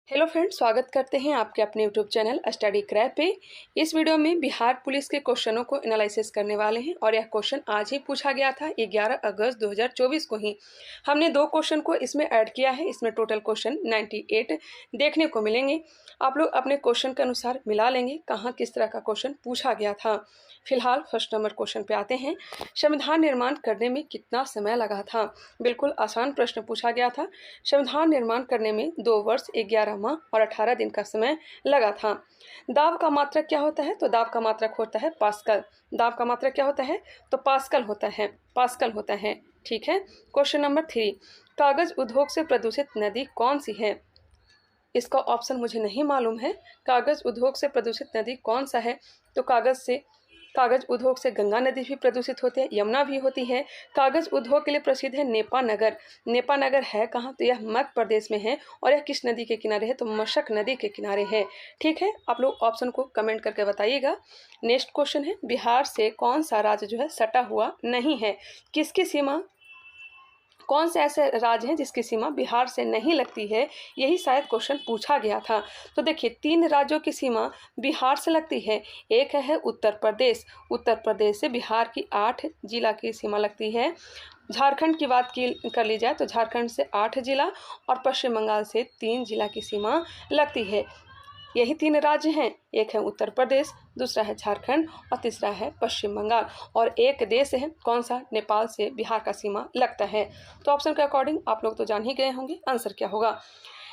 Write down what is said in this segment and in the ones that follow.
Hello friends, स्वागत करते हैं आपके अपने यूट्यूब चैनल स्टडी क्रैप पे। इस वीडियो में बिहार पुलिस के क्वेश्चनों को एनालिसिस करने वाले हैं और यह क्वेश्चन आज ही पूछा गया था 11 अगस्त 2024 को ही। हमने दो क्वेश्चन को इसमें ऐड किया है। इसमें टोटल क्वेश्चन 98 देखने को मिलेंगे। आप लोग अपने क्वेश्चन के अनुसार मिला लेंगे कहाँ किस तरह का क्वेश्चन पूछा गया था। फिलहाल फर्स्ट नंबर क्वेश्चन पे आते हैं। संविधान निर्माण करने में कितना समय लगा था? बिल्कुल आसान प्रश्न पूछा गया था। संविधान निर्माण करने में 2 वर्ष 11 माह और 18 दिन का समय लगा था। दाब का मात्रक क्या होता है? तो दाब का मात्रक होता है पास्कल। दाब का मात्रक क्या होता है? तो पास्कल होता है, पास्कल होता है। ठीक है। क्वेश्चन नंबर 3, कागज उद्योग से प्रदूषित नदी कौन सी है? इसका ऑप्शन मुझे नहीं मालूम है। कागज उद्योग से प्रदूषित नदी कौन सा है? तो कागज उद्योग से गंगा नदी भी प्रदूषित होती है, यमुना भी होती है। कागज उद्योग के लिए प्रसिद्ध है नेपानगर। नेपानगर है कहाँ? तो यह मध्य प्रदेश में है। और यह किस नदी के किनारे है? तो मशक नदी के किनारे है। ठीक है, आप लोग ऑप्शन को कमेंट करके बताइएगा। नेक्स्ट क्वेश्चन है, बिहार से कौन सा राज्य जो है सटा हुआ नहीं है? किसकी सीमा, कौन से ऐसे राज्य हैं जिसकी सीमा बिहार से नहीं लगती है? यही शायद क्वेश्चन पूछा गया था। तो देखिए, 3 राज्यों की सीमा बिहार से लगती है। एक है उत्तर प्रदेश। उत्तर प्रदेश से बिहार की 8 जिला की सीमा लगती है। झारखंड की बात कर ली जाए तो झारखंड से 8 जिला और पश्चिम बंगाल से 3 जिला की सीमा लगती है। यही 3 राज्य हैं। एक है उत्तर प्रदेश, दूसरा है झारखंड और तीसरा है पश्चिम बंगाल। और एक देश है, कौन सा? नेपाल से बिहार का सीमा लगता है। तो ऑप्शन के अकॉर्डिंग आप लोग तो जान ही गए होंगे आंसर क्या होगा।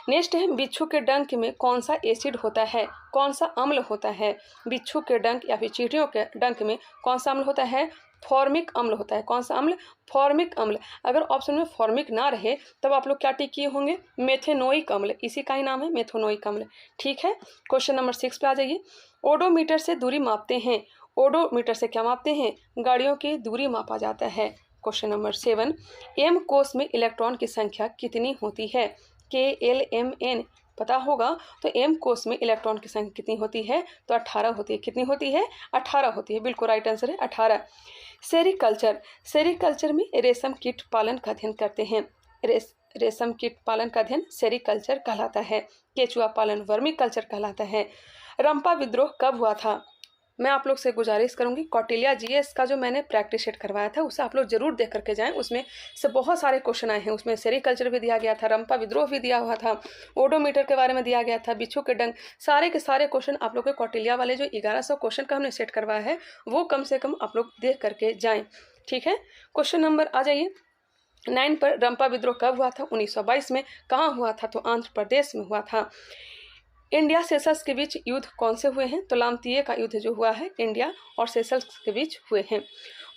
नेक्स्ट है, बिच्छू के डंक में कौन सा एसिड होता है? कौन सा अम्ल होता है? बिच्छू के डंक या फिर चींटियों के डंक में कौन सा अम्ल होता है? फॉर्मिक अम्ल होता है। कौन सा अम्ल? फॉर्मिक अम्ल। अगर ऑप्शन में फॉर्मिक ना रहे तब आप लोग क्या टिक किए होंगे? मेथेनोइक अम्ल। इसी का ही नाम है मेथेनोइक अम्ल। ठीक है। क्वेश्चन नंबर 6 पे आ जाइए। ओडोमीटर से दूरी मापते हैं। ओडोमीटर से क्या मापते हैं? गाड़ियों की दूरी मापा जाता है। क्वेश्चन नंबर 7, एम कोष में इलेक्ट्रॉन की संख्या कितनी होती है? KLMN पता होगा। तो एम कोष में इलेक्ट्रॉन की संख्या कितनी होती है? तो 18 होती है। कितनी होती है? 18 होती है। बिल्कुल राइट आंसर है 18। सेरिकल्चर, सेरिकल्चर में रेशम कीट पालन का अध्ययन करते हैं। रेशम कीट पालन का अध्ययन सेरिकल्चर कहलाता है। केचुआ पालन वर्मी कल्चर कहलाता है। रंपा विद्रोह कब हुआ था? मैं आप लोग से गुजारिश करूंगी, कौटिल्या GS का जो मैंने प्रैक्टिस सेट करवाया था उसे आप लोग जरूर देख करके जाएं। उसमें से बहुत सारे क्वेश्चन आए हैं। उसमें सेरिकल्चर भी दिया गया था, रंपा विद्रोह भी दिया हुआ था, ओडोमीटर के बारे में दिया गया था, बिच्छू के डंक, सारे के सारे क्वेश्चन आप लोग के कौटिल्या वाले जो 1100 क्वेश्चन का हमने सेट करवाया है वो कम से कम आप लोग देख करके जाएँ। ठीक है। क्वेश्चन नंबर आ जाइए 9 पर। रंपा विद्रोह कब हुआ था? 1922 में। कहाँ हुआ था? तो आंध्र प्रदेश में हुआ था। इंडिया सेशल्स के बीच युद्ध कौन से हुए हैं? तो लामतीये का युद्ध जो हुआ है इंडिया और सेशल्स के बीच हुए हैं।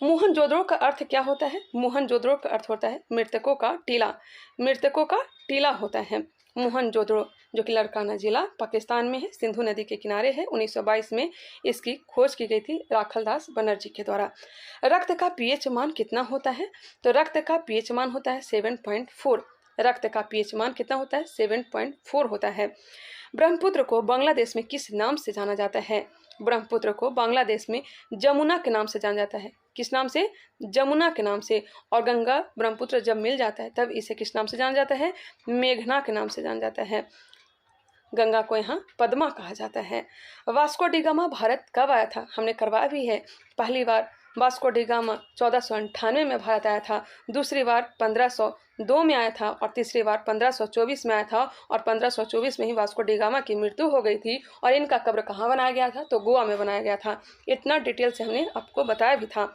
मोहनजोदड़ो का अर्थ क्या होता है? मोहनजोदड़ो का अर्थ होता है मृतकों का टीला। मृतकों का टीला होता है मोहनजोदड़ो, जो कि लड़काना जिला पाकिस्तान में है, सिंधु नदी के किनारे है। 1922 में इसकी खोज की गई थी राखलदास बनर्जी के द्वारा। रक्त का pH मान कितना होता है? तो रक्त का pH मान होता है 7.4। रक्त का pH मान कितना होता है? 7.4 होता है। ब्रह्मपुत्र को बांग्लादेश में किस नाम से जाना जाता है? ब्रह्मपुत्र को बांग्लादेश में जमुना के नाम से जाना जाता है। किस नाम से? जमुना के नाम से। और गंगा ब्रह्मपुत्र जब मिल जाता है तब इसे किस नाम से जाना जाता है? मेघना के नाम से जाना जाता है। गंगा को यहाँ पद्मा कहा जाता है। वास्को डी गामा भारत कब आया था? हमने करवाया भी है। पहली बार वास्को डी गामा 1498 में भारत आया था, दूसरी बार 1502 में आया था और तीसरी बार 1524 में आया था। और 1524 में ही वास्को डी गामा की मृत्यु हो गई थी। और इनका कब्र कहाँ बनाया गया था? तो गोवा में बनाया गया था। इतना डिटेल से हमने आपको बताया भी था।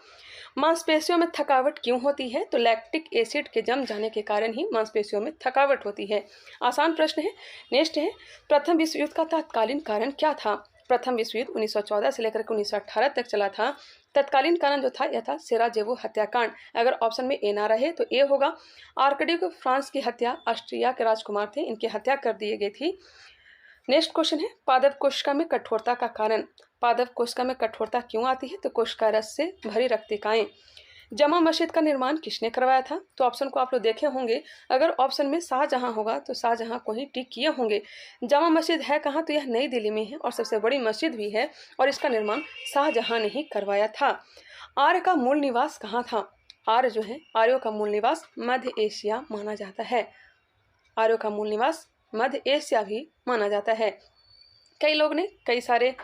मांसपेशियों में थकावट क्यों होती है? तो लैक्टिक एसिड के जम जाने के कारण ही मांसपेशियों में थकावट होती है। आसान प्रश्न है। नेक्स्ट है, प्रथम विश्व युद्ध का तत्कालीन कारण क्या था? प्रथम विश्व युद्ध 1914 से लेकर के 1918 तक चला था। तत्कालीन कारण जो था यह था सेराजेवो हत्याकांड। अगर ऑप्शन में ए ना रहे तो ए होगा। आर्कड्यूक फ्रांस की हत्या, ऑस्ट्रिया के राजकुमार थे, इनकी हत्या कर दी गई थी। नेक्स्ट क्वेश्चन है, पादप कोशिका में कठोरता का कारण। पादप कोशिका में कठोरता क्यों आती है? तो कोशिका रस से भरी रक्तिकाएं। जमा मस्जिद का निर्माण किसने करवाया था? तो ऑप्शन को आप लोग देखे होंगे। अगर ऑप्शन में शाहजहां होगा तो शाहजहां को ही टिक किए होंगे। जमा मस्जिद है कहाँ? तो यह नई दिल्ली में है और सबसे बड़ी मस्जिद भी है और इसका निर्माण शाहजहां ने ही करवाया था। आर्य का मूल निवास कहाँ था? आर्य जो है, आर्यों का मूल निवास मध्य एशिया माना जाता है। आर्यों का मूल निवास मध्य एशिया भी माना जाता है। कई लोग ने कई सारे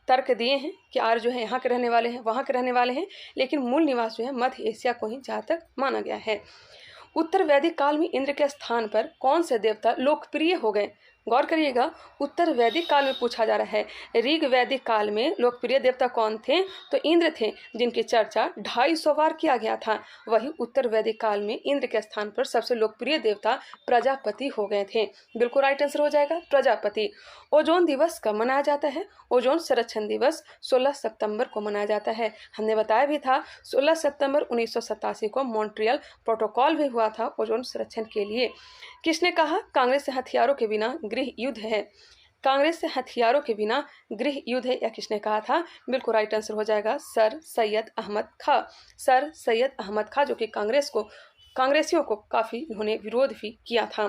तर्क दिए हैं कि आर्य जो है यहाँ के रहने वाले हैं, वहाँ के रहने वाले हैं, लेकिन मूल निवास जो है मध्य एशिया को ही जहाँ तक माना गया है। उत्तर वैदिक काल में इंद्र के स्थान पर कौन से देवता लोकप्रिय हो गए? गौर करिएगा, उत्तर वैदिक काल में पूछा जा रहा है। ऋग वैदिक काल में लोकप्रिय देवता कौन थे? तो इंद्र थे, जिनकी चर्चा 250 बार किया गया था। वही उत्तर वैदिक काल में इंद्र के स्थान पर सबसे लोकप्रिय देवता प्रजापति हो गए थे। बिल्कुल राइट आंसर हो जाएगा प्रजापति। ओजोन दिवस कब मनाया जाता है? ओजोन संरक्षण दिवस 16 सितंबर को मनाया जाता है। हमने बताया भी था 16 सितंबर 1987 को मॉन्ट्रियल प्रोटोकॉल भी हुआ था ओजोन संरक्षण के लिए। किसने कहा कांग्रेस से हथियारों के बिना गृह युद्ध है? कांग्रेस से हथियारों के बिना गृह युद्ध है, या किसने कहा था? बिल्कुल राइट आंसर हो जाएगा सर सैयद अहमद खां। सर सैयद अहमद खां जो कि कांग्रेसियों को काफ़ी उन्होंने विरोध भी किया था।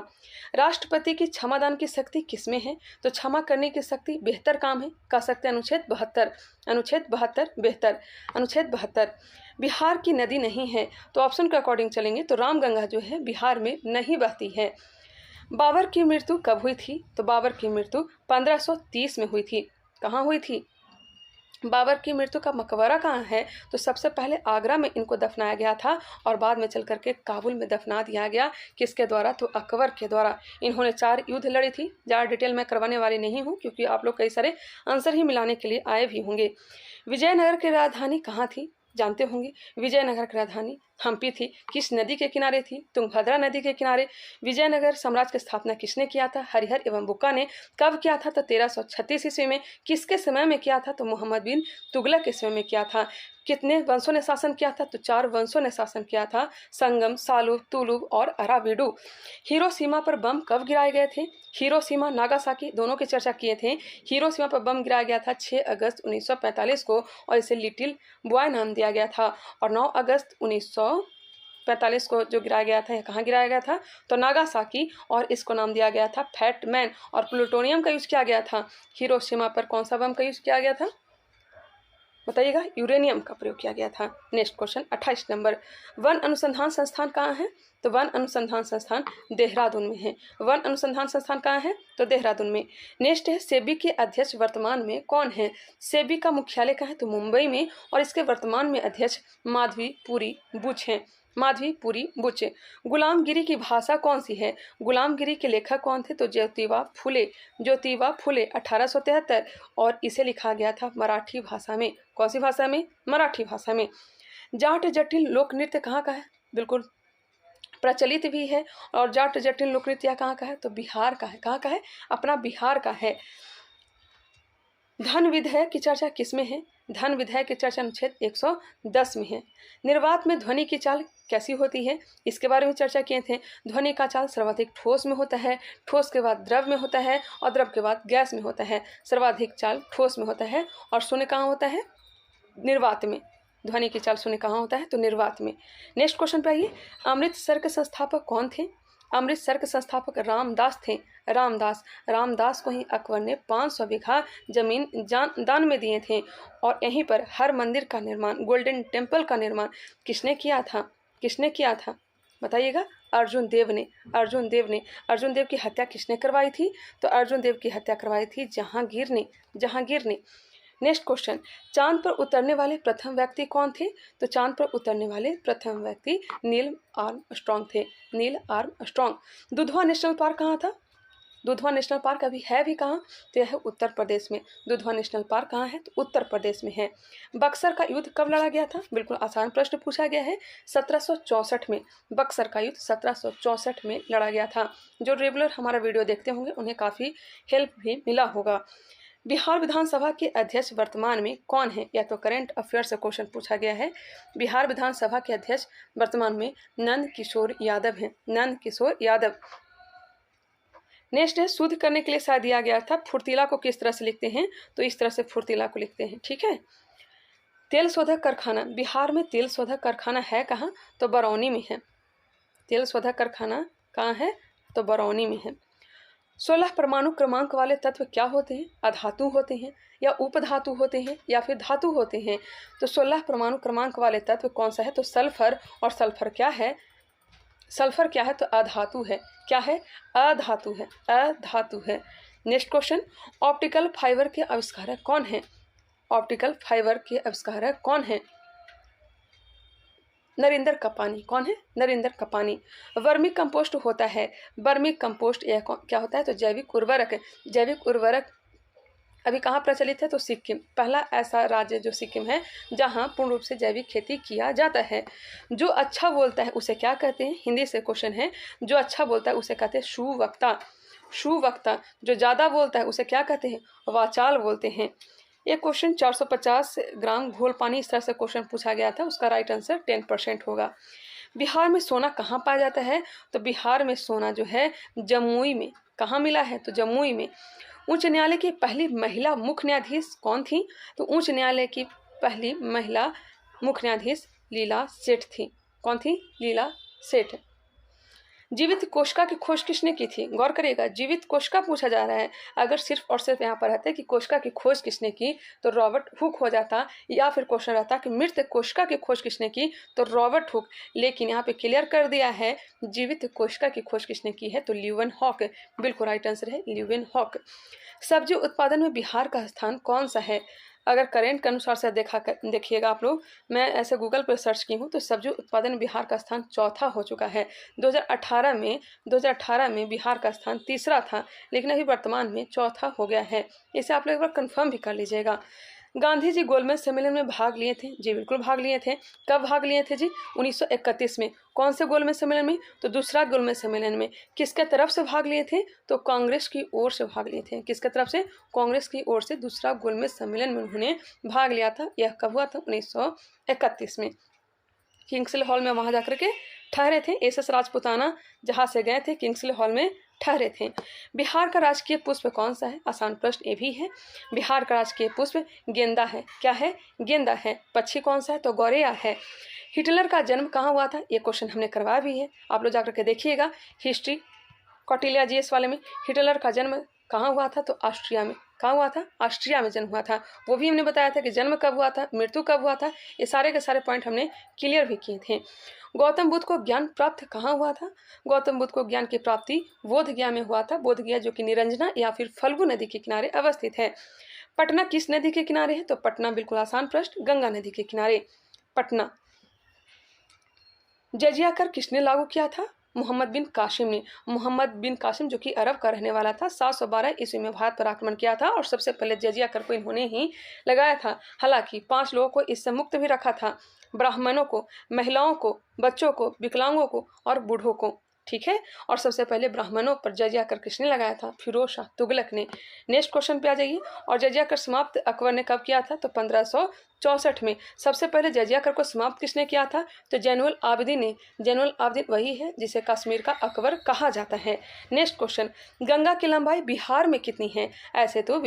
राष्ट्रपति की क्षमादान की शक्ति किसमें है? तो क्षमा करने की शक्ति बेहतर काम है, कह सकते हैं अनुच्छेद 72। अनुच्छेद 72 बेहतर। अनुच्छेद 72। बिहार की नदी नहीं है, तो ऑप्शन के अकॉर्डिंग चलेंगे तो रामगंगा जो है बिहार में नहीं बहती है। बाबर की मृत्यु कब हुई थी? तो बाबर की मृत्यु 1530 में हुई थी। कहाँ हुई थी? बाबर की मृत्यु का मकबरा कहाँ है? तो सबसे पहले आगरा में इनको दफनाया गया था और बाद में चल करके काबुल में दफना दिया गया। किसके द्वारा? तो अकबर के द्वारा। इन्होंने 4 युद्ध लड़ी थी। ज़्यादा डिटेल में करवाने वाली नहीं हूँ, क्योंकि आप लोग कई सारे आंसर ही मिलाने के लिए आए भी होंगे। विजयनगर की राजधानी कहाँ थी? जानते होंगे, विजयनगर की राजधानी हम्पी थी। किस नदी के किनारे थी? तुंगभद्रा नदी के किनारे। विजयनगर साम्राज्य की स्थापना किसने किया था? हरिहर एवं बुक्का ने। कब किया था? तो 1336 ईस्वी में। किसके समय में किया था? तो मोहम्मद बिन तुगलक के समय में किया था। कितने वंशों ने शासन किया था? तो 4 वंशों ने शासन किया था, संगम, सालुब, तुलुब और अराबिडू। हिरोशिमा पर बम कब गिराए गए थे? हिरोशिमा, नागासाकी दोनों की चर्चा किए थे। हिरोशिमा पर बम गिराया गया था 6 अगस्त 1945 को और इसे लिटिल बॉय नाम दिया गया था। और 9 अगस्त 1945 को जो गिराया गया था, कहाँ गिराया गया था? तो नागासाकी, और इसको नाम दिया गया था फैट मैन। और प्लूटोनियम का यूज किया गया था। हिरोशिमा पर कौन सा बम का यूज किया गया था? बताइएगा। यूरेनियम का प्रयोग किया गया था। Next question 28 number. वन अनुसंधान संस्थान कहाँ है? तो वन अनुसंधान संस्थान देहरादून में है। वन अनुसंधान संस्थान कहाँ है? तो देहरादून में। नेक्स्ट है सेबी के अध्यक्ष वर्तमान में कौन है? सेबी का मुख्यालय कहाँ है? तो मुंबई में। और इसके वर्तमान में अध्यक्ष माधवीपुरी बुच हैं। माधवीपुरी बुच। गुलामगिरी की भाषा कौन सी है? गुलामगिरी के लेखक कौन थे? तो ज्योतिबा फुले। ज्योतिबा फुले 1873, और इसे लिखा गया था मराठी भाषा में। कौन सी भाषा में? मराठी भाषा में। जाट जटिल लोक नृत्य कहाँ का है? बिल्कुल प्रचलित भी है। और जाट जटिल लोक नृत्य कहाँ का है? तो बिहार का है। कहाँ का है? अपना बिहार का है। धन विधेयक की चर्चा किसमें है? धन विधेयक की चर्चा अनुच्छेद 110 में है। निर्वात में ध्वनि की चाल कैसी होती है? इसके बारे में चर्चा किए थे। ध्वनि का चाल सर्वाधिक ठोस में होता है, ठोस के बाद द्रव में होता है और द्रव के बाद गैस में होता है। सर्वाधिक चाल ठोस में होता है और शून्य कहाँ होता है? निर्वात में। ध्वनि की चाल शून्य कहाँ होता है? तो निर्वात में। नेक्स्ट क्वेश्चन पे आइए। अमृतसर के संस्थापक कौन थे? अमृतसर के संस्थापक रामदास थे। रामदास को ही अकबर ने 500 बीघा जमीन दान में दिए थे। और यहीं पर हर मंदिर का निर्माण, गोल्डन टेम्पल का निर्माण किसने किया था? किसने किया था? बताइएगा। अर्जुन देव ने। अर्जुन देव की हत्या किसने करवाई थी? तो अर्जुन देव की हत्या करवाई थी जहांगीर ने। Next question. चांद पर उतरने वाले प्रथम व्यक्ति कौन थे? तो चांद पर उतरने वाले प्रथम व्यक्ति नील आर्मस्ट्रॉन्ग थे। Neil Armstrong. Dudhwa national park कहाँ था? दुधवा नेशनल पार्क अभी है भी कहाँ? तो यह है उत्तर प्रदेश में। दुधवा नेशनल पार्क कहाँ है? तो उत्तर प्रदेश में है। बक्सर का युद्ध कब लड़ा गया था? बिल्कुल आसान प्रश्न पूछा गया है। 1764 में। बक्सर का युद्ध 1764 में लड़ा गया था। जो रेगुलर हमारा वीडियो देखते होंगे उन्हें काफ़ी हेल्प भी मिला होगा। बिहार विधानसभा के अध्यक्ष वर्तमान में कौन है? या तो करंट अफेयर से क्वेश्चन पूछा गया है। बिहार विधानसभा के अध्यक्ष वर्तमान में नंद किशोर यादव हैं। नंद किशोर यादव। नेक्स्ट है शुद्ध करने के लिए शायद दिया गया था। फुर्तीला को किस तरह से लिखते हैं? तो इस तरह से फुर्तीला को लिखते हैं। ठीक है। तेल शोधक कारखाना। बिहार में तेल शोधक कारखाना है कहाँ? तो बरौनी में है। तेल शोधक कारखाना कहाँ है? तो बरौनी में है। 16 परमाणु क्रमांक वाले तत्व क्या होते हैं? अधातु होते हैं या उपधातु होते हैं या फिर धातु होते हैं? तो 16 परमाणु क्रमांक वाले तत्व कौन सा है? तो सल्फर। और सल्फर क्या है? सल्फर क्या है? तो अधातु है। क्या है? अधातु है, अधातु है। नेक्स्ट क्वेश्चन, ऑप्टिकल फाइबर के आविष्कारक कौन है? ऑप्टिकल फाइबर के आविष्कारक कौन है? नरेंद्र कपानी। कौन है? नरेंद्र कपानी। वर्मी कंपोस्ट होता है, वर्मी कंपोस्ट यह क्या होता है? तो जैविक उर्वरक। जैविक उर्वरक अभी कहाँ प्रचलित है? तो सिक्किम, पहला ऐसा राज्य जो सिक्किम है जहाँ पूर्ण रूप से जैविक खेती किया जाता है। जो अच्छा बोलता है उसे क्या कहते हैं? हिंदी से क्वेश्चन है। जो अच्छा बोलता है उसे कहते हैं सुवक्ता। सुवक्ता। जो ज़्यादा बोलता है उसे क्या कहते हैं? वाचाल बोलते हैं। ये क्वेश्चन 450 ग्राम घोल पानी, इस तरह से क्वेश्चन पूछा गया था। उसका राइट आंसर 10% होगा। बिहार में सोना कहाँ पाया जाता है? तो बिहार में सोना जो है जमुई में। कहाँ मिला है? तो जमुई में। उच्च न्यायालय की पहली महिला मुख्य न्यायाधीश कौन थी? तो उच्च न्यायालय की पहली महिला मुख्य न्यायाधीश लीला सेठ थी। कौन थी? लीला सेठ। जीवित कोशिका की खोज किसने की थी? गौर करिएगा, जीवित कोशिका पूछा जा रहा है। अगर सिर्फ और सिर्फ यहाँ पर रहता कि कोशिका की खोज किसने की तो रॉबर्ट हुक हो जाता, या फिर क्वेश्चन रहता कि मृत कोशिका की खोज किसने की तो रॉबर्ट हुक। लेकिन यहाँ पे क्लियर कर दिया है जीवित कोशिका की खोज किसने की है तो ल्यूवन हॉक। बिल्कुल राइट आंसर है ल्यूवन हॉक। सब्जी उत्पादन में बिहार का स्थान कौन सा है? अगर करेंट के अनुसार से देखिएगा आप लोग, मैं ऐसे गूगल पर सर्च की हूँ तो सब्जी उत्पादन में बिहार का स्थान चौथा हो चुका है। 2018 में बिहार का स्थान तीसरा था, लेकिन अभी वर्तमान में चौथा हो गया है। इसे आप लोग एक बार कंफर्म भी कर लीजिएगा। गांधी जी गोलमेज सम्मेलन में भाग लिए थे? जी बिल्कुल भाग लिए थे। कब भाग लिए थे जी? 1931 में। कौन से गोलमेज सम्मेलन में? तो दूसरा गोलमेज सम्मेलन में। किसके तरफ से भाग लिए थे? तो कांग्रेस की ओर से भाग लिए थे। किसके तरफ से? कांग्रेस की ओर से दूसरा गोलमेज सम्मेलन में उन्होंने भाग लिया था। यह कब हुआ था? 1931 में। किंग्सले हॉल में वहां जाकर के ठहरे थे। एस.एस. राजपूताना जहां से गए थे किंग्सले हॉल में ठहरे थे। बिहार का राजकीय पुष्प कौन सा है? आसान प्रश्न ये भी है। बिहार का राजकीय पुष्प गेंदा है। क्या है? गेंदा है। पक्षी कौन सा है? तो गौरैया है। हिटलर का जन्म कहाँ हुआ था? ये क्वेश्चन हमने करवाया भी है, आप लोग जाकर के देखिएगा हिस्ट्री कौटिल्या जीएस वाले में। हिटलर का जन्म कहाँ हुआ था? तो ऑस्ट्रिया में। कहाँ हुआ था? ऑस्ट्रिया में जन्म हुआ था। वो भी हमने बताया था कि जन्म कब हुआ था, मृत्यु कब हुआ था। ये सारे के सारे पॉइंट हमने क्लियर भी किए थे। गौतम बुद्ध को ज्ञान प्राप्त कहाँ हुआ था? गौतम बुद्ध को ज्ञान की प्राप्ति बोध गया में हुआ था। बोध गया जो कि निरंजना या फिर फल्गु नदी के किनारे अवस्थित है। पटना किस नदी के किनारे है? तो पटना बिल्कुल आसान प्रश्न, गंगा नदी के किनारे पटना। जजिया कर किसने लागू किया था? मोहम्मद बिन कासिम ने। मोहम्मद बिन कासिम जो कि अरब का रहने वाला था, 712 ईस्वी में भारत पर आक्रमण किया था और सबसे पहले जजिया कर को इन्होंने ही लगाया था। हालांकि 5 लोगों को इससे मुक्त भी रखा था, ब्राह्मणों को, महिलाओं को, बच्चों को, विकलांगों को और बूढ़ों को। ठीक है, और सबसे पहले ब्राह्मणों पर जजिया कर किसने लगाया था? फिरोज शाह तुगलक ने। नेक्स्ट क्वेश्चन पे आ जाइए। और जजिया कर समाप्त अकबर ने कब किया था? तो 1564 में। सबसे पहले जजिया कर को समाप्त किसने किया था? तो जैनुल आबिदीन ने। जैनुल आबिदीन वही है जिसे कश्मीर का अकबर कहा जाता है। नेक्स्ट क्वेश्चन, गंगा की लंबाई बिहार में कितनी है? ऐसे तो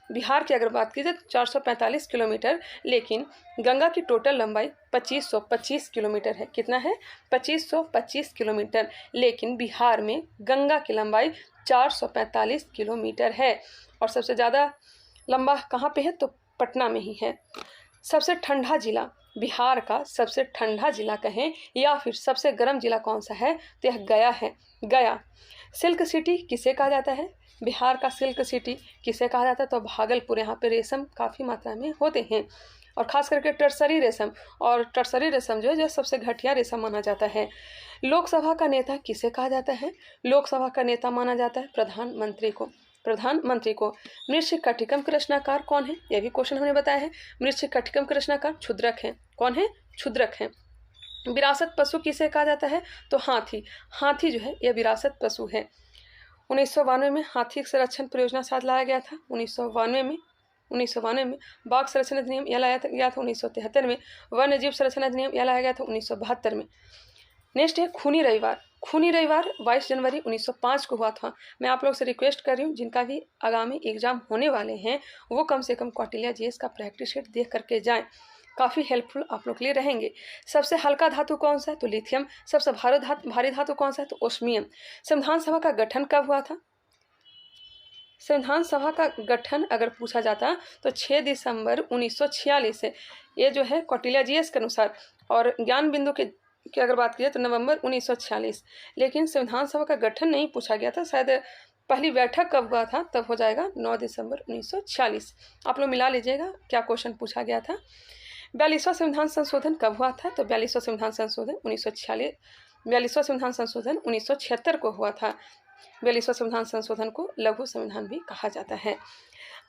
बिहार की अगर बात की जाए तो 445 किलोमीटर, लेकिन गंगा की टोटल लंबाई 2525 किलोमीटर है। कितना है? 2525 किलोमीटर, लेकिन बिहार में गंगा की लंबाई 445 किलोमीटर है। और सबसे ज़्यादा लंबा कहाँ पे है? तो पटना में ही है। सबसे ठंडा जिला, बिहार का सबसे ठंडा जिला कहें या फिर सबसे गर्म जिला कौन सा है? तो यह गया है। गया। सिल्क सिटी किसे कहा जाता है? बिहार का सिल्क सिटी किसे कहा जाता है? तो भागलपुर। यहाँ पे रेशम काफ़ी मात्रा में होते हैं और खास करके टर्सरी रेशम, और टर्सरी रेशम जो है जो सबसे घटिया रेशम माना जाता है। लोकसभा का नेता किसे कहा जाता है? लोकसभा का नेता माना जाता है प्रधानमंत्री को। प्रधानमंत्री को। मृच्छकटिकम के रचनाकार कौन है? यह भी क्वेश्चन हमने बताया है। मृच्छकटिकम के रचनाकार क्षुद्रक है। कौन है? क्षुद्रक है। विरासत पशु किसे कहा जाता है? तो हाथी। हाथी जो है यह विरासत पशु है। 1992 में हाथी संरक्षण परियोजना साथ लाया गया था। 1992 में बाघ संरक्षण अधिनियम यह लाया गया था। 1973 में वन्य जीव संरक्षण अधिनियम यह लाया गया था। 1972 में। नेक्स्ट है खूनी रविवार। खूनी रविवार 22 जनवरी 1905 को हुआ था। मैं आप लोग से रिक्वेस्ट कर रही हूँ जिनका भी आगामी एग्जाम होने वाले हैं वो कम से कम कौटिल्या जीएस का प्रैक्टिस सेट देख करके जाएं, काफ़ी हेल्पफुल आप लोग के लिए रहेंगे। सबसे हल्का धातु कौन सा है? तो लिथियम। सबसे भारी धातु कौन सा है? तो ओस्मियम। संविधान सभा का गठन कब हुआ था? संविधान सभा का गठन अगर पूछा जाता तो 6 दिसंबर 1946 से। ये जो है कौटिल्या जीएस के अनुसार। और ज्ञान बिंदु के की अगर बात करें तो नवंबर 1946। लेकिन संविधान सभा का गठन नहीं पूछा गया था, शायद पहली बैठक कब हुआ था, तब हो जाएगा 9 दिसंबर 1946। आप लोग मिला लीजिएगा क्या क्वेश्चन पूछा गया था। 42वां संविधान संशोधन कब हुआ था, तो 42वां संविधान संशोधन 1946, 42वां संविधान संशोधन 1976 को हुआ था। 42वां संविधान संशोधन को लघु संविधान भी कहा जाता है।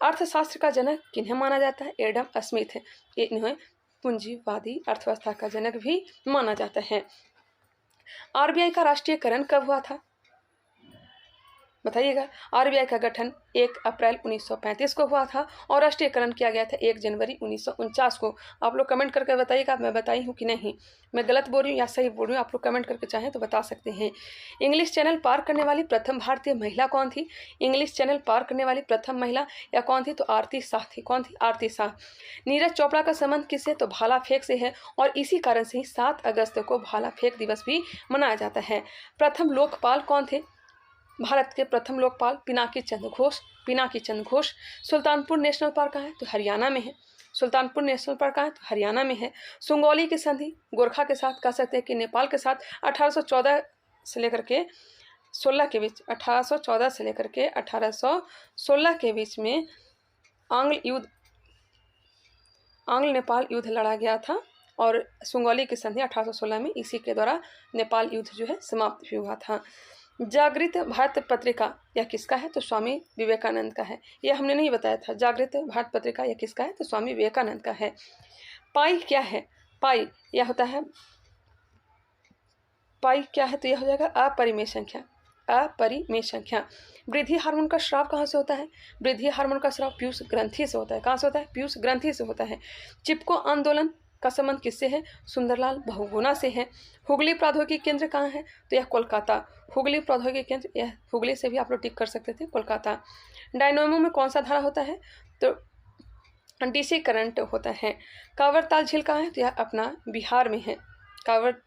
अर्थशास्त्र का जनक किन्हें माना जाता है, एडम स्मिथ है, इन्हें पूंजीवादी अर्थव्यवस्था का जनक भी माना जाता है। आरबीआई का राष्ट्रीयकरण कब हुआ था, बताइएगा। आरबीआई का गठन 1 अप्रैल 1935 को हुआ था और राष्ट्रीयकरण किया गया था 1 जनवरी 1949 को। आप लोग कमेंट करके बताइएगा मैं बताई हूँ कि नहीं, मैं गलत बोल रही हूँ या सही बोल रही हूँ, आप लोग कमेंट करके चाहें तो बता सकते हैं। इंग्लिश चैनल पार करने वाली प्रथम भारतीय महिला कौन थी, इंग्लिश चैनल पार करने वाली प्रथम महिला या कौन थी, तो आरती शाह थी। कौन थी, आरती शाह। नीरज चोपड़ा का संबंध किससे, तो भाला फेंक से है और इसी कारण से ही 7 अगस्त को भाला फेंक दिवस भी मनाया जाता है। प्रथम लोकपाल कौन थे, भारत के प्रथम लोकपाल पिनाकी चंद्र घोष, पिनाकी चंद्र घोष। सुल्तानपुर नेशनल पार्क कहाँ है, तो हरियाणा में है। सुल्तानपुर नेशनल पार्क कहाँ है, तो हरियाणा में है। सुंगौली की संधि गोरखा के साथ, कह सकते हैं कि नेपाल के साथ 1814 से लेकर के 16 के बीच, 1814 से लेकर के 1816 के बीच में आंग्ल नेपाल युद्ध लड़ा गया था और सुंगौली की संधि 1816 में इसी के द्वारा नेपाल युद्ध जो है समाप्त भी हुआ था। जागृत भारत पत्रिका यह किसका है, तो स्वामी विवेकानंद का है। यह हमने नहीं बताया था। जागृत भारत पत्रिका यह किसका है, तो स्वामी विवेकानंद का है। पाई क्या है, पाई यह होता है, पाई क्या है, तो यह हो जाएगा अपरिमेय संख्या, अपरिमेय संख्या। वृद्धि हार्मोन का स्राव कहाँ से होता है, वृद्धि हार्मोन का स्राव पीयूष ग्रंथि से होता है। कहाँ से होता है, पीयूष ग्रंथि से होता है। चिपको आंदोलन का संबंध किससे है, सुंदरलाल बहुगुणा से है। हुगली प्रौद्योगिकी केंद्र कहाँ है, तो यह कोलकाता। हुगली प्रौद्योगिकी केंद्र, यह हुगली से भी आप लोग टिक कर सकते थे, कोलकाता। डायनामो में कौन सा धारा होता है, तो डीसी करंट होता है। कांवर ताल झील कहाँ है, तो यह अपना बिहार में है। कांवर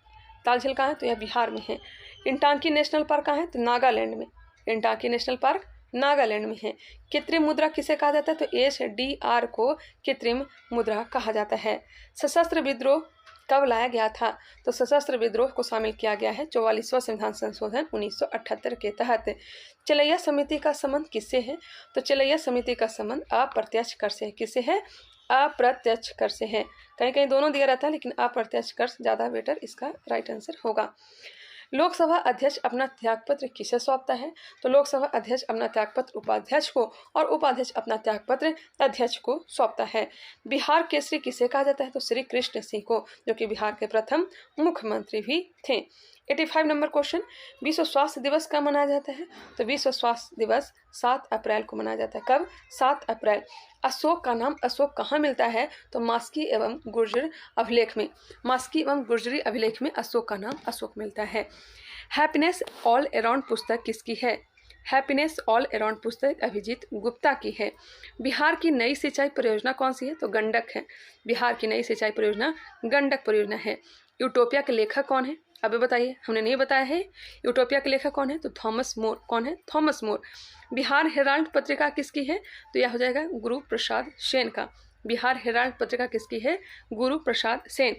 ताल झील कहाँ है, तो यह बिहार में है। इंटांकी नेशनल पार्क कहाँ है, तो नागालैंड में। इंटांकी नेशनल पार्क नागालैंड में है। कृत्रिम मुद्रा किसे कहा जाता है, तो SDR को कृत्रिम मुद्रा कहा जाता है। सशस्त्र विद्रोह कब लाया गया था, तो सशस्त्र विद्रोह को शामिल किया गया है 44वां संविधान संशोधन 1978 के तहत। चलैया समिति का संबंध किससे है, तो चलैया समिति का संबंध अप्रत्यक्ष कर से है। किससे है, अप्रत्यक्ष कर से है। कहीं कहीं दोनों दिया रहता है लेकिन अप्रत्यक्ष कर ज़्यादा बेटर इसका राइट आंसर होगा। लोकसभा अध्यक्ष अपना त्यागपत्र किसे सौंपता है, तो लोकसभा अध्यक्ष अपना त्यागपत्र उपाध्यक्ष को और उपाध्यक्ष अपना त्यागपत्र अध्यक्ष को सौंपता है। बिहार केसरी किसे कहा जाता है, तो श्री कृष्ण सिंह को, जो कि बिहार के प्रथम मुख्यमंत्री भी थे। 85 नंबर क्वेश्चन, विश्व स्वास्थ्य दिवस कब मनाया जाता है, तो विश्व स्वास्थ्य दिवस 7 अप्रैल को मनाया जाता है। कब, 7 अप्रैल। अशोक का नाम अशोक कहाँ मिलता है, तो मास्की एवं गुर्जर अभिलेख में। मास्की एवं गुर्जरी अभिलेख में अशोक का नाम अशोक मिलता है। हैप्पीनेस ऑल अराउंड पुस्तक किसकी है, हैप्पीनेस ऑल अराउंड पुस्तक अभिजीत गुप्ता की है। बिहार की नई सिंचाई परियोजना कौन सी है, तो गंडक है। बिहार की नई सिंचाई परियोजना गंडक परियोजना है। यूटोपिया के लेखक कौन है, अभी बताइए, हमने नहीं बताया है। यूटोपिया के लेखक कौन है, तो थॉमस मोर। कौन है, थॉमस मोर। बिहार हेराल्ड पत्रिका किसकी है, तो यह हो जाएगा गुरु प्रसाद सेन का। बिहार हेराल्ड पत्रिका किसकी है, गुरु प्रसाद सेन।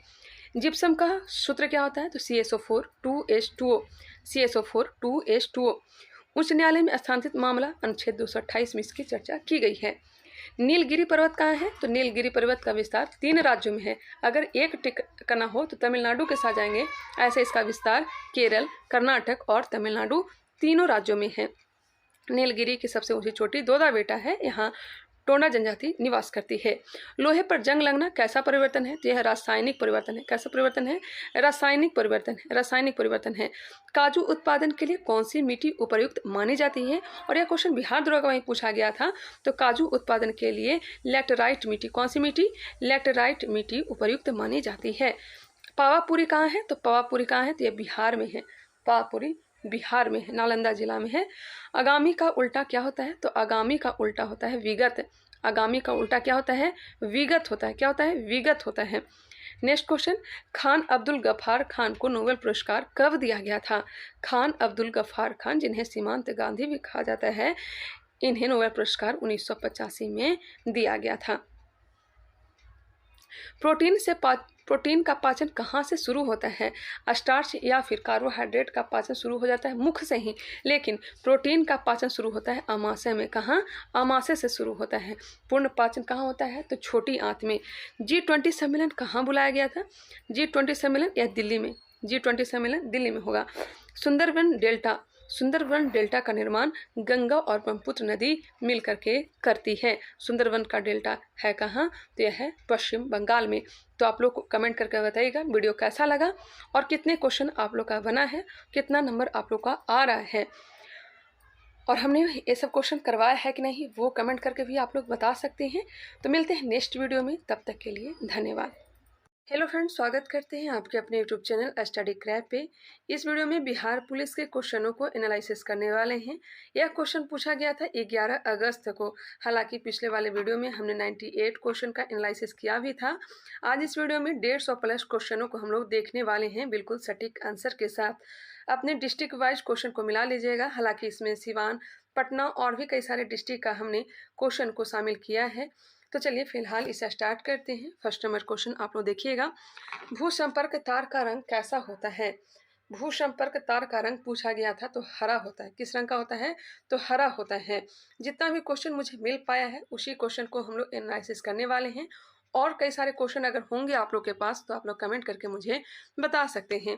जिप्सम का सूत्र क्या होता है, तो CSO4 2H2O, CSO4 2H2O। उच्च न्यायालय में स्थानांतरित मामला अनुच्छेद 228 में इसकी चर्चा की गई है। नीलगिरी पर्वत कहाँ है, तो नीलगिरी पर्वत का विस्तार 3 राज्यों में है। अगर एक टिक करना हो तो तमिलनाडु के साथ जाएंगे, ऐसे इसका विस्तार केरल, कर्नाटक और तमिलनाडु तीनों राज्यों में है। नीलगिरी की सबसे ऊंची चोटी दोदाबेटा है, यहाँ टोंडा जनजाति निवास करती है। लोहे पर जंग लगना कैसा परिवर्तन है, तो यह रासायनिक परिवर्तन है। कैसा परिवर्तन है, रासायनिक परिवर्तन है, रासायनिक परिवर्तन है। काजू उत्पादन के लिए कौन सी मिट्टी उपयुक्त मानी जाती है, और यह क्वेश्चन बिहार दरोगा में पूछा गया था। तो काजू उत्पादन के लिए लैटेराइट मिट्टी, कौन सी मिट्टी, लैटेराइट मिट्टी उपयुक्त मानी जाती है। पावापुरी कहाँ है, तो पावापुरी कहाँ है, तो यह बिहार में है। पावापुरी बिहार में है, नालंदा जिला में है। आगामी का उल्टा क्या होता है, तो आगामी का उल्टा होता है विगत। आगामी का उल्टा क्या होता है, विगत होता है। क्या होता है, विगत होता है। नेक्स्ट क्वेश्चन, खान अब्दुल गफ्फार खान को नोबेल पुरस्कार कब दिया गया था। खान अब्दुल गफ्फार खान, जिन्हें सीमांत गांधी भी कहा जाता है, इन्हें नोबेल पुरस्कार 1985 में दिया गया था। प्रोटीन से प्रोटीन का पाचन कहाँ से शुरू होता है? स्टार्च या फिर कार्बोहाइड्रेट का पाचन शुरू हो जाता है मुख से ही, लेकिन प्रोटीन का पाचन शुरू होता है आमाशय में। कहाँ? आमाशय से शुरू होता है। पूर्ण पाचन कहाँ होता है? तो छोटी आंत में। G20 सम्मेलन कहाँ बुलाया गया था? G20 सम्मेलन या दिल्ली में। G20 सम्मेलन दिल्ली में होगा। सुंदरवन डेल्टा का निर्माण गंगा और ब्रह्मपुत्र नदी मिल करके करती है। सुंदरवन का डेल्टा है कहाँ? तो यह है पश्चिम बंगाल में। तो आप लोग को कमेंट करके बताइएगा वीडियो कैसा लगा और कितने क्वेश्चन आप लोग का बना है, कितना नंबर आप लोग का आ रहा है, और हमने ये सब क्वेश्चन करवाया है कि नहीं वो कमेंट करके भी आप लोग बता सकते हैं। तो मिलते हैं नेक्स्ट वीडियो में, तब तक के लिए धन्यवाद। हेलो फ्रेंड्स, स्वागत करते हैं आपके अपने यूट्यूब चैनल स्टडी क्रैप पे। इस वीडियो में बिहार पुलिस के क्वेश्चनों को एनालिसिस करने वाले हैं। यह क्वेश्चन पूछा गया था 11 अगस्त को। हालांकि पिछले वाले वीडियो में हमने 98 क्वेश्चन का एनालिसिस किया भी था। आज इस वीडियो में 150 प्लस क्वेश्चनों को हम लोग देखने वाले हैं, बिल्कुल सटीक आंसर के साथ। अपने डिस्ट्रिक्ट वाइज क्वेश्चन को मिला लीजिएगा। हालांकि इसमें सिवान, पटना और भी कई सारे डिस्ट्रिक्ट का हमने क्वेश्चन को शामिल किया है। तो चलिए फिलहाल इसे स्टार्ट करते हैं। फर्स्ट नंबर क्वेश्चन आप लोग देखिएगा, भू संपर्क तार का रंग कैसा होता है? भू संपर्क तार का रंग पूछा गया था तो हरा होता है। किस रंग का होता है? तो हरा होता है। जितना भी क्वेश्चन मुझे मिल पाया है उसी क्वेश्चन को हम लोग एनालिसिस करने वाले हैं, और कई सारे क्वेश्चन अगर होंगे आप लोग के पास तो आप लोग कमेंट करके मुझे बता सकते हैं।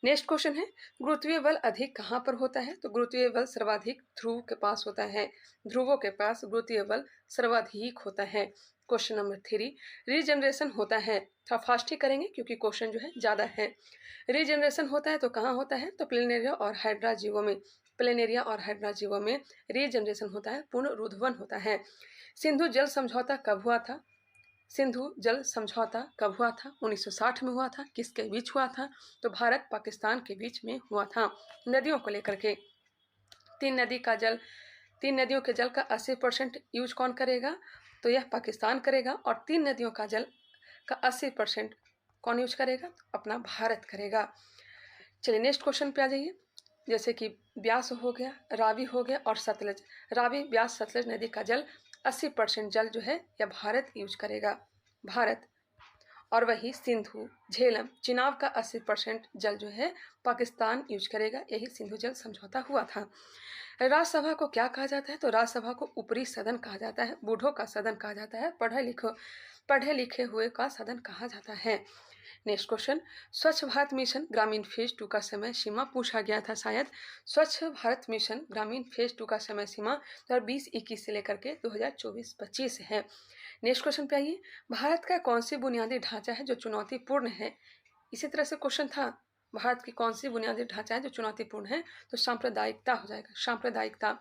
नेक्स्ट क्वेश्चन है, गुरुत्वीय बल अधिक कहाँ पर होता है? तो गुरुत्वीय बल सर्वाधिक ध्रुव के पास होता है। ध्रुवों के पास गुरुत्वीय बल सर्वाधिक होता है। क्वेश्चन नंबर 3, रीजनरेशन होता है। थोड़ा फास्ट ही करेंगे क्योंकि क्वेश्चन जो है ज़्यादा है। रीजनरेशन होता है तो कहाँ होता है? तो प्लेनेरिया और हाइड्रा जीवों में। प्लेनेरिया और हाइड्रा जीवों में रीजनरेशन होता है, पुनरुद्भवन होता है। सिंधु जल समझौता कब हुआ था? सिंधु जल समझौता कब हुआ था? 1960 में हुआ था। किसके बीच हुआ था? तो भारत पाकिस्तान के बीच में हुआ था। नदियों को लेकर के, तीन नदियों के जल का 80% यूज कौन करेगा? तो यह पाकिस्तान करेगा। और 3 नदियों का जल का 80% कौन यूज करेगा? तो अपना भारत करेगा। चलिए नेक्स्ट क्वेश्चन पे आ जाइए। जैसे कि ब्यास हो गया, रावी हो गया और सतलज। रावी, ब्यास, सतलज नदी का जल 80% जल जो है यह भारत यूज करेगा, भारत। और वही सिंधु, झेलम, चिनाब का 80% जल जो है पाकिस्तान यूज करेगा। यही सिंधु जल समझौता हुआ था। राज्यसभा को क्या कहा जाता है? तो राज्यसभा को ऊपरी सदन कहा जाता है, बूढ़ों का सदन कहा जाता है, पढ़े लिखे हुए का सदन कहा जाता है। नेक्स्ट क्वेश्चन, स्वच्छ भारत मिशन ग्रामीण फेज 2 का समय सीमा पूछा गया था शायद। स्वच्छ भारत मिशन ग्रामीण फेज 2 का समय सीमा 2020-21 से लेकर के 2024-25 है। नेक्स्ट क्वेश्चन पे आइए, भारत का कौन सी बुनियादी ढांचा है जो चुनौतीपूर्ण है? इसी तरह से क्वेश्चन था, भारत की कौन सी बुनियादी ढांचा है जो चुनौतीपूर्ण है? तो सांप्रदायिकता हो जाएगा, सांप्रदायिकता।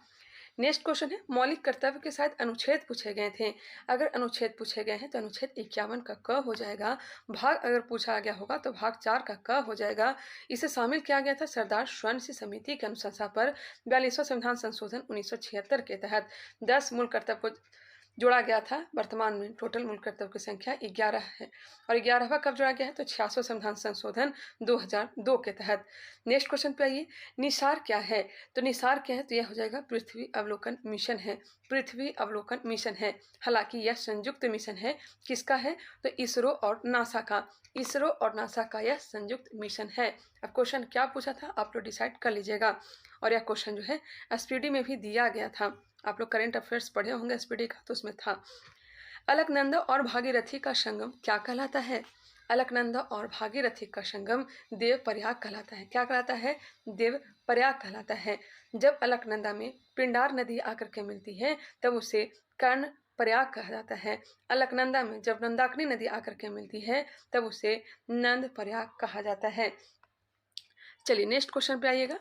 नेक्स्ट क्वेश्चन है, मौलिक कर्तव्य के साथ अनुच्छेद पूछे गए थे। अगर अनुच्छेद पूछे गए हैं तो अनुच्छेद 51 का क हो जाएगा। भाग अगर पूछा गया होगा तो भाग 4 का क हो जाएगा। इसे शामिल किया गया था सरदार स्वर्ण समिति की अनुशंसा पर 42वां संविधान संशोधन 1976 के तहत। 10 मूल कर्तव्य को जोड़ा गया था। वर्तमान में टोटल मूल कर्तव्य की संख्या 11 है, और 11वां कब जोड़ा गया है? तो 86वां संविधान संशोधन 2002 के तहत। नेक्स्ट क्वेश्चन पे आइए, निसार क्या है? तो निसार क्या है? तो यह हो जाएगा पृथ्वी अवलोकन मिशन है, पृथ्वी अवलोकन मिशन है। हालांकि यह संयुक्त मिशन है। किसका है? तो इसरो और नासा का, इसरो और नासा का यह संयुक्त मिशन है। अब क्वेश्चन क्या पूछा था आप लोग डिसाइड कर लीजिएगा। और यह क्वेश्चन जो है एसपीडी में भी दिया गया था। आप लोग करंट अफेयर्स पढ़े होंगे एसपीडी का, तो उसमें था। अलकनंदा और भागीरथी का संगम क्या कहलाता है? अलकनंदा और भागीरथी का संगम देवप्रयाग कहलाता है। क्या कहलाता है? देवप्रयाग कहलाता है। जब अलकनंदा में पिंडार नदी आकर के मिलती है तब उसे कर्ण प्रयाग कहा जाता है। अलकनंदा में जब नंदाकिनी नदी आकर के मिलती है तब उसे नंद प्रयाग कहा जाता है। चलिए नेक्स्ट क्वेश्चन पे आइएगा।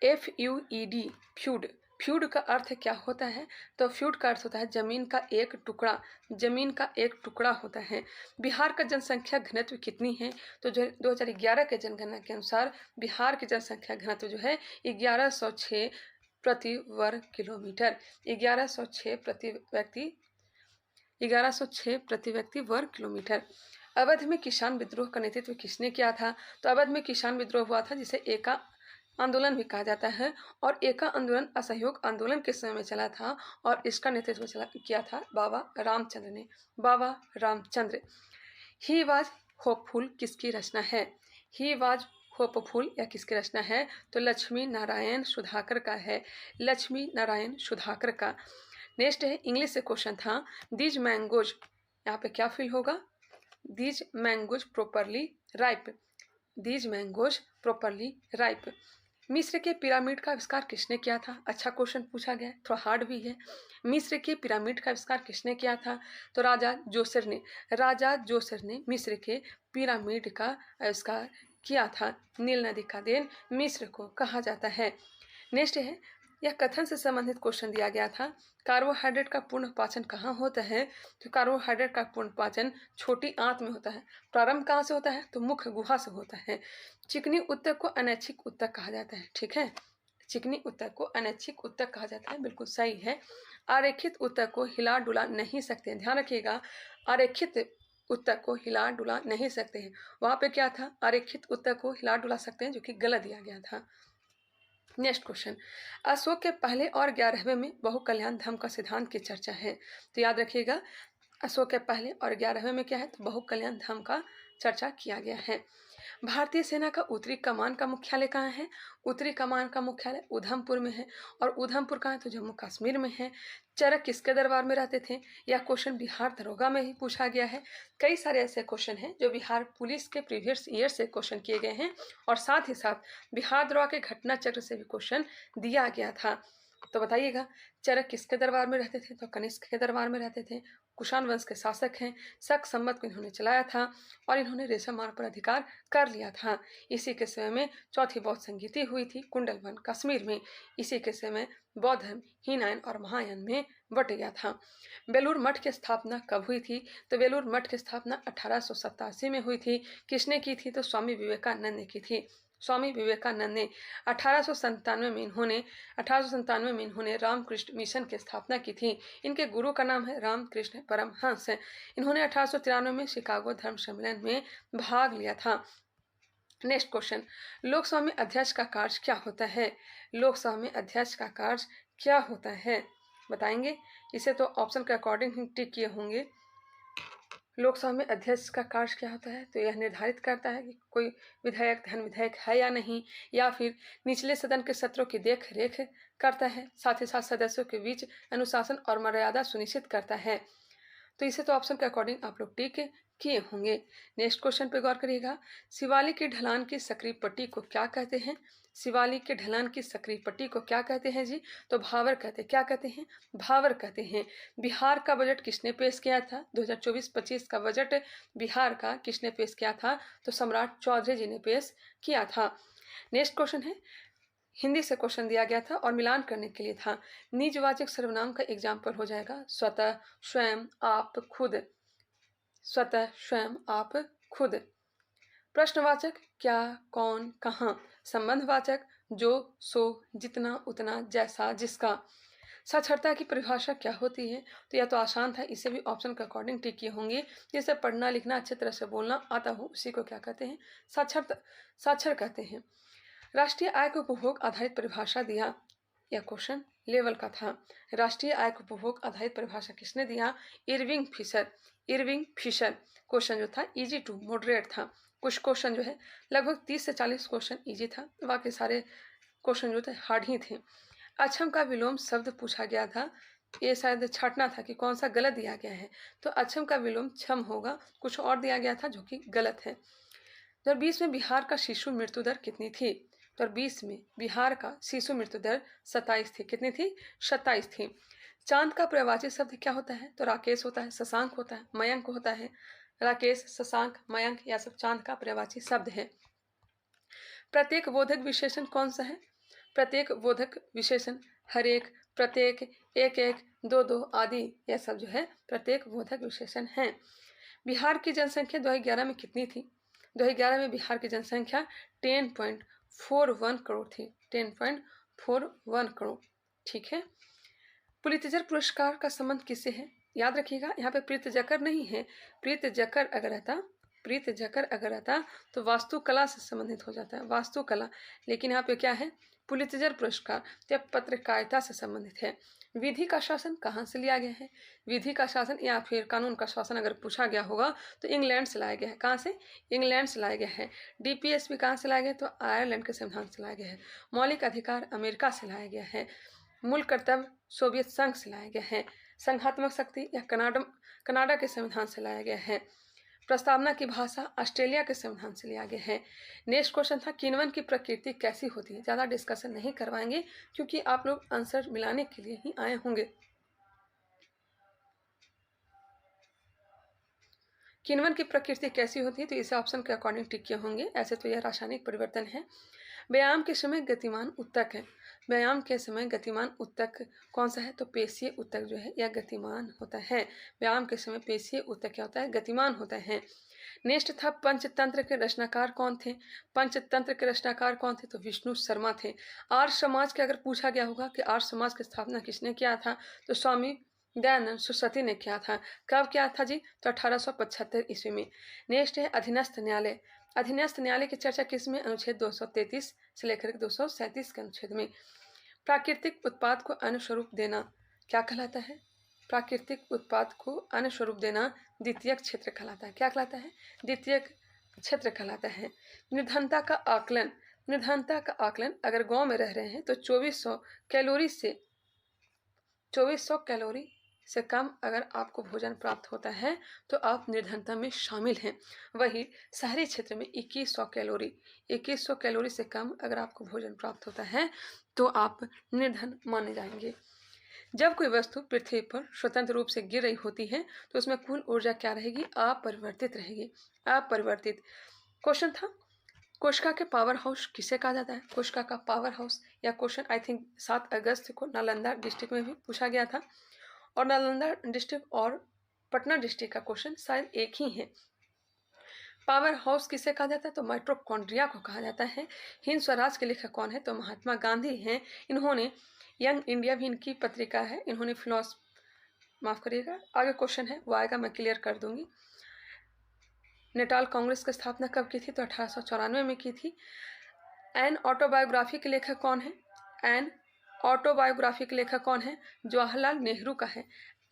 FUED, फ्यूड, फ्यूड का अर्थ क्या होता है? तो फ्यूड का अर्थ होता है जमीन का एक टुकड़ा, जमीन का एक टुकड़ा होता है। बिहार का जनसंख्या घनत्व कितनी है? तो 2011 के जनगणना के अनुसार बिहार की जनसंख्या घनत्व जो है 1106 प्रति वर्ग किलोमीटर, 1106 प्रति व्यक्ति वर्ग किलोमीटर। अवध में किसान विद्रोह का नेतृत्व किसने किया था? तो अवध में किसान विद्रोह हुआ था जिसे आंदोलन भी कहा जाता है। और एका आंदोलन असहयोग आंदोलन के समय में चला था और इसका नेतृत्व किया था बाबा रामचंद्र ने। बाबा रामचंद्र। ही वाज होपफुल किसकी रचना है? ही वाज होपफुल या किसकी रचना है? तो लक्ष्मी नारायण सुधाकर का है। लक्ष्मी नारायण सुधाकर का। नेक्स्ट है, इंग्लिश से क्वेश्चन था, दीज मैंगोज, यहाँ पे क्या फील होगा? These mangoes properly ripe. These mangoes properly ripe. मिस्र के पिरामिड का आविष्कार किसने किया था? अच्छा क्वेश्चन पूछा गया है, थोड़ा हार्ड भी है। मिस्र के पिरामिड का आविष्कार किसने किया था? तो राजा जोसर ने। राजा जोसर ने मिस्र के पिरामिड का आविष्कार किया था। नील नदी का देन मिस्र को कहा जाता है। नेक्स्ट है, यह कथन से संबंधित क्वेश्चन दिया गया था, कार्बोहाइड्रेट का पूर्ण पाचन कहाँ होता है? तो कार्बोहाइड्रेट का पूर्ण पाचन छोटी आंत में होता है। प्रारंभ कहाँ से होता है? तो मुख्य गुहा से होता है। चिकनी उत्तक को अनैच्छिक उत्तक कहा जाता है। ठीक है, चिकनी उत्तक को अनैच्छिक उत्तक कहा जाता है, बिल्कुल सही है। आरेखित उत्तक को हिला डुला नहीं सकते, ध्यान रखिएगा, आरेखित उत्तक को हिला डुला नहीं सकते हैं। वहां पे क्या था? आरेखित उत्तक को हिला डुला सकते हैं, जो कि गलत दिया गया था। नेक्स्ट क्वेश्चन, अशोक के पहले और 11वें में बहु कल्याण धर्म का सिद्धांत की चर्चा है। तो याद रखिएगा, अशोक के पहले और 11वें में क्या है? तो बहु कल्याण धर्म का चर्चा किया गया है। भारतीय सेना का उत्तरी कमान का मुख्यालय कहाँ है? उत्तरी कमान का मुख्यालय उधमपुर में है। और उधमपुर कहाँ है? तो जम्मू कश्मीर में है। चरक किसके दरबार में रहते थे? यह क्वेश्चन बिहार दरोगा में ही पूछा गया है। कई सारे ऐसे क्वेश्चन हैं जो बिहार पुलिस के प्रीवियस ईयर से क्वेश्चन किए गए हैं, और साथ ही साथ बिहार दरोगा के घटना चक्र से भी क्वेश्चन दिया गया था। तो बताइएगा, चरक किसके दरबार में रहते थे? तो कनिष्क के दरबार में रहते थे। कुषाण वंश के शासक हैं। शक संवत को इन्होंने चलाया था और इन्होंने रेशम मार्ग पर अधिकार कर लिया था। इसी के समय में चौथी बौद्ध संगीति हुई थी कुंडलवन कश्मीर में। इसी के समय बौद्ध धर्म हीनयान और महायान में बट गया था। बेलूर मठ की स्थापना कब हुई थी? तो बेलूर मठ की स्थापना 1887 में हुई थी। किसने की थी? तो स्वामी विवेकानंद ने की थी। स्वामी विवेकानंद ने 1897 में इन्होंने रामकृष्ण मिशन की स्थापना की थी। इनके गुरु का नाम है रामकृष्ण परमहंस। इन्होंने 1893 में शिकागो धर्म सम्मेलन में भाग लिया था। नेक्स्ट क्वेश्चन, लोकसभा में अध्यक्ष का कार्य क्या होता है? लोकसभा में अध्यक्ष का कार्य क्या होता है बताएंगे? इसे तो ऑप्शन के अकॉर्डिंग ही टिक किए होंगे। लोकसभा में अध्यक्ष का कार्य क्या होता है? तो यह निर्धारित करता है कि कोई विधायक धन विधायक है या नहीं, या फिर निचले सदन के सत्रों की देख रेख करता है, साथ ही साथ सदस्यों के बीच अनुशासन और मर्यादा सुनिश्चित करता है। तो इसे तो ऑप्शन के अकॉर्डिंग आप लोग टिक किए होंगे। नेक्स्ट क्वेश्चन पे गौर करिएगा, शिवालिक की ढलान की सक्रिय पट्टी को क्या कहते हैं? शिवालिक के ढलान की सक्रिय पट्टी को क्या कहते हैं जी? तो भावर कहते हैं। क्या कहते हैं? भावर कहते हैं। बिहार का बजट किसने पेश किया था? 2024-25 का बजट बिहार का किसने पेश किया था? तो सम्राट चौधरी जी ने पेश किया था। नेक्स्ट क्वेश्चन है, हिंदी से क्वेश्चन दिया गया था और मिलान करने के लिए था। निजवाचक सर्वनाम का एग्जाम्पल हो जाएगा स्वतः, स्वयं, आप, खुद। स्वतः, स्वयं, आप, खुद। प्रश्नवाचक क्या, कौन, कहाँ। संबंधवाचक जो, सो, जितना, उतना, जैसा, जिसका। साक्षरता की परिभाषा क्या होती है? तो यह तो आसान था, इसे भी ऑप्शन के अकॉर्डिंग टिक किए होंगे। जैसे पढ़ना लिखना अच्छी तरह से बोलना आता हो, उसी को क्या कहते हैं? साक्षर कहते हैं। राष्ट्रीय आय को उपभोग आधारित परिभाषा दिया। यह क्वेश्चन लेवल का था। राष्ट्रीय आय को उपभोग आधारित परिभाषा किसने दिया? Irving Fisher. Irving Fisher. Question जो था इजी टू मॉडरेट था। कुछ क्वेश्चन जो है लगभग 30 से 40 क्वेश्चन इजी था, बाकी सारे क्वेश्चन जो थे हार्ड ही थे। अक्षम का विलोम शब्द पूछा गया था, ये शायद छाटना था कि कौन सा गलत दिया गया है। तो अक्षम का विलोम क्षम होगा, कुछ और दिया गया था जो कि गलत है। 2020 में बिहार का शिशु मृत्यु दर कितनी थी? 2020 में बिहार का शिशु मृत्यु दर 27 थी। कितनी थी? 27 थी। चांद का प्रवाची शब्द क्या होता है? तो राकेश होता है, शशांक होता है, मयंक होता है। राकेश, शशांक, मयंक यह सब चांद का प्रवाची शब्द है। प्रत्येक बोधक विशेषण कौन सा है? प्रत्येक बोधक विशेषण हर एक, प्रत्येक, एक एक, दो दो आदि, यह सब जो है प्रत्येक बोधक विशेषण है। बिहार की जनसंख्या 2011 में कितनी थी? 2011 में बिहार की जनसंख्या 10.41 करोड़ थी। 10.41 करोड़। ठीक है। पुलित्जर पुरस्कार का संबंध किससे है? याद रखिएगा, यहाँ पे प्रीत जकर नहीं है। प्रीत जकर अगर रहता प्रीत जकर अगर रहता तो वास्तुकला से संबंधित हो जाता है, वास्तुकला। लेकिन यहाँ पे क्या है, पुलित्जर पुरस्कार, तो पत्रकारिता से संबंधित है। विधि का शासन कहाँ से लिया गया है, विधि का शासन या फिर कानून का शासन अगर पूछा गया होगा तो इंग्लैंड से लाया गया है। कहाँ से, इंग्लैंड से लाया गया है। डीपीएसपी कहाँ से लाया गया, तो आयरलैंड के संविधान से लाया गया है। मौलिक अधिकार अमेरिका से लाया गया है। मूल कर्तव्य सोवियत संघ से लाया गया है। संघात्मक शक्ति या कनाडा के संविधान से लाया गया है। प्रस्तावना की भाषा ऑस्ट्रेलिया के संविधान से लिया गया है। नेक्स्ट क्वेश्चन था किण्वन की प्रकृति कैसी होती है। ज़्यादा डिस्कशन नहीं करवाएंगे क्योंकि आप लोग आंसर मिलाने के लिए ही आए होंगे। किण्वन की प्रकृति कैसी होती है, तो इस ऑप्शन के अकॉर्डिंग टिक किए होंगे। ऐसे तो यह रासायनिक परिवर्तन है। व्यायाम के समय गतिमान उत्तक है, व्यायाम के समय गतिमान उत्तक कौन सा है, तो पेशीय उत्तक जो है यह गतिमान होता है। व्यायाम के समय पेशीय उत्तक क्या होता है, गतिमान होता है। नेक्स्ट था पंचतंत्र के रचनाकार कौन थे, पंचतंत्र के रचनाकार कौन थे, तो विष्णु शर्मा थे। आर्य समाज के अगर पूछा गया होगा कि आर्य समाज की स्थापना किसने किया था, तो स्वामी दयानंद सरस्वती ने किया था। कब किया था जी, तो 1875 ईस्वी में। नेक्स्ट है अधीनस्थ न्यायालय, अधीनस्थ न्यायालय की चर्चा किस में, अनुच्छेद 233 से लेकर 237 के अनुच्छेद में। प्राकृतिक उत्पाद को अन्य स्वरूप देना क्या कहलाता है, प्राकृतिक उत्पाद को अन्य स्वरूप देना द्वितीयक क्षेत्र कहलाता है। क्या कहलाता है, द्वितीयक क्षेत्र कहलाता है। निर्धनता का आकलन, निर्धनता का आकलन अगर गांव में रह रहे हैं तो 2400 कैलोरी से कम अगर आपको भोजन प्राप्त होता है तो आप निर्धनता में शामिल हैं। वही शहरी क्षेत्र में 2100 कैलोरी से कम अगर आपको भोजन प्राप्त होता है तो आप निर्धन माने जाएंगे। जब कोई वस्तु पृथ्वी पर स्वतंत्र रूप से गिर रही होती है तो उसमें कुल ऊर्जा क्या रहेगी, अपरिवर्तित रहेगी, अपरिवर्तित। क्वेश्चन था कोशिका के पावर हाउस किसे कहा जाता है, कोशिका का पावर हाउस। या क्वेश्चन आई थिंक 7 अगस्त को नालंदा डिस्ट्रिक्ट में भी पूछा गया था, और नालंदा डिस्ट्रिक्ट और पटना डिस्ट्रिक्ट का क्वेश्चन शायद एक ही है। पावर हाउस किसे कहा जाता है, तो माइटोकॉन्ड्रिया को कहा जाता है। हिंद स्वराज के लेखक कौन है, तो महात्मा गांधी हैं। इन्होंने यंग इंडिया भी इनकी पत्रिका है, इन्होंने माफ करिएगा, आगे क्वेश्चन है वो आएगा, मैं क्लियर कर दूंगी। नेटाल कांग्रेस की स्थापना कब की थी, तो 1894 में की थी। एन ऑटोबायोग्राफी के लेखक कौन है, एन ऑटोबायोग्राफी के लेखक कौन है, जवाहरलाल नेहरू का है।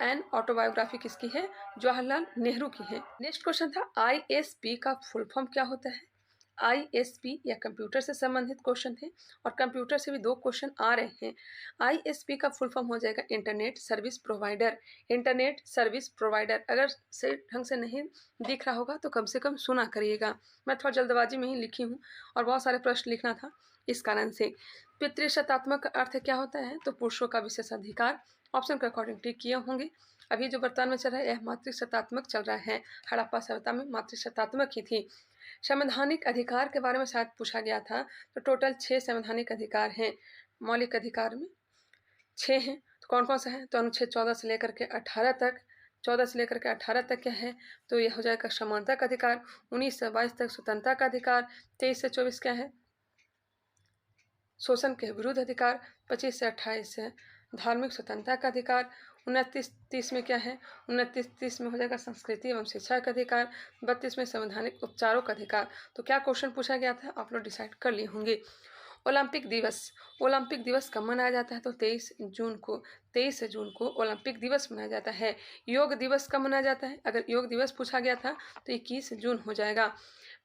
एन ऑटोबायोग्राफी किसकी है, जवाहरलाल नेहरू की है। नेक्स्ट क्वेश्चन था आईएसपी का फुल फॉर्म क्या होता है। आईएसपी या कंप्यूटर से संबंधित क्वेश्चन थे और कंप्यूटर से भी 2 क्वेश्चन आ रहे हैं। आईएसपी का फुल फॉर्म हो जाएगा internet service provider, internet service provider. अगर सही ढंग से नहीं दिख रहा होगा तो कम से कम सुना करिएगा, मैं थोड़ा जल्दबाजी में ही लिखी हूँ और बहुत सारे प्रश्न लिखना था इस कारण से। पितृसत्तात्मक अर्थ क्या होता है, तो पुरुषों का विशेष अधिकार। ऑप्शन के अकॉर्डिंग टिक किए होंगे। अभी जो वर्तमान में चल रहा है यह मातृसत्तात्मक चल रहा है, हड़प्पा सभ्यता में मातृसत्तात्मक ही थी। संवैधानिक अधिकार के बारे में शायद पूछा गया था, तो टोटल 6 संवैधानिक अधिकार हैं। मौलिक अधिकार में 6 हैं, तो कौन कौन सा है, तो अनुच्छेद 14 से लेकर के 18 तक, 14 से लेकर के 18 तक क्या है, तो यह हो जाएगा समानता का अधिकार। 19 से 22 तक स्वतंत्रता का अधिकार। 23 से 24 क्या है, शोषण के विरुद्ध अधिकार। 25 से 28 है धार्मिक स्वतंत्रता का अधिकार। 29-30 में क्या है, 29-30 में हो जाएगा संस्कृति एवं शिक्षा का अधिकार। 32 में संवैधानिक उपचारों का अधिकार। तो क्या क्वेश्चन पूछा गया था आप लोग डिसाइड कर लिए होंगे। ओलंपिक दिवस, ओलंपिक दिवस कब मनाया जाता है, तो 23 जून को ओलंपिक दिवस मनाया जाता है। योग दिवस कब मनाया जाता है, अगर योग दिवस पूछा गया था तो 21 जून हो जाएगा।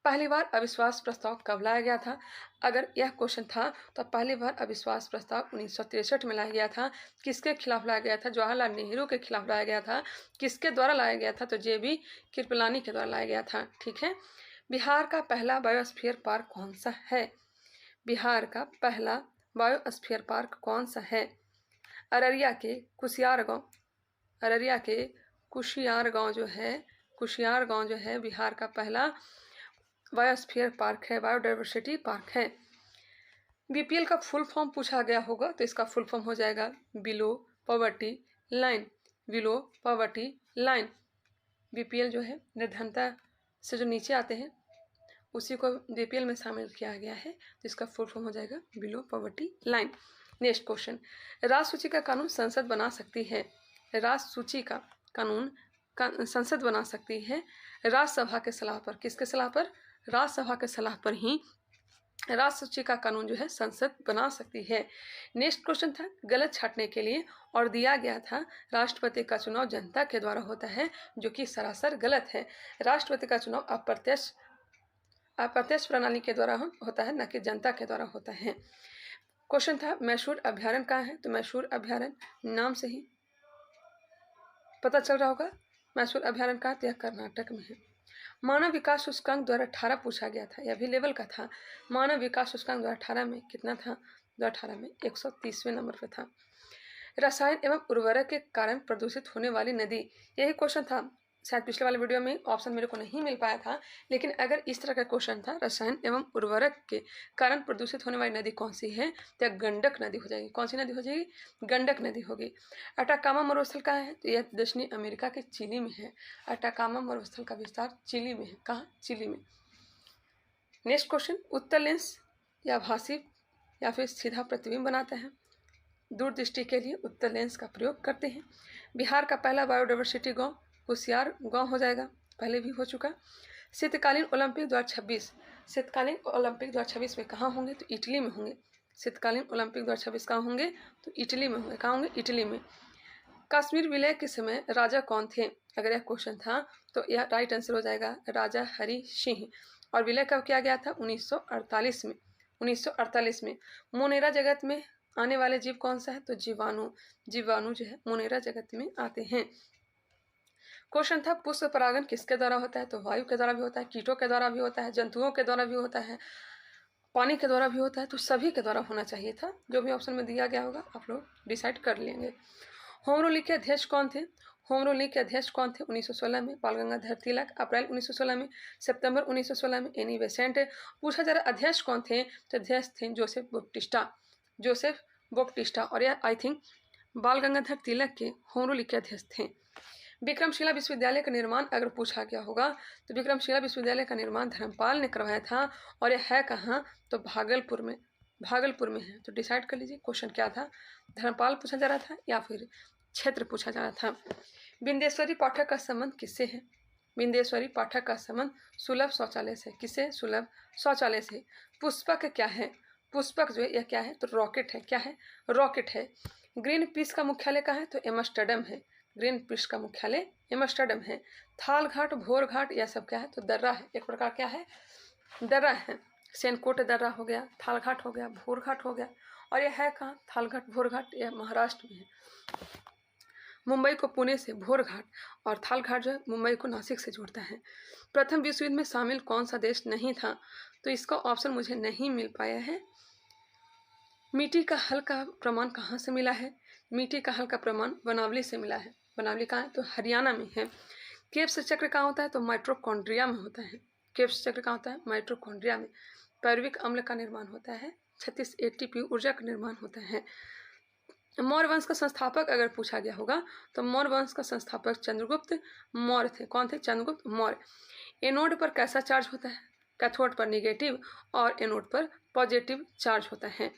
पहली बार अविश्वास प्रस्ताव कब लाया गया था, अगर यह क्वेश्चन था तो पहली बार अविश्वास प्रस्ताव 1963 में लाया गया था। किसके खिलाफ लाया गया था, जवाहरलाल नेहरू के खिलाफ लाया गया था। किसके द्वारा लाया गया था, तो जेबी कृपलानी के द्वारा लाया गया था। ठीक है। बिहार का पहला बायोस्फीयर पार्क कौन सा है, बिहार का पहला बायोस्फीयर पार्क कौन सा है, अररिया के कुशियार गांव जो है बिहार का पहला बायोस्फीयर पार्क है, बायोडाइवर्सिटी पार्क है। बीपीएल का फुल फॉर्म पूछा गया होगा तो इसका फुल फॉर्म हो जाएगा below poverty line, below poverty line. BPL जो है निर्धनता से जो नीचे आते हैं उसी को बीपीएल में शामिल किया गया है, तो इसका फुल फॉर्म हो जाएगा below poverty line. Next question, राजसूची का कानून संसद बना सकती है, राजसूची का कानून संसद बना सकती है। राज्यसभा के सलाह पर, किसके सलाह पर? राज्यसभा के सलाह पर ही राष्ट्रपति का कानून जो है संसद बना सकती है। नेक्स्ट क्वेश्चन था गलत छांटने के लिए और दिया गया था राष्ट्रपति का चुनाव जनता के द्वारा होता है, जो कि सरासर गलत है। राष्ट्रपति का चुनाव अप्रत्यक्ष प्रणाली के द्वारा होता है, न कि जनता के द्वारा होता है। क्वेश्चन था मैसूर अभ्यारण्य कहाँ है? तो मैसूर अभ्यारण्य नाम से ही पता चल रहा होगा मैसूर अभ्यारण्य का, यह कर्नाटक में है। मानव विकास सूचकांक 2018 पूछा गया था, यह भी लेवल का था। मानव विकास सूचकांक 2018 में कितना था? 2018 में 130वें नंबर पर था। रसायन एवं उर्वरक के कारण प्रदूषित होने वाली नदी, यही क्वेश्चन था। शायद पिछले वाले वीडियो में ऑप्शन मेरे को नहीं मिल पाया था, लेकिन अगर इस तरह का क्वेश्चन था रसायन एवं उर्वरक के कारण प्रदूषित होने वाली नदी कौन सी है, तो गंडक नदी हो जाएगी। कौन सी नदी हो जाएगी? गंडक नदी होगी। अटाकामा मरुस्थल कहाँ है? तो यह दक्षिणी अमेरिका के चिली में है। अटाकामा मरुस्थल का विस्तार चिली में है। कहाँ? चिली में। नेक्स्ट क्वेश्चन, उत्तर लेंस या भासी या फिर सीधा प्रतिबिंब बनाता है। दूरदृष्टि के लिए उत्तर लेंस का प्रयोग करते हैं। बिहार का पहला बायोडाइवर्सिटी गांव होशियार गांव हो जाएगा, पहले भी हो चुका। शीतकालीन ओलंपिक 2026, शीतकालीन ओलंपिक 2026 में कहाँ होंगे? तो इटली में होंगे। शीतकालीन ओलंपिक 2026 कहाँ होंगे? तो इटली में होंगे। कहाँ होंगे? इटली में। कश्मीर विलय के समय राजा कौन थे? अगर यह क्वेश्चन था तो यह राइट आंसर हो जाएगा राजा हरि सिंह। और विलय कब किया गया था? 1948 में। 1948 में। मोनेरा जगत में आने वाले जीव कौन सा है? तो जीवाणु। जीवाणु जो है मोनेरा जगत में आते हैं। क्वेश्चन था पुष्प परागण किसके द्वारा होता है? तो वायु के द्वारा भी होता है, कीटों के द्वारा भी होता है, जंतुओं के द्वारा भी होता है, पानी के द्वारा भी होता है। तो सभी के द्वारा होना चाहिए था। जो भी ऑप्शन में दिया गया होगा आप लोग डिसाइड कर लेंगे। होम रूल लीग के अध्यक्ष कौन थे? होम रूल लीग के अध्यक्ष कौन थे? 1916 में बाल गंगाधर तिलक, अप्रैल 1916 में, सितंबर 1916 में एनी बेसेंट। पूछा जा रहा अध्यक्ष कौन थे? तो अध्यक्ष थे जोसेफ बोप्टिस्टा। जोसेफ बोप्टिस्टा। और यह आई थिंक बाल गंगाधर तिलक के होम रूल लीग के अध्यक्ष थे। विक्रमशिला विश्वविद्यालय का निर्माण अगर पूछा गया होगा तो विक्रमशिला विश्वविद्यालय का निर्माण धर्मपाल ने करवाया था। और यह है कहाँ? तो भागलपुर में। भागलपुर में है। तो डिसाइड कर लीजिए क्वेश्चन क्या था, धर्मपाल पूछा जा रहा था या फिर क्षेत्र पूछा जा रहा था। बिंदेश्वरी पाठक का संबंध किससे है? बिंदेश्वरी पाठक का संबंध सुलभ शौचालय से। किससे? सुलभ शौचालय से। पुष्पक क्या है? पुष्पक जो है यह क्या है? तो रॉकेट है। क्या है? रॉकेट है। ग्रीन पीस का मुख्यालय कहाँ है? तो एम्स्टर्डम है। ग्रीन पीस का मुख्यालय एम्स्टर्डम है। थाल घाट, भोर घाट यह सब क्या है? तो दर्रा है। एक प्रकार क्या है? दर्रा है। सेनकोट दर्रा हो गया, थाल घाट हो गया, भोर घाट हो गया। और यह है कहाँ? थाल घाट भोर घाट यह महाराष्ट्र में है। मुंबई को पुणे से भोर घाट और थाल घाट जो है मुंबई को नासिक से जोड़ता है। प्रथम विश्व युद्ध में शामिल कौन सा देश नहीं था? तो इसका ऑप्शन मुझे नहीं मिल पाया है। मिट्टी का हल का प्रमाण कहाँ से मिला है? मिट्टी का हल का प्रमाण बनावली से मिला है। बनावली कहाँ है? तो हरियाणा में है। केप्स चक्र कहाँ होता है? तो माइटोकॉन्ड्रिया में होता है। केप्स चक्र कहाँ होता है? माइटोकॉन्ड्रिया में। पैरुविक अम्ल का निर्माण होता है। 36 एटीपी ऊर्जा का निर्माण होता है। मौर्य वंश का संस्थापक अगर पूछा गया होगा तो मौर्य वंश का संस्थापक चंद्रगुप्त मौर्य थे। कौन थे? चंद्रगुप्त मौर्य। एनोड पर कैसा चार्ज होता है? कैथोड पर निगेटिव और एनोड पर पॉजिटिव चार्ज होता है।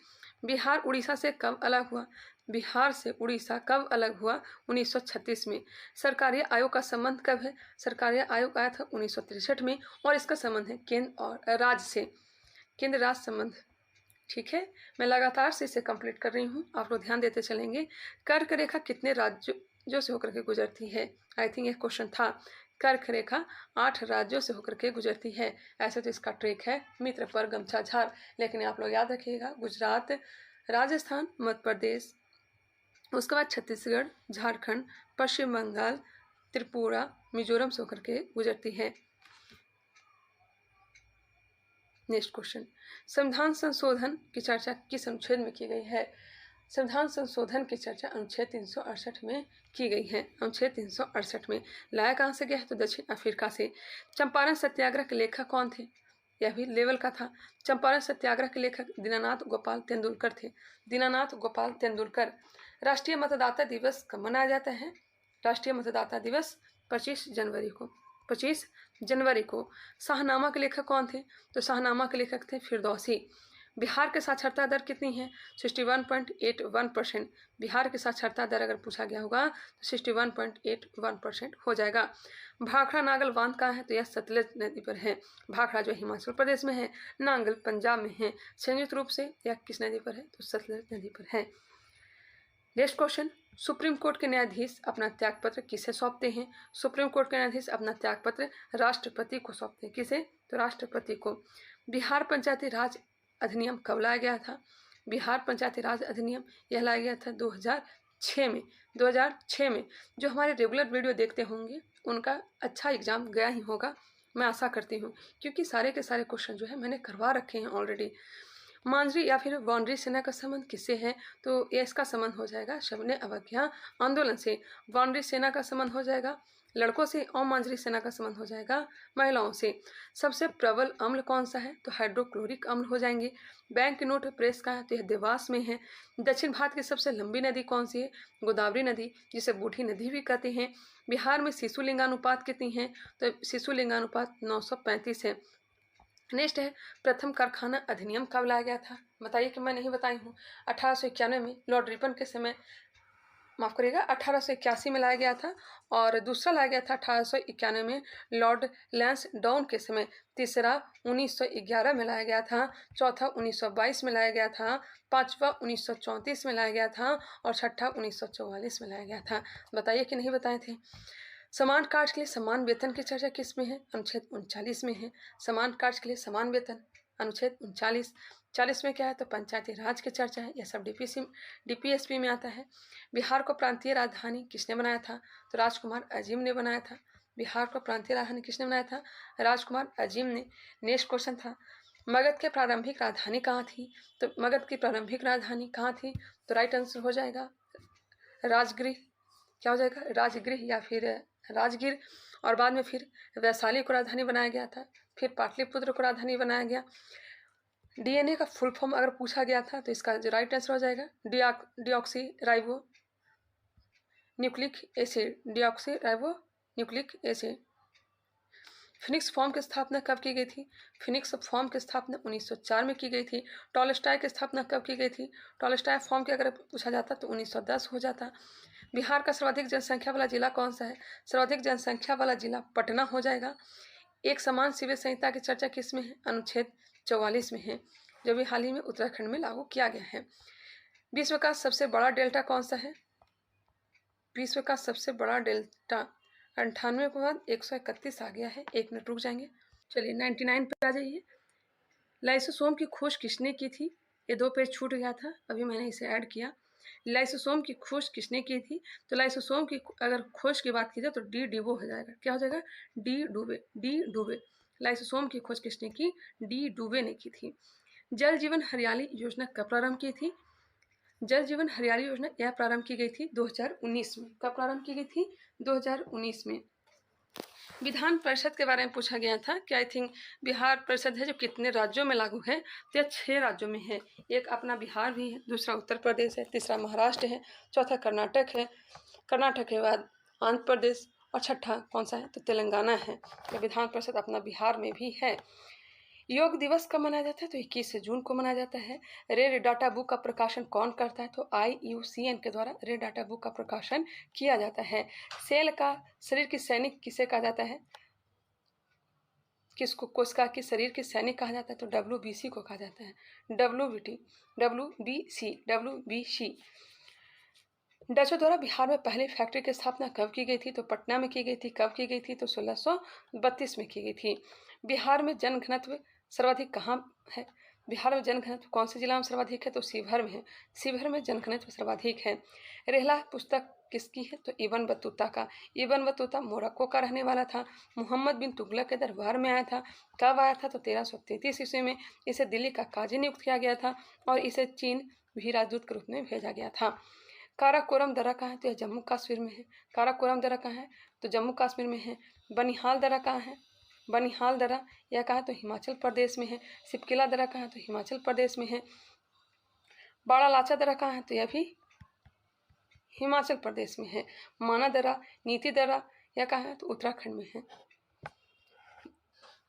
बिहार उड़ीसा से कब अलग हुआ? बिहार से उड़ीसा कब अलग हुआ? 1936 में। सरकारी आयोग का संबंध कब है? सरकारी आयोग आया था 1963 में। और इसका संबंध है केंद्र और राज्य से, केंद्र राज्य संबंध। ठीक है, मैं लगातार से इसे कंप्लीट कर रही हूँ, आप लोग ध्यान देते चलेंगे। कर्क रेखा कितने राज्यों से होकर के गुजरती है? आई थिंक ये क्वेश्चन था। कर्क रेखा 8 राज्यों से होकर के गुजरती है। ऐसे तो इसका ट्रिक है मित्र पर गमछा झार, लेकिन आप लोग याद रखिएगा गुजरात, राजस्थान, मध्य प्रदेश, उसके बाद छत्तीसगढ़, झारखंड, पश्चिम बंगाल, त्रिपुरा, मिजोरम से होकर के गुजरती है। नेक्स्ट क्वेश्चन, संविधान संशोधन की चर्चा किस अनुच्छेद में की गई है? संविधान संशोधन की चर्चा अनुच्छेद 368 में की गई है। अनुच्छेद 368 में। लाया कहाँ से गया है? तो दक्षिण अफ्रीका से। चंपारण सत्याग्रह के लेखक कौन थे? यह भी लेवल का था। चंपारण सत्याग्रह के लेखक दीनानाथ गोपाल तेंदुलकर थे। दीनानाथ गोपाल तेंदुलकर। राष्ट्रीय मतदाता दिवस कब मनाया जाता है? राष्ट्रीय मतदाता दिवस 25 जनवरी को। 25 जनवरी को। शाहनामा के लेखक कौन थे? तो शाहनामा के लेखक थे फिरदौसी। बिहार की साक्षरता दर कितनी है? 61.81%। बिहार की साक्षरता दर अगर पूछा गया होगा तो 61.81% हो जाएगा। भाखड़ा नागल बांध कहाँ है? तो यह सतलज नदी पर है। भाखड़ा जो हिमाचल प्रदेश में है, नांगल पंजाब में है। संयुक्त रूप से यह किस नदी पर है? तो सतलज नदी पर है। नेक्स्ट क्वेश्चन, सुप्रीम कोर्ट के न्यायाधीश अपना त्यागपत्र किसे सौंपते हैं? सुप्रीम कोर्ट के न्यायाधीश अपना त्यागपत्र राष्ट्रपति को सौंपते हैं। किसे? तो राष्ट्रपति को। बिहार पंचायती राज अधिनियम कब लाया गया था? बिहार पंचायती राज अधिनियम यह लाया गया था 2006 में। 2006 में। जो हमारे रेगुलर वीडियो देखते होंगे उनका अच्छा एग्जाम गया ही होगा, मैं आशा करती हूँ, क्योंकि सारे के सारे क्वेश्चन जो है मैंने करवा रखे हैं ऑलरेडी। मांझी या फिर वानरी सेना का संबंध किससे है? तो ये इसका संबंध हो जाएगा शबने अवज्ञा आंदोलन से। वानरी सेना का संबंध हो जाएगा लड़कों से और मांझी सेना का संबंध हो जाएगा महिलाओं से। सबसे प्रबल अम्ल कौन सा है? तो हाइड्रोक्लोरिक अम्ल हो जाएंगे। बैंक नोट प्रेस का है तो यह देवास में है। दक्षिण भारत की सबसे लंबी नदी कौन सी है? गोदावरी नदी, जिसे बूढ़ी नदी भी कहते हैं। बिहार में शिशु लिंगानुपात कितनी है? तो शिशु लिंगानुपात 935 है। नेक्स्ट है, प्रथम कारखाना अधिनियम कब लाया गया था? बताइए कि मैं नहीं बताई हूँ। 1891 में लॉर्ड रिपन के समय, माफ करिएगा 1881 में लाया गया था। और दूसरा लाया गया था 1891 में लॉर्ड लैंसडाउन के समय। तीसरा 1911 में लाया गया था। चौथा 1922 में लाया गया था। पांचवा 1934 में लाया गया था। और छठा 1944 में लाया गया था। बताइए कि नहीं बताए थे। समान कार्य के लिए समान वेतन की चर्चा किस में है? अनुच्छेद 39 में है। समान कार्य के लिए समान वेतन, अनुच्छेद 39। 40 में क्या है? तो पंचायती राज की चर्चा है। यह सब डीपीएसपी में आता है। बिहार को प्रांतीय राजधानी किसने बनाया था? तो राजकुमार अजीम ने बनाया था। बिहार को प्रांतीय राजधानी किसने बनाया था? राजकुमार अजीम ने। नेक्स्ट क्वेश्चन था, मगध की प्रारंभिक राजधानी कहाँ थी? तो मगध की प्रारंभिक राजधानी कहाँ थी? तो राइट आंसर हो जाएगा राजगृह। क्या हो जाएगा? राजगृह या फिर राजगीर। और बाद में फिर वैशाली को राजधानी बनाया गया था। फिर पाटलिपुत्र को राजधानी बनाया गया। डीएनए का फुल फॉर्म अगर पूछा गया था तो इसका जो राइट आंसर हो जाएगा deoxy ribo nucleic acid. Deoxy ribo nucleic acid. Phoenix form की स्थापना कब की गई थी? फिनिक्स फॉर्म की स्थापना 1904 में की गई थी। टॉलस्टॉय की स्थापना कब की गई थी? टॉलस्टॉय फॉर्म की अगर पूछा जाता तो 1910 हो जाता। बिहार का सर्वाधिक जनसंख्या वाला जिला कौन सा है? सर्वाधिक जनसंख्या वाला जिला पटना हो जाएगा। एक समान सीवेज संहिता की चर्चा किस में है? अनुच्छेद 44 में है, जो भी हाल ही में उत्तराखंड में लागू किया गया है। विश्व का सबसे बड़ा डेल्टा कौन सा है? विश्व का सबसे बड़ा डेल्टा 98 के बाद 131 आ गया है। एक मिनट रुक जाएंगे। चलिए 99 पे आ जाइए। लाइसोसोम की खोज किसने की थी? ये 2 पेज छूट गया था, अभी मैंने इसे ऐड किया। लाइसोसोम की खोज किसने की थी? तो लाइसोसोम की अगर खोज की बात की जाए तो डी डुबो हो जाएगा। क्या हो जाएगा? डी डुबे। लाइसोसोम की खोज किसने की? डी डुबे ने की थी। जल जीवन हरियाली योजना कब प्रारंभ की थी? जल जीवन हरियाली योजना यह प्रारंभ की गई थी 2019 में। कब प्रारंभ की गई थी? 2019 में। विधान परिषद के बारे में पूछा गया था कि आई थिंक बिहार परिषद है जो कितने राज्यों में लागू है? तो यह 6 राज्यों में है। एक अपना बिहार भी है, दूसरा उत्तर प्रदेश है, तीसरा महाराष्ट्र है, चौथा कर्नाटक है, कर्नाटक के बाद आंध्र प्रदेश, और छठा कौन सा है? तो तेलंगाना है। तो विधान परिषद अपना बिहार में भी है। योग दिवस कब मनाया जाता है? तो 21 जून को मनाया जाता है। रेड डाटा बुक का प्रकाशन कौन करता है? तो IUCN के द्वारा रेड डाटा बुक का प्रकाशन किया जाता है। सेल का शरीर की सैनिक किसे कहा जाता है? किसको कोशिका के शरीर के सैनिक कहा जाता है? तो WBC को कहा जाता है। WBC। डचों द्वारा बिहार में पहली फैक्ट्री की स्थापना कब की गई थी? तो पटना में की गई थी। कब की गई थी? तो 1632 में की गई थी। बिहार में जनघनत्व सर्वाधिक कहाँ है? बिहार में जनघनत्व कौन से जिला में सर्वाधिक है? तो शिवहर में है। शिवहर में जनघनत्व सर्वाधिक है। रेहला पुस्तक किसकी है? तो इब्न बतूता का। इब्न बतूता मोरक्को का रहने वाला था। मोहम्मद बिन तुगलक के दरबार में आया था। कब आया था? तो 1333 ईस्वी में इसे दिल्ली का काजी नियुक्त किया गया था और इसे चीन भी राजदूत के रूप में भेजा गया था। काराकोरम दर्रा कहाँ है? तो यह जम्मू कश्मीर में है। काराकोरम दर्रा कहाँ है? तो जम्मू कश्मीर में है। बनिहाल दर्रा कहाँ है? बनिहाल दर्रा यह कहाँ है? तो हिमाचल प्रदेश में है। सिपकिला दर्रा कहाँ है? तो हिमाचल प्रदेश में है। बाड़ा लाचा दर्रा कहाँ है? तो यह भी हिमाचल प्रदेश में है। माना दर्रा, नीति दर्रा यह कहाँ है? तो उत्तराखंड में है।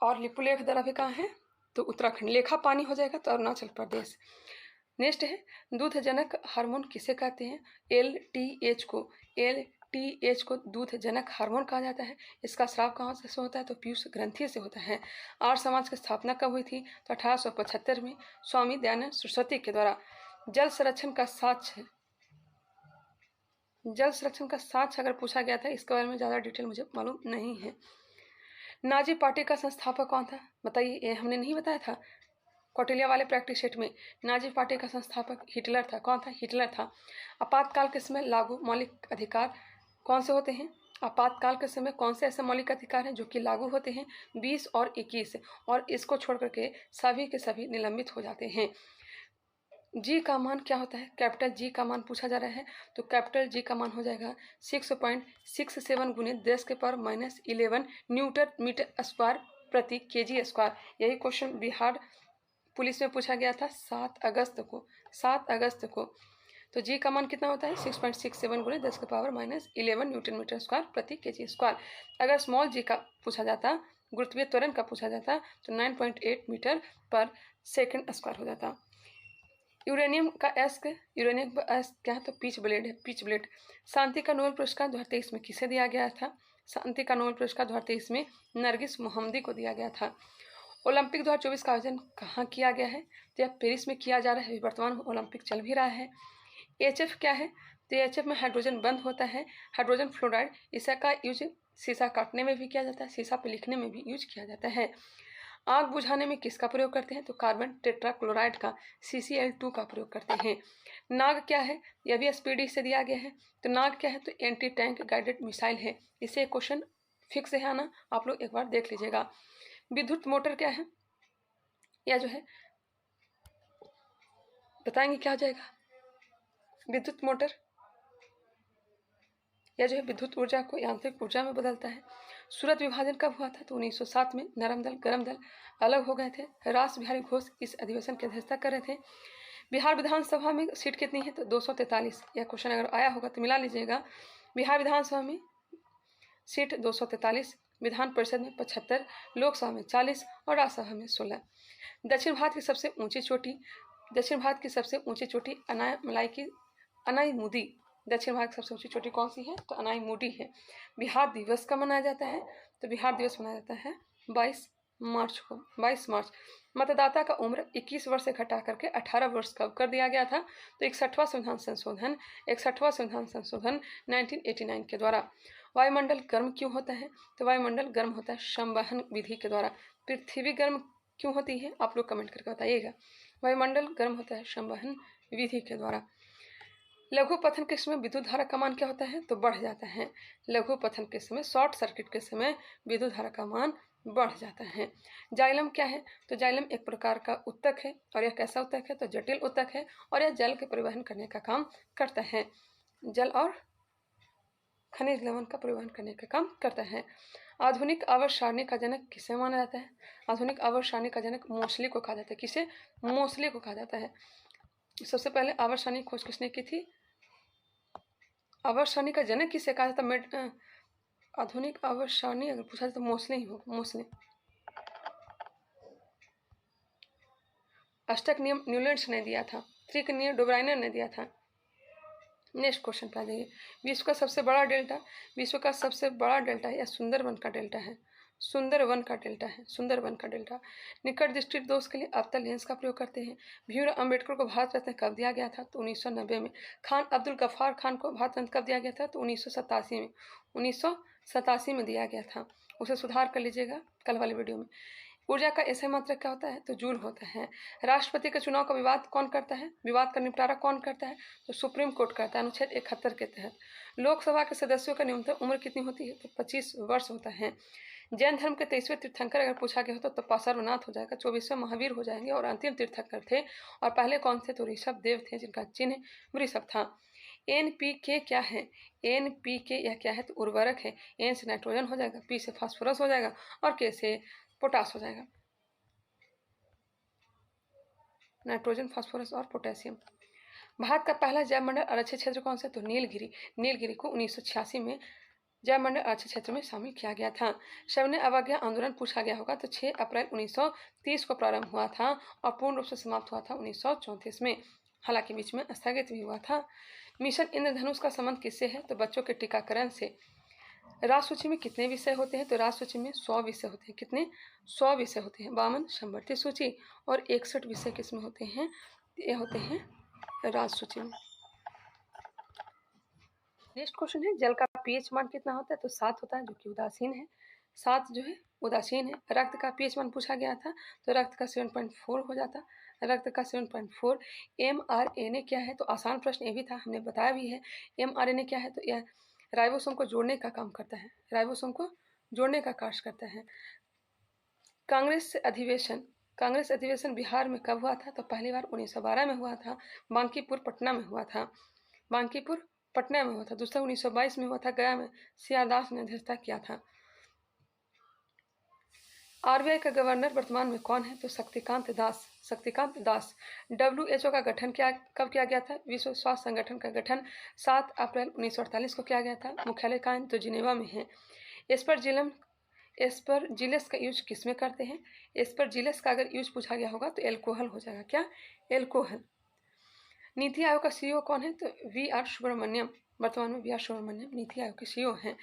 और लिपुलेख दर्रा भी कहाँ है? तो उत्तराखंड। लेखा पानी हो जाएगा तो अरुणाचल प्रदेश। नेक्स्ट है दूधजनक हार्मोन किसे कहते हैं? एल टी एच को दूधजनक हार्मोन कहा जाता है। इसका स्राव कहाँ से होता है? तो पीयूष ग्रंथि से होता है। आर्य समाज की स्थापना कब हुई थी? तो 1875 में स्वामी दयानंद सरस्वती के द्वारा। जल संरक्षण का साक्ष्य अगर पूछा गया था, इसके बारे में ज़्यादा डिटेल मुझे मालूम नहीं है। नाजी पार्टी का संस्थापक कौन था? बताइए, ये हमने नहीं बताया था कौटिल्य वाले प्रैक्टिस सेट में। नाजी पार्टी का संस्थापक हिटलर था। कौन था? हिटलर था। आपातकाल के समय लागू मौलिक अधिकार कौन से होते हैं? आपातकाल के समय कौन से ऐसे मौलिक अधिकार हैं जो कि लागू होते हैं? 20 और 21, और इसको छोड़ करके सभी के सभी निलंबित हो जाते हैं। जी का मान क्या होता है? कैपिटल जी का मान पूछा जा रहा है, तो कैपिटल जी का मान हो जाएगा 6.67 गुने 10⁻11 न्यूटन मीटर स्क्वायर प्रति केजी स्क्वायर। यही क्वेश्चन बिहार पुलिस में पूछा गया था 7 अगस्त को। तो जी का मान कितना होता है? 6.67 गुने 10⁻11 न्यूटन मीटर स्क्वायर प्रति केजी स्क्वायर। अगर स्मॉल जी का पूछा जाता, गुरुत्वीय त्वरण का पूछा जाता, तो 9.8 मीटर पर सेकंड स्क्वायर हो जाता। यूरेनियम का एस क्या है? तो पिच ब्लेड है, पिच ब्लेड। शांति का नोबेल पुरस्कार 2023 में किसे दिया गया था? शांति का नोबेल पुरस्कार 2023 में नरगिस मोहम्मदी को दिया गया था। ओलंपिक 2024 का आयोजन कहाँ किया गया है? तो यह पेरिस में किया जा रहा है। वर्तमान में ओलंपिक चल भी रहा है। एचएफ क्या है? तो एचएफ में हाइड्रोजन बंद होता है, हाइड्रोजन फ्लोराइड। इसका यूज शीशा काटने में भी किया जाता है, शीशा पे लिखने में भी यूज किया जाता है। आग बुझाने में किसका प्रयोग करते हैं? तो कार्बन टेट्राक्लोराइड का, CCl2 का प्रयोग करते हैं। नाग क्या है? यह भी एसपीडी से दिया गया है। तो नाग क्या है? तो एंटी टैंक गाइडेड मिसाइल है। इससे क्वेश्चन फिक्स है ना, आप लोग एक बार देख लीजिएगा। विद्युत मोटर क्या है? यह जो है बताएंगे क्या हो जाएगा? विद्युत मोटर यह जो है विद्युत ऊर्जा को यांत्रिक ऊर्जा में बदलता है। सूरत विभाजन कब हुआ था? तो 1907 में। नरम दल गरम दल अलग हो गए थे। रास बिहारी घोष इस अधिवेशन की अध्यक्षता कर रहे थे। बिहार विधानसभा में सीट कितनी है? तो 243। यह क्वेश्चन अगर आया होगा तो मिला लीजिएगा। बिहार विधानसभा में सीट 243, विधान परिषद में 75, लोकसभा में 40 और राज्यसभा में 16। दक्षिण भारत की सबसे ऊंची चोटी अनाईमुदी। दक्षिण भारत की सबसे ऊंची चोटी कौन सी है? तो अनाईमुदी है। बिहार दिवस कब मनाया जाता है? तो बिहार दिवस मनाया जाता है 22 मार्च को। 22 मार्च। मतदाता का उम्र 21 वर्ष से घटा करके 18 वर्ष कब कर दिया गया था? तो 61वां संविधान संशोधन 1989 के द्वारा। वायुमंडल गर्म क्यों होता है? तो वायुमंडल गर्म होता है संवहन विधि के द्वारा। पृथ्वी गर्म क्यों होती है? आप लोग कमेंट करके बताइएगा। वायुमंडल गर्म होता है संवहन विधि के द्वारा। लघु पथन के समय विद्युत धारा का मान क्या होता है? तो बढ़ जाता है। लघु पथन के समय, शॉर्ट सर्किट के समय विद्युत धारा का मान बढ़ जाता है। जाइलम क्या है? तो जाइलम एक प्रकार का उत्तक है। और यह कैसा उत्तक है? तो जटिल उत्तक है, और यह जल के परिवहन करने का काम करता है। जल और खनिज लवण का परिवहन करने का काम करता है। आधुनिक आवर्त सारणी का जनक किसे माना जाता है? आधुनिक आवर्त सारणी का जनक मोस्ले को कहा जाता है। किसे? मोस्ले को कहा जाता है। सबसे पहले आवर्त सारणी खोज किसने की थी? आवर्त सारणी का जनक किसे कहा जाता? आधुनिक आवर्त सारणी अगर पूछा जाए तो मोस्ले ही होगा। मोस्ले। अष्टक नियम न्यूलैंड्स ने दिया था। त्रिक नियम डोब्राइनर ने दिया था। नेक्स्ट क्वेश्चन पे आ जाइए। विश्व का सबसे बड़ा डेल्टा या सुंदरवन का डेल्टा है। सुंदरवन का डेल्टा। निकट दृष्टि दोष के लिए अवतल लेंस का प्रयोग करते हैं। भीमराव अम्बेडकर को भारत रत्न कब दिया गया था? तो 1990 में। खान अब्दुल गफ्फार खान को भारत रत्न कब दिया गया था? तो 1987 में दिया गया था। उसे सुधार कर लीजिएगा कल वाले वीडियो में। ऊर्जा का ऐसा मात्रक क्या होता है? तो जूल होता है। राष्ट्रपति के चुनाव का विवाद कौन करता है? विवाद का निपटारा कौन करता है? तो सुप्रीम कोर्ट करता है, अनुच्छेद 71 के तहत। लोकसभा के सदस्यों का न्यूनतम उम्र कितनी होती है? तो 25 वर्ष होता है। जैन धर्म के 23वें तीर्थंकर अगर पूछा गया होता तो पार्श्वनाथ हो जाएगा, 24वें महावीर हो जाएंगे, और अंतिम तीर्थंकर थे और पहले कौन थे? तो ऋषभ देव थे, जिनका चिन्ह वृषभ था। NPK क्या है? NPK यह क्या है? तो उर्वरक है। N से नाइट्रोजन हो जाएगा, P से फास्फोरस हो जाएगा, और K से पोटास हो जाएगा। नाइट्रोजन, फास्फोरस और पोटेशियम। भारत का पहला जैव मंडल आरक्षित क्षेत्र कौन सा? तो नीलगिरी। नीलगिरी को 1986 में जयमंडल आरक्षित क्षेत्र में शामिल किया गया था। सविनय अवज्ञा आंदोलन पूछा गया होगा तो 6 अप्रैल 1930 को प्रारंभ हुआ था और पूर्ण रूप से समाप्त हुआ था 1934 में, हालांकि बीच में स्थगित भी हुआ था। मिशन इंद्रधनुष का संबंध किससे है तो बच्चों के टीकाकरण से। राज सूची में कितने विषय होते हैं तो राज सूची में 100 विषय होते हैं। कितने? 100 विषय होते हैं। 52 संवर्ती सूची और 61 विषय किसमें होते हैं? ये होते हैं राज सूची में। नेक्स्ट क्वेश्चन है जल का पीएच मान कितना होता है तो 7 होता है, जो कि उदासीन है। 7 जो है उदासीन है। रक्त का पीएच मान पूछा गया था तो रक्त का 7.4 हो जाता। रक्त का 7.4। mRNA क्या है तो आसान प्रश्न ये भी था, हमने बताया भी है। mRNA क्या है तो यह राइबोसोम को जोड़ने का काम करता है। राइबोसोम को जोड़ने का कार्य करता है। कांग्रेस अधिवेशन बिहार में कब हुआ था तो पहली बार 1912 में हुआ था। बांकीपुर पटना में हुआ था। बांकीपुर पटना में हुआ था। दूसरा 1922 में हुआ था, गया में सियादास ने अध्यक्षता किया था। आरबीआई का गवर्नर वर्तमान में कौन है तो शक्तिकांत दास। शक्तिकांत दास। WHO का गठन कब किया गया था? विश्व स्वास्थ्य संगठन का गठन 7 अप्रैल 1948 को किया गया था। मुख्यालय कहाँ है तो जिनेवा में है। एस्परजिलस का यूज किस में करते हैं? एस्परजिलस का अगर यूज पूछा गया होगा तो एल्कोहल हो जाएगा। क्या? एल्कोहल। नीति आयोग का CEO कौन है तो VR सुब्रमण्यम। वर्तमान में VR सुब्रमण्यम नीति आयोग के CEO हैं।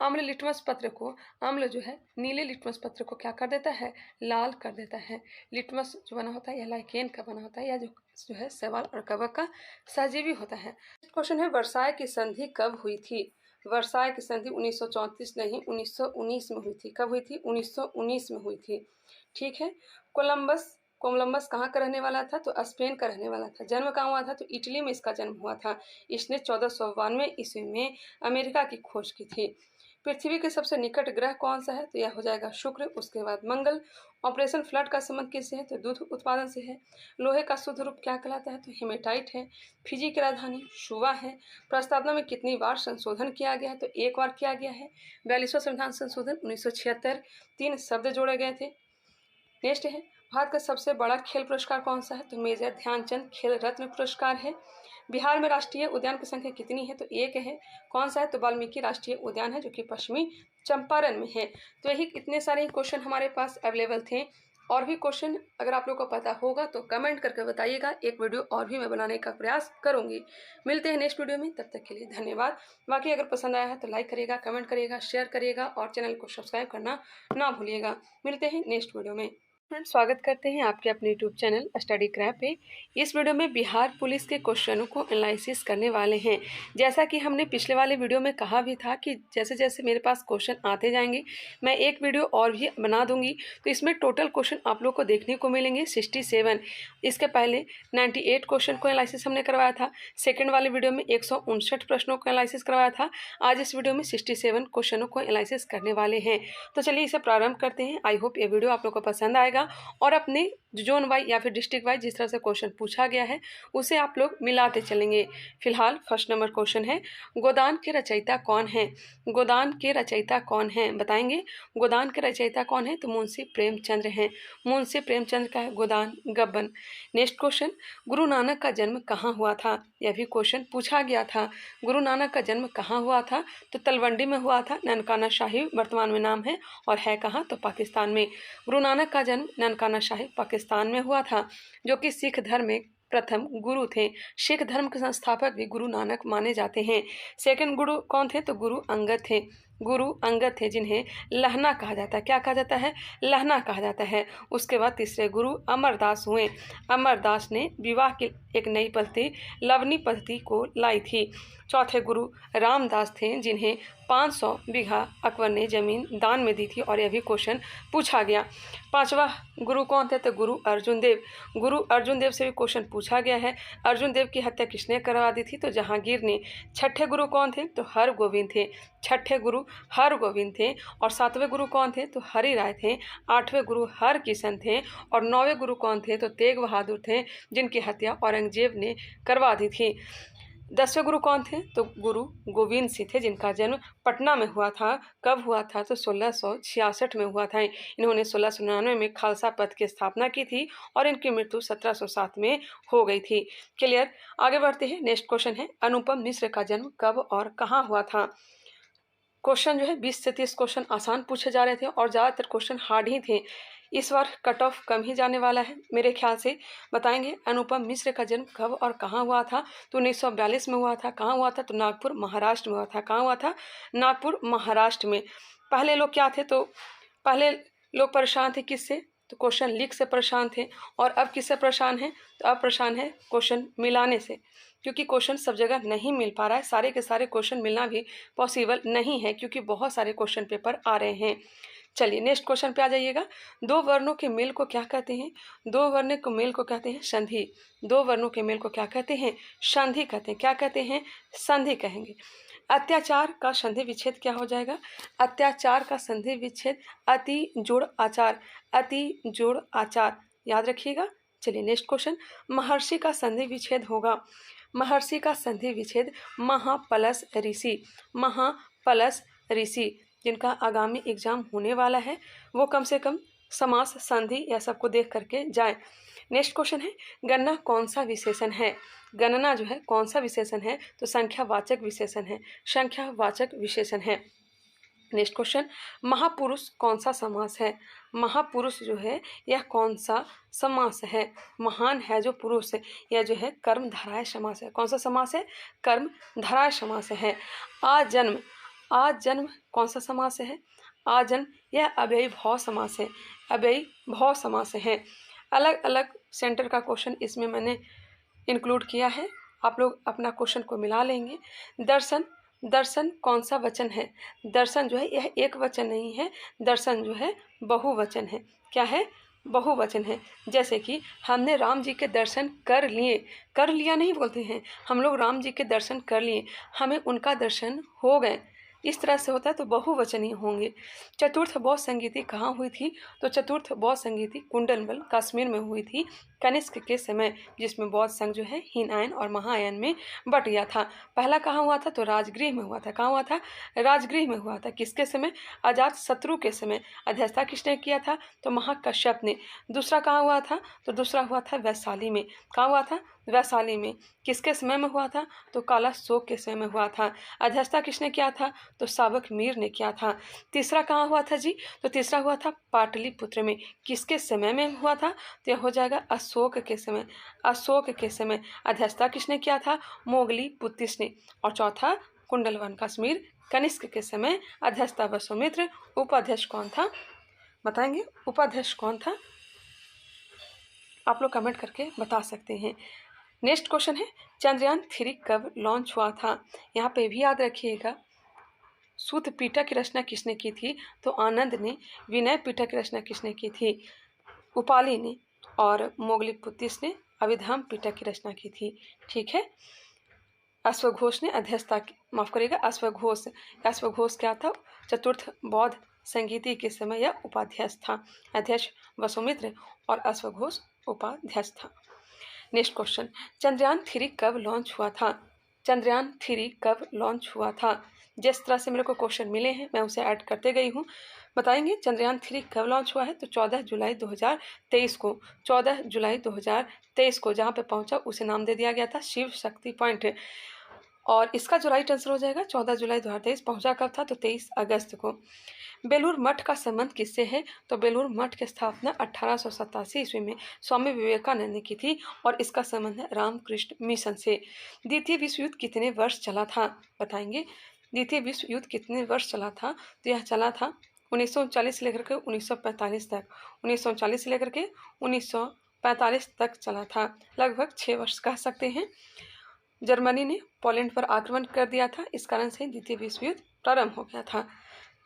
आम्ल जो है नीले लिटमस पत्र को क्या कर देता है? लाल कर देता है। लिटमस जो बना होता है यह लाइकेन का बना होता है, या जो है शैवाल और कवक का सहजीवी होता है। क्वेश्चन है वर्साय की संधि कब हुई थी? वर्साय की संधि 1934 नहीं 1919 में हुई थी। कब हुई थी? 1919 में हुई थी। ठीक है। कोलंबस कहाँ का रहने वाला था तो स्पेन का रहने वाला था। जन्म कहाँ हुआ था तो इटली में इसका जन्म हुआ था। इसने 1492 ईस्वी में अमेरिका की खोज की थी। पृथ्वी के सबसे निकट ग्रह कौन सा है तो यह हो जाएगा शुक्र। उसके बाद मंगल। ऑपरेशन फ्लड का संबंध किससे है तो दूध उत्पादन से है। लोहे का शुद्ध रूप क्या कहलाता है तो हेमेटाइट है। फिजी की राजधानी शुवा है। प्रस्तावना में कितनी बार संशोधन किया गया है तो एक बार किया गया है। 42वां संविधान संशोधन 1976। 3 शब्द जोड़े गए थे। नेक्स्ट है भारत का सबसे बड़ा खेल पुरस्कार कौन सा है तो मेजर ध्यानचंद खेल रत्न पुरस्कार है। बिहार में राष्ट्रीय उद्यान की संख्या कितनी है तो 1 है। कौन सा है तो वाल्मीकि राष्ट्रीय उद्यान है, जो कि पश्चिमी चंपारण में है। तो यही इतने सारे क्वेश्चन हमारे पास अवेलेबल थे। और भी क्वेश्चन अगर आप लोग को पता होगा तो कमेंट करके बताइएगा। एक वीडियो और भी मैं बनाने का प्रयास करूंगी। मिलते हैं नेक्स्ट वीडियो में, तब तक के लिए धन्यवाद। बाकी अगर पसंद आया है तो लाइक करिएगा, कमेंट करिएगा, शेयर करिएगा और चैनल को सब्सक्राइब करना ना भूलिएगा। मिलते हैं नेक्स्ट वीडियो में। फ्रेंड्स, स्वागत करते हैं आपके अपने यूट्यूब चैनल स्टडी क्रैप पे। इस वीडियो में बिहार पुलिस के क्वेश्चनों को एनालिसिस करने वाले हैं। जैसा कि हमने पिछले वाले वीडियो में कहा भी था कि जैसे जैसे मेरे पास क्वेश्चन आते जाएंगे मैं एक वीडियो और भी बना दूंगी। तो इसमें टोटल क्वेश्चन आप लोग को देखने को मिलेंगे 67। इसके पहले 98 क्वेश्चन को एनालिसिस हमने करवाया था। सेकेंड वाले वीडियो में 159 प्रश्नों को एनालिसिस करवाया था। आज इस वीडियो में 67 क्वेश्चनों को एनालिसिस करने वाले हैं। तो चलिए इसे प्रारंभ करते हैं। आई होप ये वीडियो आप लोग को पसंद आएगा और अपने जोन वाइज या फिर डिस्ट्रिक्ट वाइज जिस तरह से क्वेश्चन पूछा गया है उसे आप लोग मिलाते चलेंगे। फिलहाल फर्स्ट नंबर क्वेश्चन है, गोदान के रचयिता कौन है? गोदान के रचयिता कौन है बताएंगे? गोदान के रचयिता कौन है तो मुंशी प्रेमचंद्र हैं। मुंशी प्रेमचंद्र का है गोदान गबन। नेक्स्ट क्वेश्चन, गुरु नानक का जन्म कहाँ हुआ था? यह भी क्वेश्चन पूछा गया था। गुरु नानक का जन्म कहाँ हुआ था तो तलवंडी में हुआ था। ननकाना साहिब वर्तमान में नाम है और है कहाँ तो पाकिस्तान में। गुरु नानक का जन्म ननकाना साहिब पाकिस्तान में हुआ था, जो कि सिख धर्म में प्रथम गुरु थे। सिख धर्म के संस्थापक भी गुरु नानक माने जाते हैं। सेकंड गुरु कौन थे तो गुरु अंगद थे। गुरु अंगद थे जिन्हें लहना कहा जाता है। क्या कहा जाता है? लहना कहा जाता है। उसके बाद तीसरे गुरु अमरदास हुए। अमरदास ने विवाह की एक नई पद्धति लवनी पद्धति को लाई थी। चौथे गुरु रामदास थे जिन्हें 500 बीघा अकबर ने जमीन दान में दी थी और यह भी क्वेश्चन पूछा गया। पांचवा गुरु कौन थे तो गुरु अर्जुन देव। गुरु अर्जुन देव से भी क्वेश्चन पूछा गया है। अर्जुन देव की हत्या किसने करवा दी थी तो जहांगीर ने। छठे गुरु कौन थे तो हरगोविंद थे। छठे गुरु हरगोविंद थे। और सातवें गुरु कौन थे तो हरि राय थे। आठवें गुरु हरकिशन थे। और 9वें गुरु कौन थे तो तेग बहादुर थे, जिनकी हत्या औरंगजेब ने करवा दी थी। 10वें गुरु कौन थे तो गुरु गोविंद सिंह थे, जिनका जन्म पटना में हुआ था। कब हुआ था तो 1666 में हुआ था। इन्होंने 1699 में खालसा पद की स्थापना की थी और इनकी मृत्यु 1707 में हो गई थी। क्लियर। आगे बढ़ते हैं। नेक्स्ट क्वेश्चन है, अनुपम मिश्र का जन्म कब और कहाँ हुआ था? क्वेश्चन जो है 20 से 30 क्वेश्चन आसान पूछे जा रहे थे और ज़्यादातर क्वेश्चन हार्ड ही थे। इस बार कट ऑफ कम ही जाने वाला है मेरे ख्याल से। बताएंगे अनुपम मिश्र का जन्म कब और कहाँ हुआ था? तो 1942 में हुआ था। कहाँ हुआ था? तो नागपुर महाराष्ट्र में हुआ था। कहाँ हुआ था? नागपुर महाराष्ट्र में। पहले लोग क्या थे? तो पहले लोग परेशान थे किससे? तो क्वेश्चन लीक से परेशान थे। और अब किससे परेशान हैं? तो अब परेशान है क्वेश्चन मिलाने से, क्योंकि क्वेश्चन सब जगह नहीं मिल पा रहा है। सारे के सारे क्वेश्चन मिलना भी पॉसिबल नहीं है, क्योंकि बहुत सारे क्वेश्चन पेपर आ रहे हैं। चलिए नेक्स्ट क्वेश्चन पे आ जाइएगा। दो वर्णों के मेल को क्या कहते हैं? दो वर्णों के मेल को कहते हैं संधि। दो वर्णों के मेल को क्या कहते हैं? संधि कहते हैं। क्या कहते हैं? संधि कहेंगे। अत्याचार का संधि विच्छेद क्या हो जाएगा? अत्याचार का संधि विच्छेद अति जोड़ आचार। अति जोड़ आचार याद रखिएगा। चलिए नेक्स्ट क्वेश्चन। महर्षि का संधि विच्छेद होगा। महर्षि का संधि विच्छेद महापलस ऋषि। महापलस ऋषि, जिनका आगामी एग्जाम होने वाला है वो कम से कम समास संधि या सबको देख करके जाए। नेक्स्ट क्वेश्चन है, गणना कौन सा विशेषण है? गणना जो है कौन सा विशेषण है? तो संख्यावाचक विशेषण है। संख्यावाचक विशेषण है। नेक्स्ट क्वेश्चन, महापुरुष कौन सा समास है? महापुरुष जो है यह कौन सा समास है? महान है जो पुरुष है, यह जो है कर्मधारय समास है। कौन सा समास है? कर्मधारय समास है। आजन्म, आजन्म कौन सा समास है? आजन्म यह अव्ययी भाव समास है। अव्ययी भाव समास है। अलग अलग सेंटर का क्वेश्चन इसमें मैंने इंक्लूड किया है। आप लोग अपना क्वेश्चन को मिला लेंगे। दर्शन, दर्शन कौन सा वचन है? दर्शन जो है यह एक वचन नहीं है, दर्शन जो है बहुवचन है। क्या है? बहुवचन है। जैसे कि हमने राम जी के दर्शन कर लिए, कर लिया नहीं बोलते हैं, हम लोग राम जी के दर्शन कर लिए, हमें उनका दर्शन हो गए, इस तरह से होता है तो बहुवचनीय होंगे। चतुर्थ बौद्ध संगीति कहाँ हुई थी? तो चतुर्थ बौद्ध संगीति कुंडलवल कश्मीर में हुई थी कनिष्क के समय, जिसमें बौद्ध संघ जो है हीनयान और महायान में बट गया था। पहला कहाँ हुआ था? तो राजगृह में हुआ था। कहाँ हुआ था? राजगृह में हुआ था। किसके समय? अजात शत्रु के समय। अध्यक्षता किसने किया था? तो महाकश्यप ने। दूसरा कहाँ हुआ था? तो दूसरा हुआ था वैशाली में। कहाँ हुआ था? वैशाली में। किसके समय में हुआ था? तो काला शोक के समय में हुआ था। अध्यक्षता किसने किया था? तो साबक मीर ने किया था। तीसरा कहाँ हुआ था जी? तो तीसरा हुआ था पाटलिपुत्र में। किसके समय में हुआ था? तो यह हो जाएगा अशोक के समय। अशोक के समय। अध्यक्षता किसने किया था? मोगली पुत्तिस ने। और चौथा कुंडलवन कश्मीर कनिष्क के समय। अध्यक्षता वसुमित्र। उपाध्यक्ष कौन था? बताएंगे उपाध्यक्ष कौन था? आप लोग कमेंट करके बता सकते हैं। नेक्स्ट क्वेश्चन है, चंद्रयान 3 कब लॉन्च हुआ था? यहाँ पे भी याद रखिएगा। सूत पीठा की रचना किसने की थी? तो आनंद ने। विनय पीठा की रचना किसने की थी? उपाली ने। और मोगली पुत्तिस ने अभिधाम पीठा की रचना की थी। ठीक है। अश्वघोष ने अध्यक्षता की, माफ करिएगा, अश्वघोष। अश्वघोष क्या था? चतुर्थ बौद्ध संगीति के समय यह उपाध्यक्ष था। अध्यक्ष वसुमित्र और अश्वघोष उपाध्यक्ष था। नेक्स्ट क्वेश्चन, चंद्रयान 3 कब लॉन्च हुआ था? चंद्रयान 3 कब लॉन्च हुआ था? जिस तरह से मेरे को क्वेश्चन मिले हैं मैं उसे ऐड करते गई हूँ। बताएंगे चंद्रयान 3 कब लॉन्च हुआ है? तो 14 जुलाई 2023 को। 14 जुलाई 2023 को जहाँ पे पहुँचा उसे नाम दे दिया गया था शिव शक्ति पॉइंट। और इसका जो राइट आंसर हो जाएगा 14 जुलाई 2023। पहुँचा कब था? तो 23 अगस्त को। बेलूर मठ का संबंध किससे है? तो बेलूर मठ की स्थापना 1887 ईस्वी में स्वामी विवेकानंद ने की थी और इसका संबंध है रामकृष्ण मिशन से। द्वितीय विश्व युद्ध कितने वर्ष चला था? बताएंगे द्वितीय विश्व युद्ध कितने वर्ष चला था? तो यह चला था 1939 से लेकर के 1945 तक। 1940 से लेकर के 1945 तक चला था। लगभग 6 वर्ष कह सकते हैं। जर्मनी ने पोलैंड पर आक्रमण कर दिया था, इस कारण से द्वितीय विश्व युद्ध प्रारंभ हो गया था।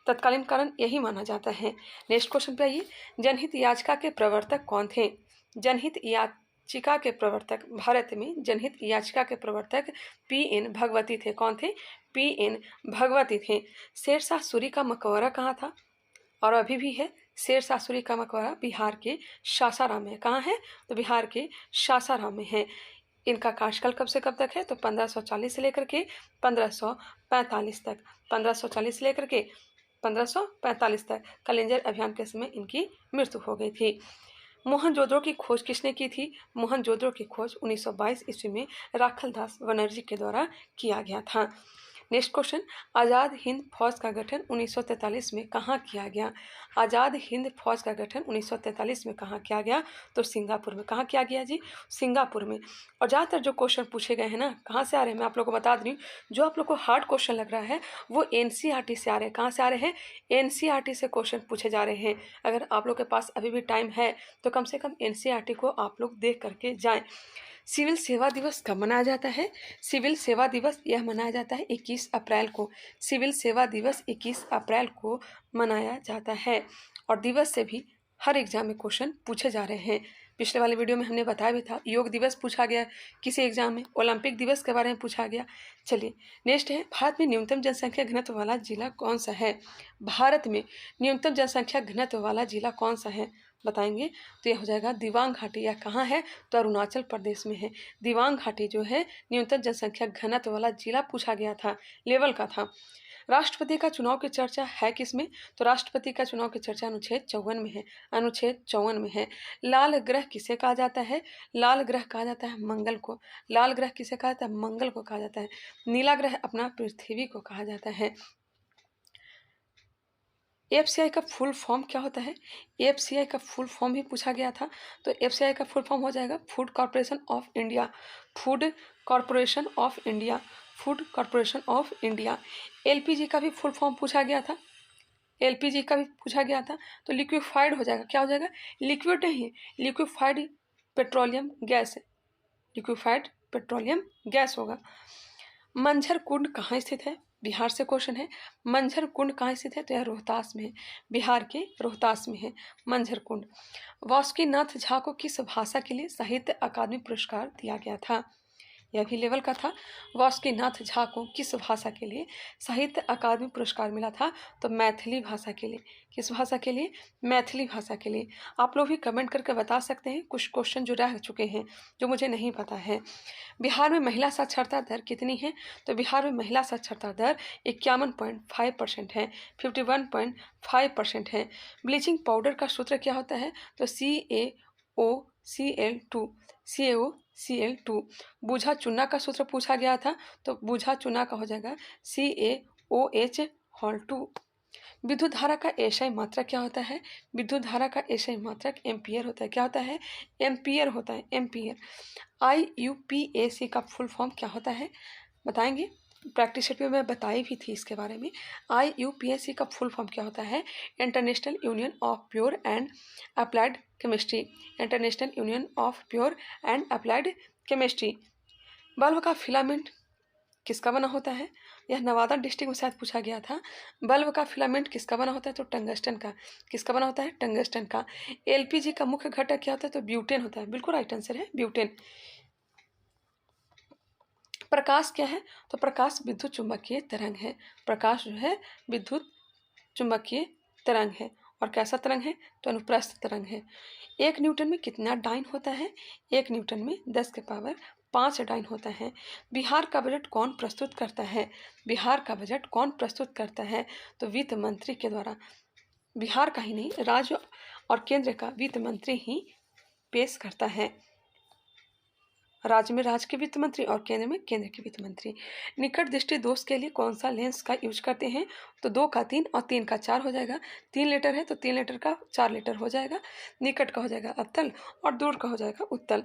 तत्कालीन कारण यही माना जाता है। नेक्स्ट क्वेश्चन पे आइए, जनहित याचिका के प्रवर्तक कौन थे? जनहित याचिका के प्रवर्तक, भारत में जनहित याचिका के प्रवर्तक P.N. भगवती थे। कौन थे? P.N. भगवती थे। शेरशाह सूरी का मकबरा कहाँ था? और अभी भी है। शेरशाह सूरी का मकबरा बिहार के सासाराम में। कहाँ है? तो बिहार के सासाराम में है। इनका कार्यकाल कब से कब तक है? तो 1540 से लेकर के 1545 तक। 1540 से लेकर के 1545 तक कलिंजर अभियान के समय इनकी मृत्यु हो गई थी। मोहनजोदड़ो की खोज किसने की थी? मोहनजोदड़ो की खोज 1922 ईस्वी में राखलदास बनर्जी के द्वारा किया गया था। नेक्स्ट क्वेश्चन, आज़ाद हिंद फौज का गठन 1943 में कहाँ किया गया? आज़ाद हिंद फौज का गठन 1943 में कहाँ किया गया? तो सिंगापुर में। कहाँ किया गया जी? सिंगापुर में। और ज़्यादातर जो क्वेश्चन पूछे गए हैं ना, कहाँ से आ रहे हैं मैं आप लोगों को बता रही हूँ। जो आप लोग को हार्ड क्वेश्चन लग रहा है वो NCERT से आ रहे हैं। कहाँ से आ रहे हैं? NCERT से क्वेश्चन पूछे जा रहे हैं। अगर आप लोग के पास अभी भी टाइम है तो कम से कम NCERT को आप लोग देख करके जाएँ। सिविल सेवा दिवस कब मनाया जाता है? सिविल सेवा दिवस यह मनाया जाता है 21 अप्रैल को। सिविल सेवा दिवस 21 अप्रैल को मनाया जाता है। और दिवस से भी हर एग्जाम में क्वेश्चन पूछे जा रहे हैं। पिछले वाले वीडियो में हमने बताया भी था, योग दिवस पूछा गया किसी एग्जाम में, ओलंपिक दिवस के बारे में पूछा गया। चलिए नेक्स्ट है, भारत में न्यूनतम जनसंख्या घनत्व वाला जिला कौन सा है? भारत में न्यूनतम जनसंख्या घनत्व वाला जिला कौन सा है बताएंगे तो यह हो जाएगा दिबांग घाटी। यह कहाँ है? तो अरुणाचल प्रदेश में है। दिबांग घाटी जो है न्यूनतम जनसंख्या घनत्व वाला जिला पूछा गया था, लेवल का था। राष्ट्रपति का चुनाव की चर्चा है किसमें? तो राष्ट्रपति का चुनाव की चर्चा अनुच्छेद 54 में है। अनुच्छेद 54 में है। लाल ग्रह किसे कहा जाता है? लाल ग्रह कहा जाता है मंगल को। लाल ग्रह किसे कहा जाता है? मंगल को कहा जाता है। नीला ग्रह अपना पृथ्वी को कहा जाता है। FCI का फुल फॉर्म क्या होता है? FCI का फुल फॉर्म भी पूछा गया था। तो FCI का फुल फॉर्म हो जाएगा food corporation of India. Food corporation of India. Food corporation of India. LPG का भी फुल फॉर्म पूछा गया था। LPG का भी पूछा गया था। तो लिक्विफाइड हो जाएगा। क्या हो जाएगा? लिक्विड नहीं, liquefied petroleum gas. Liquefied petroleum gas होगा। मंझर कुंड कहाँ स्थित है? बिहार से क्वेश्चन है। मंझर कुंड कहाँ स्थित है? तो यह रोहतास में है। बिहार के रोहतास में है मंझर कुंड। वासुकीनाथ झा को किस भाषा के लिए साहित्य अकादमी पुरस्कार दिया गया था? यह भी लेवल का था। वासुकीनाथ झा को किस भाषा के लिए साहित्य अकादमी पुरस्कार मिला था? तो मैथिली भाषा के लिए। किस भाषा के लिए? मैथिली भाषा के लिए। आप लोग भी कमेंट करके बता सकते हैं कुछ क्वेश्चन जो रह चुके हैं जो मुझे नहीं पता है। बिहार में महिला साक्षरता दर कितनी है? तो बिहार में महिला साक्षरता दर 51.5% है। 51.5% है। ब्लीचिंग पाउडर का सूत्र क्या होता है? तो CaOCl2। CaOCl2। बूझा चूना का सूत्र पूछा गया था। तो बूझा चूना का हो जाएगा CaOH2। विद्युत धारा का एसआई मात्रक क्या होता है? विद्युत धारा का एसआई मात्रक एम्पियर होता है। क्या होता है? एम्पियर होता है। एम्पियर। IUPAC का फुल फॉर्म क्या होता है बताएंगे? प्रैक्टिस सेट में मैं बताई भी थी इसके बारे में। IUPAC का फुल फॉर्म क्या होता है? International union of pure and applied chemistry. International union of pure and applied chemistry. Bulb का फिलामेंट किसका बना होता है? यह नवादा डिस्ट्रिक्ट में शायद पूछा गया था। बल्ब का फिलामेंट किसका बना होता है? तो टंगस्टन का। किसका बना होता है? टंगस्टन का। LPG का मुख्य घटक क्या होता है? तो ब्यूटेन होता है। बिल्कुल राइट आंसर है ब्यूटेन। प्रकाश क्या है? तो प्रकाश विद्युत चुंबकीय तरंग है। प्रकाश जो है विद्युत चुंबकीय तरंग है। और कैसा तरंग है? तो अनुप्रस्थ तरंग है। 1 न्यूटन में कितना डाइन होता है? 1 न्यूटन में 10 के पावर 5 डाइन होता है। बिहार का बजट कौन प्रस्तुत करता है? बिहार का बजट कौन प्रस्तुत करता है? तो वित्त मंत्री के द्वारा। बिहार का ही नहीं, राज्य और केंद्र का वित्त मंत्री ही पेश करता है। राज्य में राज्य के वित्त मंत्री और केंद्र में केंद्र के वित्त मंत्री। निकट दृष्टि दोष के लिए कौन सा लेंस का यूज करते हैं? तो 2 का 3 और 3 का 4 हो जाएगा। 3 लीटर है तो 3 लीटर का 4 लीटर हो जाएगा। निकट का हो जाएगा अवतल और दूर का हो जाएगा उत्तल।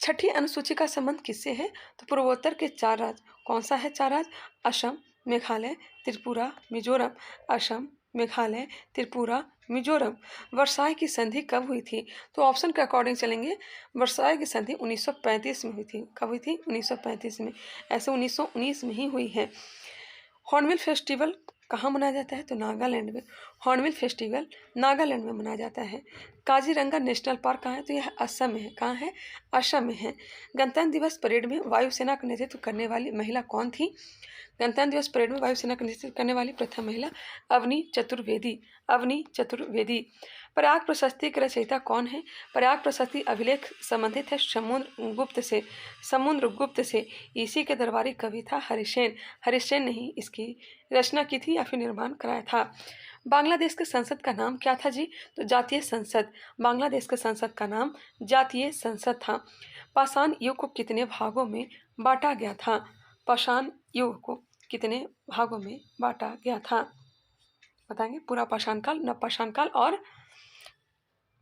छठी अनुसूची का संबंध किससे है? तो पूर्वोत्तर के 4 राज्य। कौन सा है 4 राज्य? असम, मेघालय, त्रिपुरा, मिजोरम। असम, मेघालय, त्रिपुरा, मिजोरम। वर्साई की संधि कब हुई थी? तो ऑप्शन के अकॉर्डिंग चलेंगे। वर्साई की संधि 1935 में हुई थी। कब हुई थी? 1935 में। ऐसे 1919 में ही हुई है। हॉर्नबिल फेस्टिवल कहाँ मनाया जाता है? तो नागालैंड में। हॉर्नबिल फेस्टिवल नागालैंड में मनाया जाता है। काजीरंगा नेशनल पार्क कहाँ है? तो यह असम में है। कहाँ है? असम में है। गणतंत्र दिवस परेड में वायुसेना का नेतृत्व करने वाली महिला कौन थी? गणतंत्र दिवस परेड में वायुसेना का नेतृत्व करने वाली प्रथम महिला अवनी चतुर्वेदी। अवनी चतुर्वेदी। प्रयाग प्रशस्ति के रचयिता कौन है? प्रयाग प्रशस्ति अभिलेख संबंधित है समुद्रगुप्त से। समुद्रगुप्त से। इसी के दरबारी कवि था हरिसेन। हरिसेन ने ही इसकी रचना की थी या फिर निर्माण कराया था। बांग्लादेश के संसद का नाम क्या था जी? तो जातीय संसद। बांग्लादेश के संसद का नाम जातीय संसद था। पाषाण युग को कितने भागों में बांटा गया था? पाषाण युग को कितने भागों में बांटा गया था? बताएंगे। पूरा पाषाण काल, नवपाषाण काल और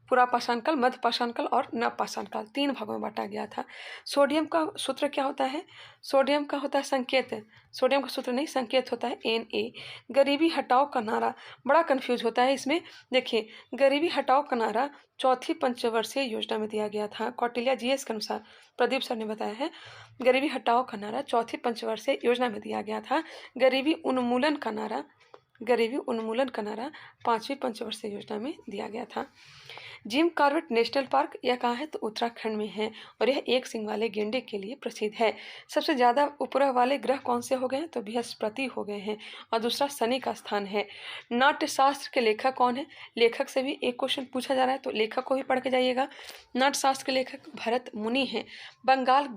पूरा पाषाण काल, मध्य पाषाण काल और नवपाषाण काल, 3 भागों में बांटा गया था। सोडियम का सूत्र क्या होता है? सोडियम का होता है संकेत, सोडियम का सूत्र नहीं, संकेत होता है Na। गरीबी हटाओ का नारा, बड़ा कंफ्यूज होता है इसमें। देखिए, गरीबी हटाओ का नारा चौथी पंचवर्षीय योजना में दिया गया था। कौटिल्य जीएस के अनुसार, प्रदीप सर ने बताया है, गरीबी हटाओ का नारा चौथी पंचवर्षीय योजना में दिया गया था। गरीबी उन्मूलन का नारा 5वीं पंचवर्षीय योजना में दिया गया था। जिम कॉर्बेट नेशनल पार्क यह कहाँ है? तो उत्तराखंड में है और यह एक सिंग वाले गेंडे के लिए प्रसिद्ध है। सबसे ज़्यादा उपग्रह वाले ग्रह कौन से हो गए हैं? तो बृहस्पति हो गए हैं और दूसरा शनि का स्थान है। नाट्यशास्त्र के लेखक कौन है? लेखक से भी एक क्वेश्चन पूछा जा रहा है, तो लेखक को भी पढ़ के जाइएगा। नाट्यशास्त्र के लेखक भरत मुनि हैं। बंगाल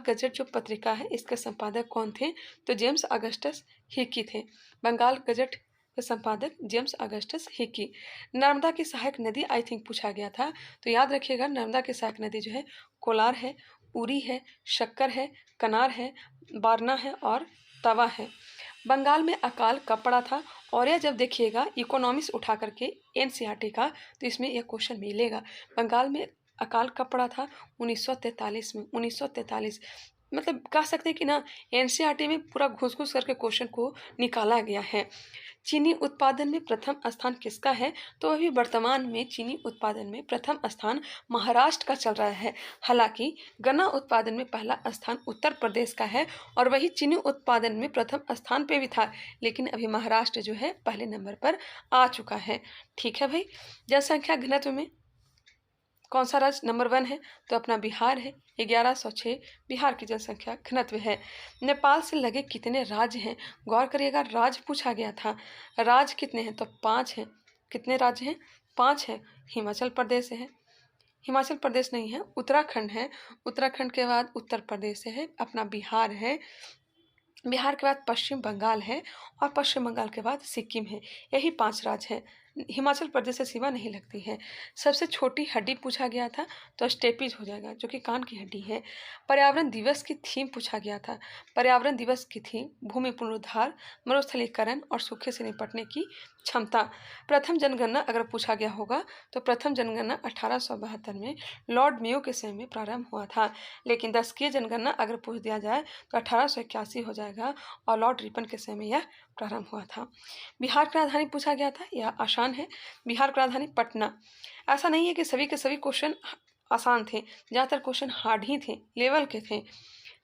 गजट जो पत्रिका है, इसके संपादक कौन थे? तो जेम्स अगस्टस हिकी थे। बंगाल गजट के संपादक जेम्स अगस्टस हिकी। नर्मदा की सहायक नदी आई थिंक पूछा गया था, तो याद रखिएगा नर्मदा की सहायक नदी जो है कोलार है, उरी है, शक्कर है, कनार है, बारना है और तवा है। बंगाल में अकाल कब पड़ा था? और यह जब देखिएगा इकोनॉमिक्स उठा करके एनसीईआरटी का, तो इसमें यह क्वेश्चन मिलेगा। बंगाल में अकाल कब पड़ा था? 1943 में। 1943 मतलब कह सकते हैं कि ना, एनसीईआरटी में पूरा घुस करके क्वेश्चन को निकाला गया है। चीनी उत्पादन में प्रथम स्थान किसका है? तो अभी वर्तमान में चीनी उत्पादन में प्रथम स्थान महाराष्ट्र का चल रहा है। हालांकि गन्ना उत्पादन में पहला स्थान उत्तर प्रदेश का है और वही चीनी उत्पादन में प्रथम स्थान पे भी था, लेकिन अभी महाराष्ट्र जो है पहले नंबर पर आ चुका है। ठीक है भाई। जनसंख्या घनत्व में कौन सा राज्य नंबर 1 है? तो अपना बिहार है, 1106 बिहार की जनसंख्या घनत्व है। नेपाल से लगे कितने राज्य हैं? गौर करिएगा, राज्य पूछा गया था। राज्य कितने हैं? तो 5 हैं। कितने राज्य हैं? 5 हैं। हिमाचल प्रदेश है, हिमाचल प्रदेश नहीं है, उत्तराखंड है, उत्तराखंड के बाद उत्तर प्रदेश है, अपना बिहार है, बिहार के बाद पश्चिम बंगाल है और पश्चिम बंगाल के बाद सिक्किम है। यही 5 राज्य हैं। हिमाचल प्रदेश से सीमा नहीं लगती है। सबसे छोटी हड्डी पूछा गया था, तो स्टेपीज हो जाएगा, जो कि कान की हड्डी है। पर्यावरण दिवस की थीम पूछा गया था। पर्यावरण दिवस की थीम भूमि पुनरुद्धार, मरुस्थलीकरण और सूखे से निपटने की क्षमता। प्रथम जनगणना अगर पूछा गया होगा, तो प्रथम जनगणना 1872 में लॉर्ड मेयो के समय में प्रारंभ हुआ था, लेकिन दशकीय जनगणना अगर पूछ दिया जाए तो 1881 हो जाएगा और लॉर्ड रिपन के समय में यह प्रारंभ हुआ था। बिहार की राजधानी पूछा गया था, यह आसान है। बिहार की राजधानी पटना। ऐसा नहीं है कि सभी के सभी क्वेश्चन आसान थे, ज़्यादातर क्वेश्चन हार्ड ही थे, लेवल के थे,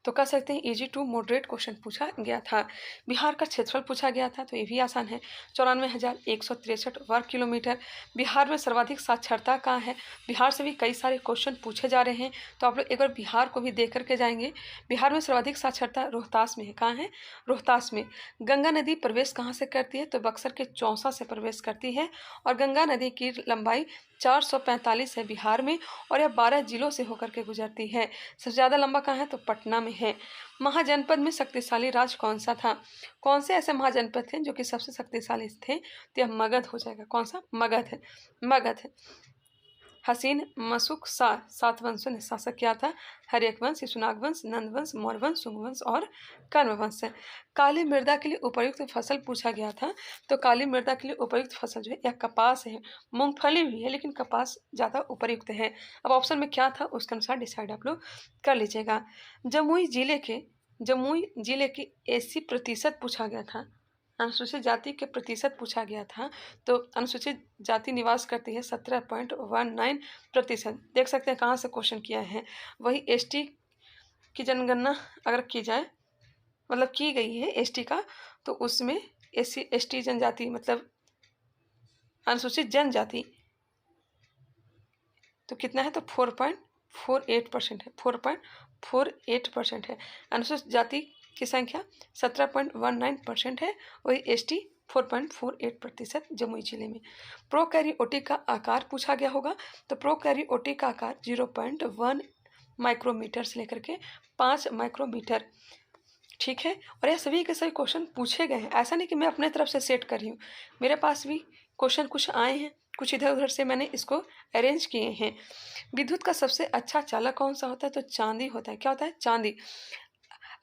तो कह सकते हैं इजी टू मॉडरेट क्वेश्चन पूछा गया था। बिहार का क्षेत्रफल पूछा गया था, तो ये भी आसान है, 94,163 वर्ग किलोमीटर। बिहार में सर्वाधिक साक्षरता कहाँ है? बिहार से भी कई सारे क्वेश्चन पूछे जा रहे हैं, तो आप लोग एक बार बिहार को भी देख करके जाएंगे। बिहार में सर्वाधिक साक्षरता रोहतास में है। कहाँ है? रोहतास में। गंगा नदी प्रवेश कहाँ से करती है? तो बक्सर के चौसा से प्रवेश करती है और गंगा नदी की लंबाई 445 है बिहार में और यह 12 जिलों से होकर के गुजरती है। सबसे ज़्यादा लंबा कहाँ है? तो पटना में है। महाजनपद में शक्तिशाली राज्य कौन सा था? कौन से ऐसे महाजनपद थे जो कि सबसे शक्तिशाली थे? तो यह मगध हो जाएगा। कौन सा? मगध है। मगध है। हसीन मसुक सात वंशों ने शासक किया था। हर्यक वंश, शिशुनाग वंश, नंद वंश, मौर्य वंश, शुंग वंश और कर्ण वंश है। काली मृदा के लिए उपयुक्त फसल पूछा गया था, तो काली मृदा के लिए उपयुक्त फसल जो है यह कपास है। मूंगफली भी है, लेकिन कपास ज़्यादा उपयुक्त है। अब ऑप्शन में क्या था उसके अनुसार डिसाइड आप लोग कर लीजिएगा। जमुई जिले के 80% पूछा गया था। अनुसूचित जाति के प्रतिशत पूछा गया था, तो अनुसूचित जाति निवास करती है 17.19%। देख सकते हैं कहाँ से क्वेश्चन किया है। वही एसटी की जनगणना अगर की जाए, मतलब की गई है एसटी का, तो उसमें एसटी जनजाति मतलब अनुसूचित जनजाति तो कितना है? तो 4.48% है। 4.48% है। अनुसूचित जाति की संख्या 17.19% है। वही एसटी 4.48% जमुई जिले में। प्रोकैरियोटिक का आकार पूछा गया होगा, तो प्रोकैरियोटिक का आकार 0.1 माइक्रोमीटर से लेकर के 5 माइक्रोमीटर। ठीक है, और यह सभी के सभी क्वेश्चन पूछे गए हैं। ऐसा नहीं कि मैं अपने तरफ से सेट कर रही हूँ, मेरे पास भी क्वेश्चन कुछ आए हैं, कुछ इधर उधर से मैंने इसको अरेंज किए हैं। विद्युत का सबसे अच्छा चालक कौन सा होता है? तो चांदी होता है। क्या होता है? चांदी।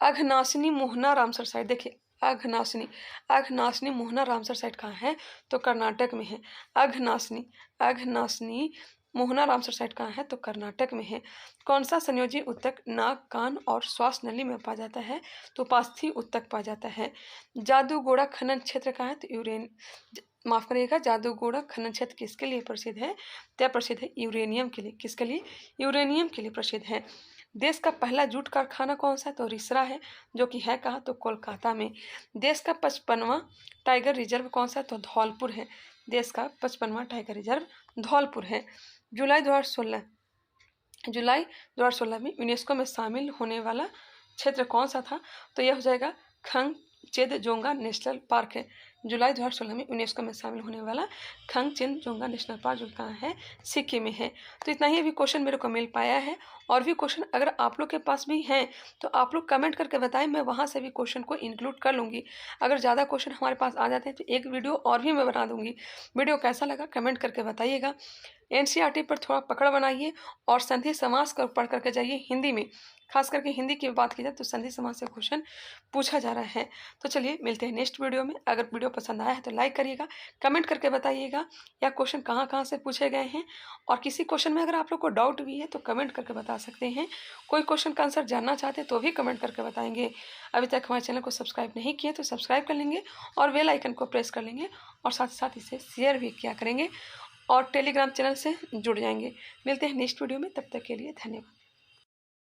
अघनाशिनी मोहना रामसर साइट, देखिए अघनाशिनी मोहना रामसर साइट कहाँ है? तो कर्नाटक में है। अघनाशिनी मोहना रामसर साइट कहाँ है? तो कर्नाटक में है। कौन सा संयोजी ऊतक नाक, कान और श्वास नली में पाया जाता है? तो उपास्थि ऊतक पाया जाता है। जादूगोड़ा खनन क्षेत्र कहाँ है? तो माफ करिएगा, जादूगोड़ा खनन क्षेत्र किसके लिए प्रसिद्ध है? तो प्रसिद्ध है यूरेनियम के लिए। किसके लिए? यूरेनियम के लिए प्रसिद्ध है। देश का पहला जूट कारखाना कौन सा है? तो रिसरा है, जो कि है कहाँ? तो कोलकाता में। देश का 55वां टाइगर रिजर्व कौन सा है? तो धौलपुर है। देश का 55वां टाइगर रिजर्व धौलपुर है। जुलाई 2016 में यूनेस्को में शामिल होने वाला क्षेत्र कौन सा था? तो यह हो जाएगा खंगचेदजोंगा नेशनल पार्क है। जुलाई 2016 में यूनेस्को में शामिल होने वाला खंगचेदजोंगा नेशनल पार्क जो कहाँ है? सिक्किम में है। तो इतना ही अभी क्वेश्चन मेरे को मिल पाया है। और भी क्वेश्चन अगर आप लोग के पास भी हैं तो आप लोग कमेंट करके बताएं, मैं वहाँ से भी क्वेश्चन को इंक्लूड कर लूँगी। अगर ज़्यादा क्वेश्चन हमारे पास आ जाते हैं तो एक वीडियो और भी मैं बना दूँगी। वीडियो कैसा लगा कमेंट करके बताइएगा। एनसीईआरटी पर थोड़ा पकड़ बनाइए और संधि समास कर पढ़ करके जाइए हिंदी में। खास करके हिंदी की बात की जाए तो संधि समास से क्वेश्चन पूछा जा रहा है। तो चलिए मिलते हैं नेक्स्ट वीडियो में। अगर वीडियो पसंद आया है तो लाइक करिएगा, कमेंट करके बताइएगा या क्वेश्चन कहाँ कहाँ से पूछे गए हैं, और किसी क्वेश्चन में अगर आप लोग को डाउट भी है तो कमेंट करके बता सकते हैं। कोई क्वेश्चन का आंसर जानना चाहते हैं तो भी कमेंट करके बताएंगे। अभी तक हमारे चैनल को सब्सक्राइब नहीं किए तो सब्सक्राइब कर लेंगे और बेल आइकन को प्रेस कर लेंगे, और साथ ही साथ इसे शेयर भी किया करेंगे और टेलीग्राम चैनल से जुड़ जाएंगे। मिलते हैं नेक्स्ट वीडियो में, तब तक के लिए धन्यवाद।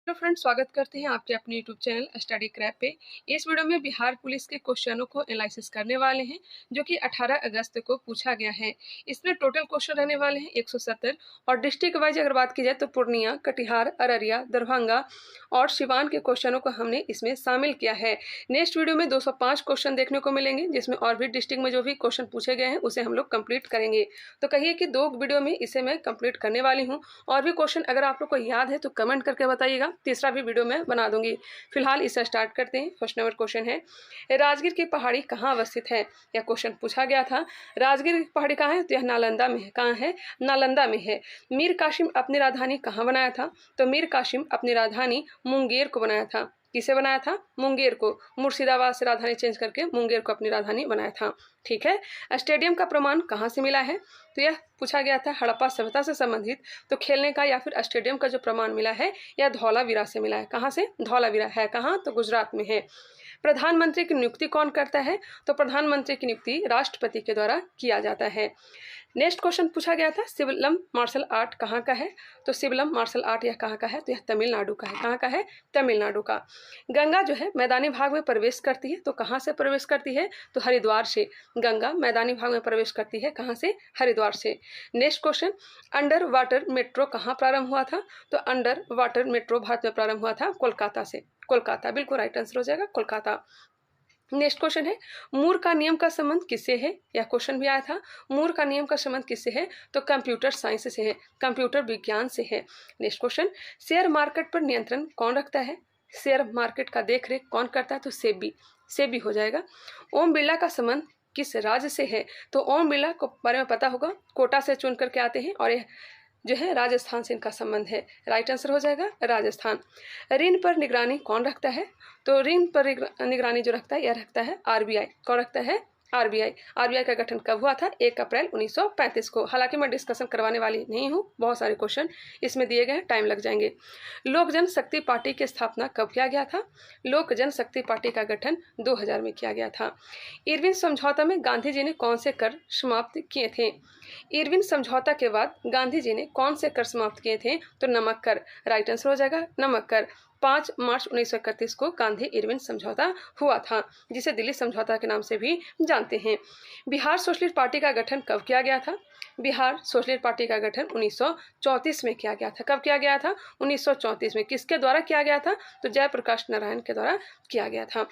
हेलो फ्रेंड्स, स्वागत करते हैं आपके अपने यूट्यूब चैनल स्टडी क्रैप पे। इस वीडियो में बिहार पुलिस के क्वेश्चनों को एनालिसिस करने वाले हैं जो कि 18 अगस्त को पूछा गया है। इसमें टोटल क्वेश्चन रहने वाले हैं 170, और डिस्ट्रिक्ट वाइज अगर बात की जाए तो पूर्णिया, कटिहार, अररिया, दरभंगा और सिवान के क्वेश्चनों को हमने इसमें शामिल किया है। नेक्स्ट वीडियो में 205 क्वेश्चन देखने को मिलेंगे, जिसमें और भी डिस्ट्रिक्ट में जो भी क्वेश्चन पूछे गए हैं उसे हम लोग कंप्लीट करेंगे। तो कहिए कि 2 वीडियो में इसे मैं कंप्लीट करने वाली हूँ। और भी क्वेश्चन अगर आप लोग को याद है तो कमेंट करके बताइएगा, तीसरा भी वीडियो में बना दूंगी। फिलहाल इसे स्टार्ट करते हैं। फर्स्ट नंबर क्वेश्चन है, राजगीर की पहाड़ी कहाँ अवस्थित है? यह क्वेश्चन पूछा गया था। राजगीर की पहाड़ी कहाँ है? तो यह नालंदा में है। कहाँ है? नालंदा में है। मीर कासिम अपनी राजधानी कहाँ बनाया था? तो मीर कासिम अपनी राजधानी मुंगेर को बनाया था। किसे बनाया था? मुंगेर को। मुर्शिदाबाद से राजधानी चेंज करके मुंगेर को अपनी राजधानी बनाया था। ठीक है। स्टेडियम का प्रमाण कहाँ से मिला है? तो यह पूछा गया था हड़प्पा सभ्यता से संबंधित। तो खेलने का या फिर स्टेडियम का जो प्रमाण मिला है यह धौलावीरा से मिला है। कहाँ से? धौलावीरा है। कहाँ? तो गुजरात में है। प्रधानमंत्री की नियुक्ति कौन करता है? तो प्रधानमंत्री की नियुक्ति राष्ट्रपति के द्वारा किया जाता है। नेक्स्ट क्वेश्चन पूछा गया था, सिवलम मार्शल आर्ट कहाँ का है? तो सिवलम मार्शल आर्ट यह कहाँ का है? तो यह तमिलनाडु का है। कहाँ का है? तमिलनाडु का। गंगा जो है मैदानी भाग में प्रवेश करती है, तो कहाँ से प्रवेश करती है? तो हरिद्वार से। गंगा मैदानी भाग में प्रवेश करती है, कहाँ से? हरिद्वार से। Next question, under water metro कहाँ प्रारंभ हुआ था? तो अंडर वाटर मेट्रो भारत में प्रारंभ हुआ था कोलकाता से। कोलकाता बिल्कुल राइट आंसर हो जाएगा, कोलकाता। नेक्स्ट क्वेश्चन है, मूर का नियम का संबंध किससे है? यह क्वेश्चन भी आया था। मूर का नियम का संबंध किससे है? तो कंप्यूटर साइंस से है, कंप्यूटर विज्ञान से है। नेक्स्ट क्वेश्चन, शेयर मार्केट पर नियंत्रण कौन रखता है? शेयर मार्केट का देखरेख कौन करता है? तो सेबी। सेबी हो जाएगा। ओम बिरला का संबंध किस राज्य से है? तो ओम बिरला को बारे में पता होगा, कोटा से चुन करके आते हैं और यह जो है राजस्थान से इनका संबंध है। राइट आंसर हो जाएगा राजस्थान। ऋण पर निगरानी कौन रखता है? तो ऋण पर निगरानी जो रखता है यह रखता है आरबीआई। कौन रखता है? आरबीआई। आरबीआई का गठन कब हुआ था? 1 अप्रैल 1935 को। हालांकि मैं डिस्कशन करवाने वाली नहीं हूँ, बहुत सारे क्वेश्चन इसमें दिए गए हैं, टाइम लग जाएंगे। लोक जनशक्ति पार्टी की स्थापना कब किया गया था? लोक जनशक्ति पार्टी का गठन 2000 में किया गया था। इरविन समझौता में गांधी जी ने कौन से कर समाप्त किए थे? इरविन समझौता के बाद गांधी जी ने कौन से कर समाप्त किए थे? तो नमक कर। राइट आंसर हो जाएगा नमक कर। 5 मार्च 1931 को गांधी इरविन समझौता हुआ था, जिसे दिल्ली समझौता के नाम से भी जानते हैं। बिहार सोशलिस्ट पार्टी का गठन कब किया गया था? बिहार सोशलिस्ट पार्टी का गठन 1934 में किया गया था। कब किया गया था? 1934 में। किसके द्वारा किया गया था? तो जयप्रकाश नारायण के द्वारा किया गया था।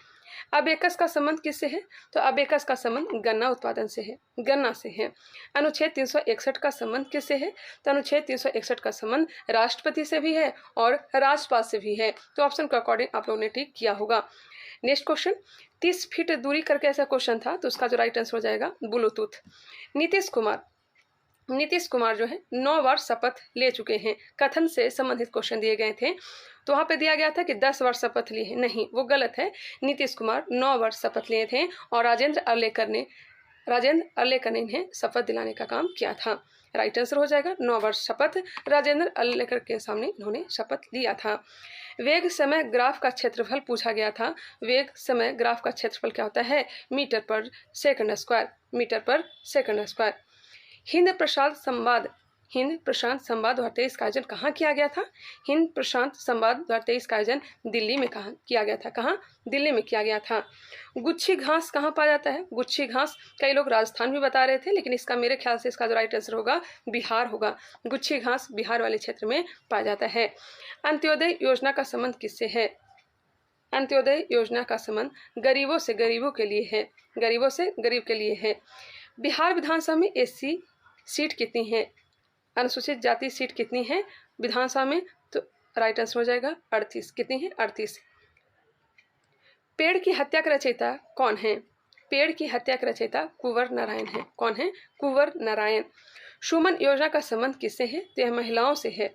अबेकस का संबंध किससे है? तो अबेकस का संबंध गन्ना उत्पादन से है, गन्ना से है। अनुच्छेद 361 का संबंध किससे है? तो अनुच्छेद 361 का संबंध राष्ट्रपति से भी है और राज्यपाल से भी है। तो ऑप्शन के अकॉर्डिंग आप लोगों ने ठीक किया होगा। नेक्स्ट क्वेश्चन, 30 फीट दूरी करके ऐसा क्वेश्चन था, तो उसका जो राइट आंसर हो जाएगा ब्लूटूथ। नीतीश कुमार नीतीश कुमार जो है 9 बार शपथ ले चुके हैं। कथन से संबंधित क्वेश्चन दिए गए थे, तो वहाँ पे दिया गया था कि 10 बार शपथ लिए हैं। नहीं, वो गलत है। नीतीश कुमार 9 बार शपथ लिए थे और राजेंद्र अर्लेकर ने इन्हें शपथ दिलाने का काम किया था। राइट आंसर हो जाएगा 9 बार शपथ राजेंद्र अर्लेकर के सामने इन्होंने शपथ लिया था। वेग समय ग्राफ का क्षेत्रफल पूछा गया था। वेग समय ग्राफ का क्षेत्रफल क्या होता है? मीटर पर सेकंड स्क्वायर। मीटर पर सेकंड स्क्वायर। हिंद प्रशांत संवाद 2023 का आयोजन कहाँ किया गया था? हिंद प्रशांत संवाद 2023 का आयोजन दिल्ली में किया गया था। कहाँ? दिल्ली में किया गया था। गुच्छी घास कहाँ पाया जाता है? गुच्छी घास कई लोग राजस्थान भी बता रहे थे, लेकिन इसका मेरे ख्याल से इसका जो राइट आंसर होगा बिहार होगा। गुच्छी घास बिहार वाले क्षेत्र में पाया जाता है। अंत्योदय योजना का संबंध किससे है? अंत्योदय योजना का संबंध गरीबों से गरीबों के लिए है। गरीबों से गरीब के लिए है। बिहार विधानसभा में एससी सीट कितनी है? अनुसूचित जाति सीट कितनी है विधानसभा में? तो राइट आंसर हो जाएगा 38। कितनी है? 38। पेड़ की हत्या का रचयिता कौन है? पेड़ की हत्या का रचयिता कुंवर नारायण है। कौन है? कुंवर नारायण। सुमन योजना का संबंध किससे है? तो यह महिलाओं से है,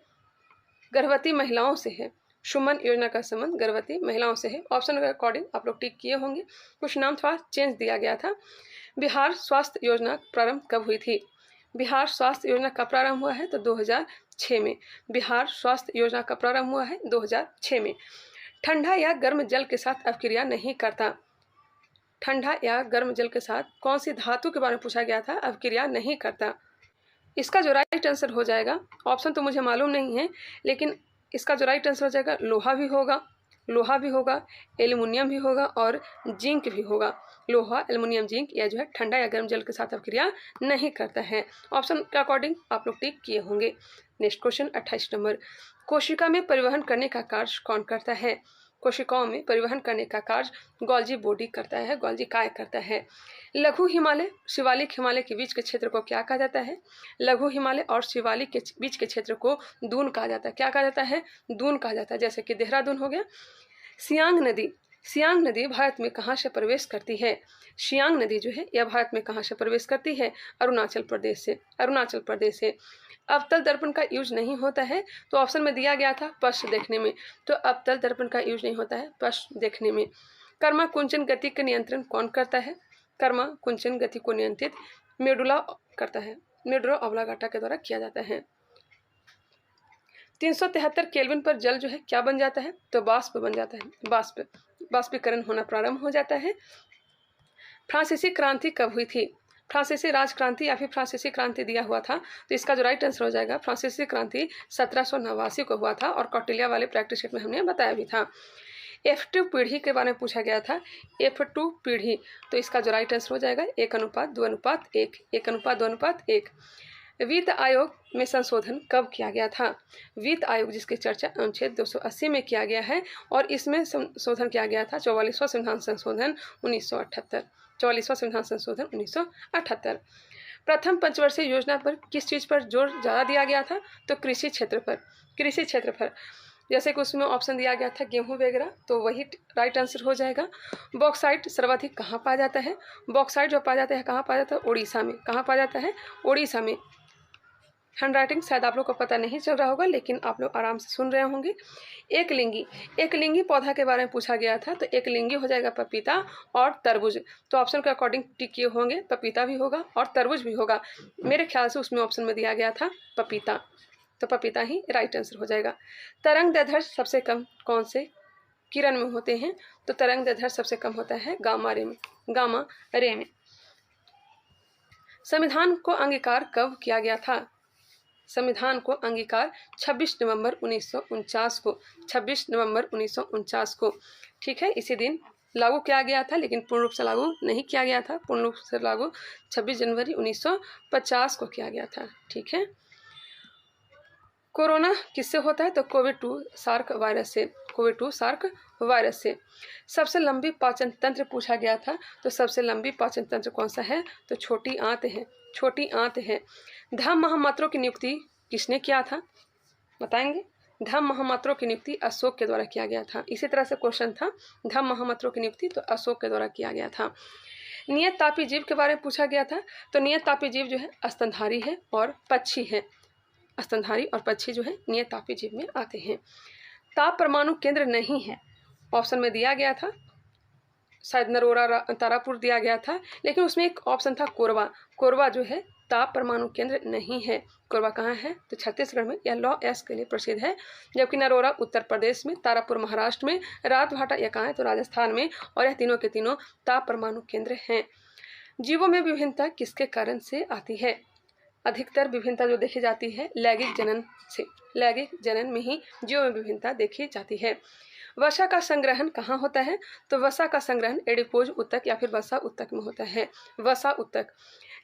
गर्भवती महिलाओं से है। सुमन योजना का संबंध गर्भवती महिलाओं से है। ऑप्शन के अकॉर्डिंग आप लोग टिक किए होंगे। कुछ नाम थोड़ा चेंज दिया गया था। बिहार स्वास्थ्य योजना प्रारंभ कब हुई थी? बिहार स्वास्थ्य योजना कब प्रारंभ हुआ है? तो 2006 में। बिहार स्वास्थ्य योजना का प्रारंभ हुआ है 2006 में। ठंडा या गर्म जल के साथ अपक्रिया नहीं करता। ठंडा या गर्म जल के साथ कौन सी धातु के बारे में पूछा गया था? अपक्रिया नहीं करता। इसका जो राइट आंसर हो जाएगा, ऑप्शन तो मुझे मालूम नहीं है, लेकिन इसका जो राइट आंसर हो जाएगा लोहा भी होगा, एल्युमिनियम भी होगा और जिंक भी होगा। लोहा, एल्युमिनियम, जिंक यह जो है ठंडा या गर्म जल के साथ अपक्रिया नहीं करता है। ऑप्शन के अकॉर्डिंग आप लोग टिक किए होंगे। Next question 28 number. कोशिका में परिवहन करने का कार्य कौन करता है? कोशिकाओं में परिवहन करने का कार्य गोल्जी बॉडी करता है, गोल्जी काय करता है। लघु हिमालय शिवालिक हिमालय के बीच के क्षेत्र को क्या कहा जाता है? लघु हिमालय और शिवालिक के बीच के क्षेत्र को दून कहा जाता है। क्या कहा जाता है? दून कहा जाता है। जैसे कि देहरादून हो गया। सियांग नदी भारत में कहाँ से प्रवेश करती है? सियांग नदी जो है यह भारत में कहाँ से प्रवेश करती है? अरुणाचल प्रदेश से। अवतल दर्पण का यूज नहीं होता है, तो ऑप्शन में दिया गया था पश्च देखने में, तो अवतल दर्पण का यूज नहीं होता है पश्च देखने में। कर्मा कुंचन गति का नियंत्रण कौन करता है? कर्मा कुंचन गति को नियंत्रित मेडुला करता है, मेडुला ऑब्लांगाटा के द्वारा किया जाता है। 373 केल्विन पर जल जो है क्या बन जाता है? तो वाष्प बन जाता है। वाष्पीकरण होना प्रारंभ हो जाता है। फ्रांसीसी क्रांति कब हुई थी? फ्रांसीसी राजक्रांति या फिर फ्रांसीसी क्रांति दिया हुआ था, तो इसका जो राइट आंसर हो जाएगा फ्रांसीसी क्रांति 1789 को हुआ था और कौटिल्य वाले प्रैक्टिस सेट में हमने बताया भी था। F2 पीढ़ी के बारे में पूछा गया था। F2 पीढ़ी, तो इसका जो राइट आंसर हो जाएगा 1:2:1, 1:2:1। वित्त आयोग में संशोधन कब किया गया था? वित्त आयोग जिसकी चर्चा अनुच्छेद 280 में किया गया है और इसमें संशोधन किया गया था 44वां संविधान संशोधन 1978। 44वां संविधान संशोधन 1978। प्रथम पंचवर्षीय योजना पर किस चीज़ पर जोर ज़्यादा दिया गया था? तो कृषि क्षेत्र पर। जैसे कि उसमें ऑप्शन दिया गया था गेहूं वगैरह, तो वही राइट आंसर हो जाएगा। बॉक्साइट सर्वाधिक कहाँ पाया जाता है? बॉक्साइट जो पाया जाता है कहाँ पाया जाता है? उड़ीसा में। कहाँ पाया जाता है? उड़ीसा में। हैंड राइटिंग शायद आप लोग को पता नहीं चल रहा होगा, लेकिन आप लोग आराम से सुन रहे होंगे। एकलिंगी पौधा के बारे में पूछा गया था, तो एकलिंगी हो जाएगा पपीता और तरबूज। तो ऑप्शन के अकॉर्डिंग टिक किए होंगे, पपीता भी होगा और तरबूज भी होगा। मेरे ख्याल से उसमें ऑप्शन में दिया गया था पपीता, तो पपीता ही राइट आंसर हो जाएगा। तरंग दैर्ध्य सबसे कम कौन से किरण में होते हैं? तो तरंग दैर्ध्य सबसे कम होता है गामा रे में। संविधान को अंगीकार कब किया गया था? संविधान को अंगीकार 26 नवंबर 1949 को, 26 नवंबर 1949 को, ठीक है, इसी दिन लागू किया गया था, लेकिन पूर्ण रूप से लागू नहीं किया गया था। पूर्ण रूप से लागू 26 जनवरी 1950 को किया गया था, ठीक है। कोरोना किससे होता है? तो कोविड-2 सार्क वायरस से। सबसे लंबी पाचन तंत्र पूछा गया था, तो सबसे लंबी पाचन तंत्र कौन सा है? तो छोटी आंत है। धम्म महामात्रों की नियुक्ति किसने किया था? बताएंगे। धम्म महामात्रों की नियुक्ति अशोक के द्वारा किया गया था। इसी तरह से क्वेश्चन था, धम्म महामात्रों की नियुक्ति तो अशोक के द्वारा किया गया था। नियत तापी जीव के बारे में पूछा गया था। तो नियत तापी जीव जो है स्तनधारी है और पक्षी है। स्तनधारी और पक्षी जो है नियत तापी जीव में आते हैं। ताप परमाणु केंद्र नहीं है, ऑप्शन में दिया गया था, शायद नरोरा तारापुर दिया गया था, लेकिन उसमें एक ऑप्शन था कोरबा। कोरबा जो है ताप परमाणु केंद्र नहीं है। कोरबा कहाँ है? तो छत्तीसगढ़ में, यह लॉ एस के लिए प्रसिद्ध है। जबकि नरोरा उत्तर प्रदेश में, तारापुर महाराष्ट्र में, रातभाटा यह कहाँ है? तो राजस्थान में। और यह तीनों के तीनों ताप परमाणु केंद्र हैं। जीवों में विभिन्नता किसके कारण से आती है? अधिकतर विभिन्नता जो देखी जाती है लैंगिक जनन से। लैंगिक जनन में ही जीवों में विभिन्नता देखी जाती है। वसा का संग्रहण कहाँ होता है? तो वसा का संग्रहण एडिपोज उत्तक या फिर वसा उत्तक में होता है। वसा उत्तक।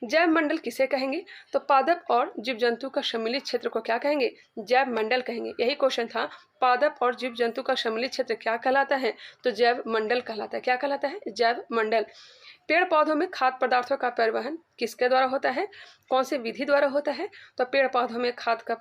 जैव मंडल किसे कहेंगे? तो पादप और जीव जंतु का सम्मिलित क्षेत्र को क्या कहेंगे? जैव मंडल कहेंगे। यही क्वेश्चन था, पादप और जीव जंतु का सम्मिलित क्षेत्र क्या कहलाता है? तो जैव मंडल कहलाता है। क्या कहलाता है? जैव मंडल। पेड़ पौधों में खाद्य पदार्थों का परिवहन किसके द्वारा होता है? कौन सी विधि द्वारा होता है? तो पेड़ पौधों में खाद्य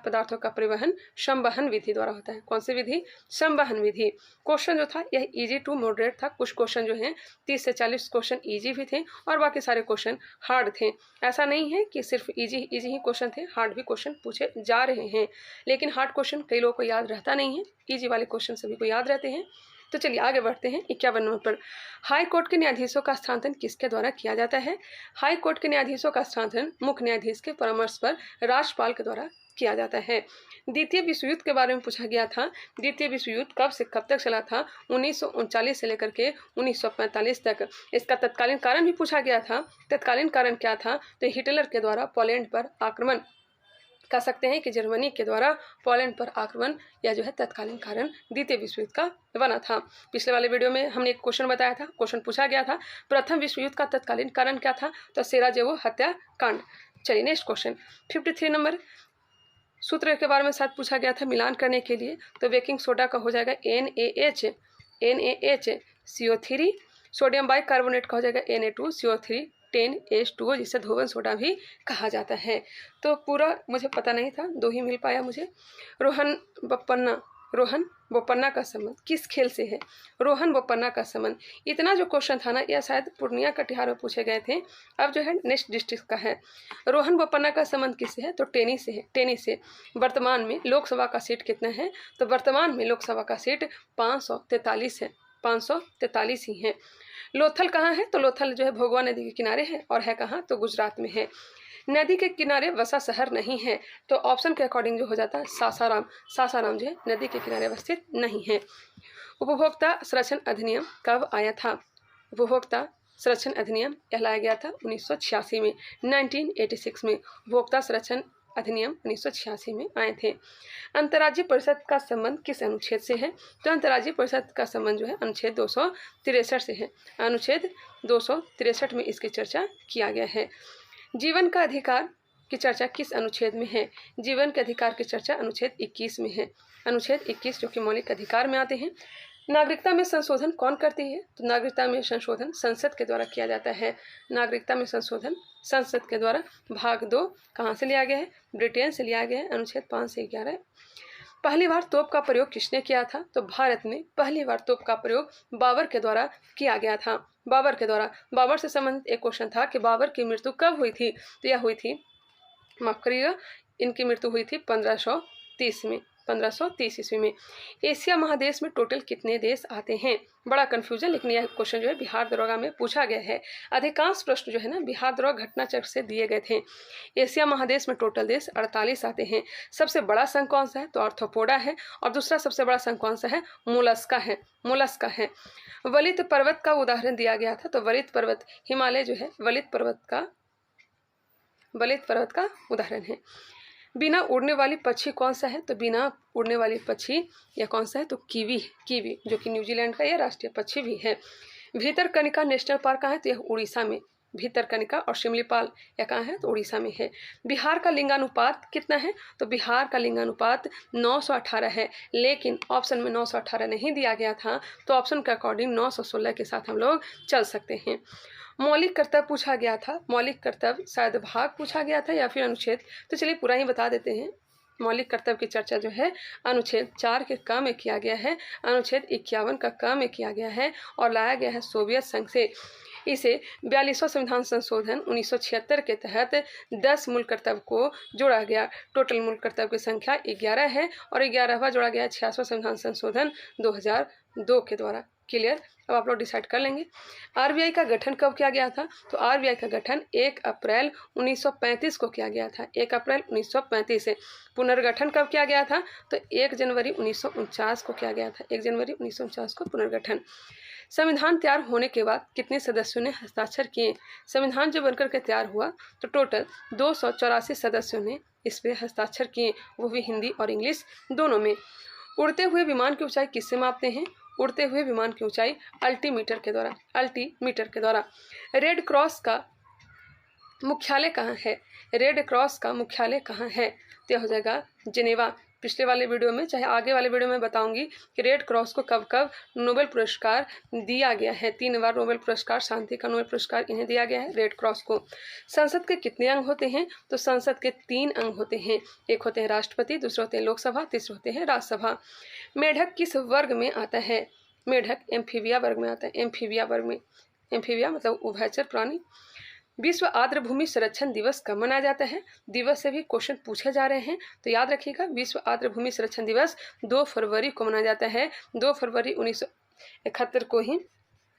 पदार्थों का परिवहन संवहन विधि द्वारा होता है। कौन सी विधि? संवहन विधि। क्वेश्चन जो था यह इजी टू मॉडरेट था। कुछ क्वेश्चन जो हैं 30 से 40 क्वेश्चन इजी भी थे और बाकी सारे क्वेश्चन हार्ड थे। ऐसा नहीं है कि सिर्फ इजी ही क्वेश्चन थे, हार्ड भी क्वेश्चन पूछे जा रहे हैं। लेकिन हार्ड क्वेश्चन कई लोगों को याद रहता नहीं है, इजी वाले क्वेश्चन सभी को याद रहते हैं। तो चलिए आगे बढ़ते हैं 51 नंबर पर। हाई कोर्ट के न्यायाधीशों का स्थानांतरण किसके द्वारा किया जाता है? हाई कोर्ट के न्यायाधीशों का स्थानांतरण मुख्य न्यायाधीश के परामर्श पर राज्यपाल के द्वारा किया जाता है। द्वितीय विश्व युद्ध के बारे में पूछा गया था। द्वितीय विश्व युद्ध कब से कब तक चला था? 1939 से लेकर के 1945 तक। इसका तत्कालीन कारण भी पूछा गया था। तत्कालीन कारण क्या था? तो हिटलर के द्वारा पोलैंड पर आक्रमण, कह सकते हैं कि जर्मनी के द्वारा पोलैंड पर आक्रमण, यह जो है तत्कालीन कारण द्वितीय विश्व युद्ध का बना था। पिछले वाले वीडियो में हमने एक क्वेश्चन बताया था, क्वेश्चन पूछा गया था प्रथम विश्व युद्ध का तत्कालीन कारण क्या था? तो सेराजेवो हत्याकांड। चलिए नेक्स्ट क्वेश्चन 53 नंबर। सूत्र के बारे में साथ पूछा गया था मिलान करने के लिए। तो बेकिंग सोडा का हो जाएगा NaHCO3। सोडियम बाइकार्बोनेट का हो जाएगा Na2CO3 10H2O, जिसे धोवन सोडा भी कहा जाता है। तो पूरा मुझे पता नहीं था, 2 ही मिल पाया मुझे। रोहन बोपन्ना का संबंध किस खेल से है? रोहन बोपन्ना का संबंध, इतना जो क्वेश्चन था ना यह शायद पूर्णिया कटिहार में पूछे गए थे। अब जो है नेक्स्ट डिस्ट्रिक्ट का है। रोहन बोपन्ना का संबंध किससे है? तो टेनिस से है। टेनिस से। वर्तमान में लोकसभा का सीट कितना है? तो वर्तमान में लोकसभा का सीट 543 है। 543 ही है। लोथल कहाँ है? तो लोथल जो है भोगवा नदी के किनारे है और है कहाँ? तो गुजरात में है। नदी के किनारे वसा शहर नहीं है। तो ऑप्शन के अकॉर्डिंग जो हो जाता है सासाराम। सासाराम जो है नदी के किनारे अवस्थित नहीं है। उपभोक्ता संरक्षण अधिनियम कब आया था? उपभोक्ता संरक्षण अधिनियम लाया गया था 1986 में, 1986 में उपभोक्ता संरक्षण अधिनियम 1986 में आए थे। अंतर्राज्यीय परिषद का संबंध किस अनुच्छेद से है? तो अंतर्राज्यीय परिषद का संबंध जो है अनुच्छेद 263 से है। अनुच्छेद 263 में इसकी चर्चा किया गया है। जीवन का अधिकार की चर्चा किस अनुच्छेद में है? जीवन के अधिकार की चर्चा अनुच्छेद 21 में है। अनुच्छेद 21 जो कि मौलिक अधिकार में आते हैं। नागरिकता में संशोधन कौन करती है? तो नागरिकता में संशोधन संसद के द्वारा किया जाता है। नागरिकता में संशोधन संसद के द्वारा। भाग 2 कहाँ से लिया गया है? ब्रिटेन से लिया गया है, अनुच्छेद 5 से 11। पहली बार तोप का प्रयोग किसने किया था? तो भारत में पहली बार तोप का प्रयोग बाबर के द्वारा किया गया था। बाबर के द्वारा। बाबर से संबंधित एक क्वेश्चन था कि बाबर की मृत्यु कब हुई थी? तो यह हुई थी, माफ करिएगा, इनकी मृत्यु हुई थी 1530 में, 1530 ईस्वी में। एशिया महादेश में टोटल कितने देश आते हैं? बड़ा कंफ्यूजन, लेकिन यह क्वेश्चन जो है बिहार दरोगा में पूछा गया है। अधिकांश प्रश्न जो है ना बिहार दरोगा घटना चक्र से दिए गए थे। एशिया महादेश में टोटल देश 48 आते हैं। सबसे बड़ा संघ कौन सा है? तो आर्थ्रोपोडा है। और दूसरा सबसे बड़ा संघ कौन सा है? मोलस्का है। मोलस्का है। वलित पर्वत का उदाहरण दिया गया था। तो वलित पर्वत, हिमालय जो है वलित पर्वत का उदाहरण है। बिना उड़ने वाली पक्षी कौन सा है? तो बिना उड़ने वाली पक्षी यह कौन सा है? तो कीवी, कीवी जो कि न्यूजीलैंड का यह राष्ट्रीय पक्षी भी है। भीतरकनिका नेशनल पार्क कहाँ है? तो यह उड़ीसा में। भीतरकनिका और शिमलीपाल यह कहाँ है? तो उड़ीसा में है। बिहार का लिंगानुपात कितना है? तो बिहार का लिंगानुपात 918 है, लेकिन ऑप्शन में 918 नहीं दिया गया था, तो ऑप्शन के अकॉर्डिंग 916 के साथ हम लोग चल सकते हैं। मौलिक कर्तव्य पूछा गया था। मौलिक कर्तव्य शायद भाग पूछा गया था या फिर अनुच्छेद, तो चलिए पूरा ही बता देते हैं। मौलिक कर्तव्य की चर्चा जो है अनुच्छेद 4 के क में किया गया है, अनुच्छेद 51 का क में किया गया है और लाया गया है सोवियत संघ से। इसे 42वां संविधान संशोधन 1976 के तहत 10 मूल कर्तव्य को जोड़ा गया। टोटल मूल कर्तव्य की संख्या 11 है और 11वां जोड़ा गया 86वां संविधान संशोधन 2002 के द्वारा। क्लियर। अब आप लोग डिसाइड कर लेंगे। आरबीआई का गठन कब किया गया था? तो आरबीआई का गठन 1 अप्रैल 1935 को किया गया था। 1 अप्रैल 1935 से। पुनर्गठन कब किया गया था? तो 1 जनवरी 1949 को किया गया था। 1 जनवरी 1949 को पुनर्गठन। संविधान तैयार होने के बाद कितने सदस्यों ने हस्ताक्षर किए? संविधान जब बनकर के तैयार हुआ तो टोटल 284 सदस्यों ने इस पे हस्ताक्षर किए, वो भी हिंदी और इंग्लिश दोनों में। उड़ते हुए विमान की ऊंचाई किससे मापते हैं? उड़ते हुए विमान की ऊंचाई अल्टीमीटर के द्वारा। अल्टीमीटर के द्वारा। रेड क्रॉस का मुख्यालय कहाँ है? रेड क्रॉस का मुख्यालय कहाँ है? तो यह हो जाएगा जिनेवा। पिछले वाले वीडियो में चाहे आगे वाले वीडियो में बताऊंगी कि रेड क्रॉस को कब कब नोबेल पुरस्कार दिया गया है। 3 बार नोबेल पुरस्कार, शांति का नोबेल पुरस्कार इन्हें दिया गया है, रेड क्रॉस को। संसद के कितने अंग होते हैं? तो संसद के 3 अंग होते हैं। एक होते हैं राष्ट्रपति, दूसरे होते हैं लोकसभा, तीसरे होते हैं राज्यसभा। मेढक किस वर्ग में आता है? मेढक एम्फीबिया वर्ग में आता है। एम्फीबिया वर्ग में। एम्फीबिया मतलब उभयचर प्राणी। विश्व आर्द्र भूमि संरक्षण दिवस कब मनाया जाता है? दिवस से भी क्वेश्चन पूछे जा रहे हैं, तो याद रखिएगा विश्व आर्द्र भूमि संरक्षण दिवस 2 फरवरी को मनाया जाता है। 2 फरवरी 1971 को ही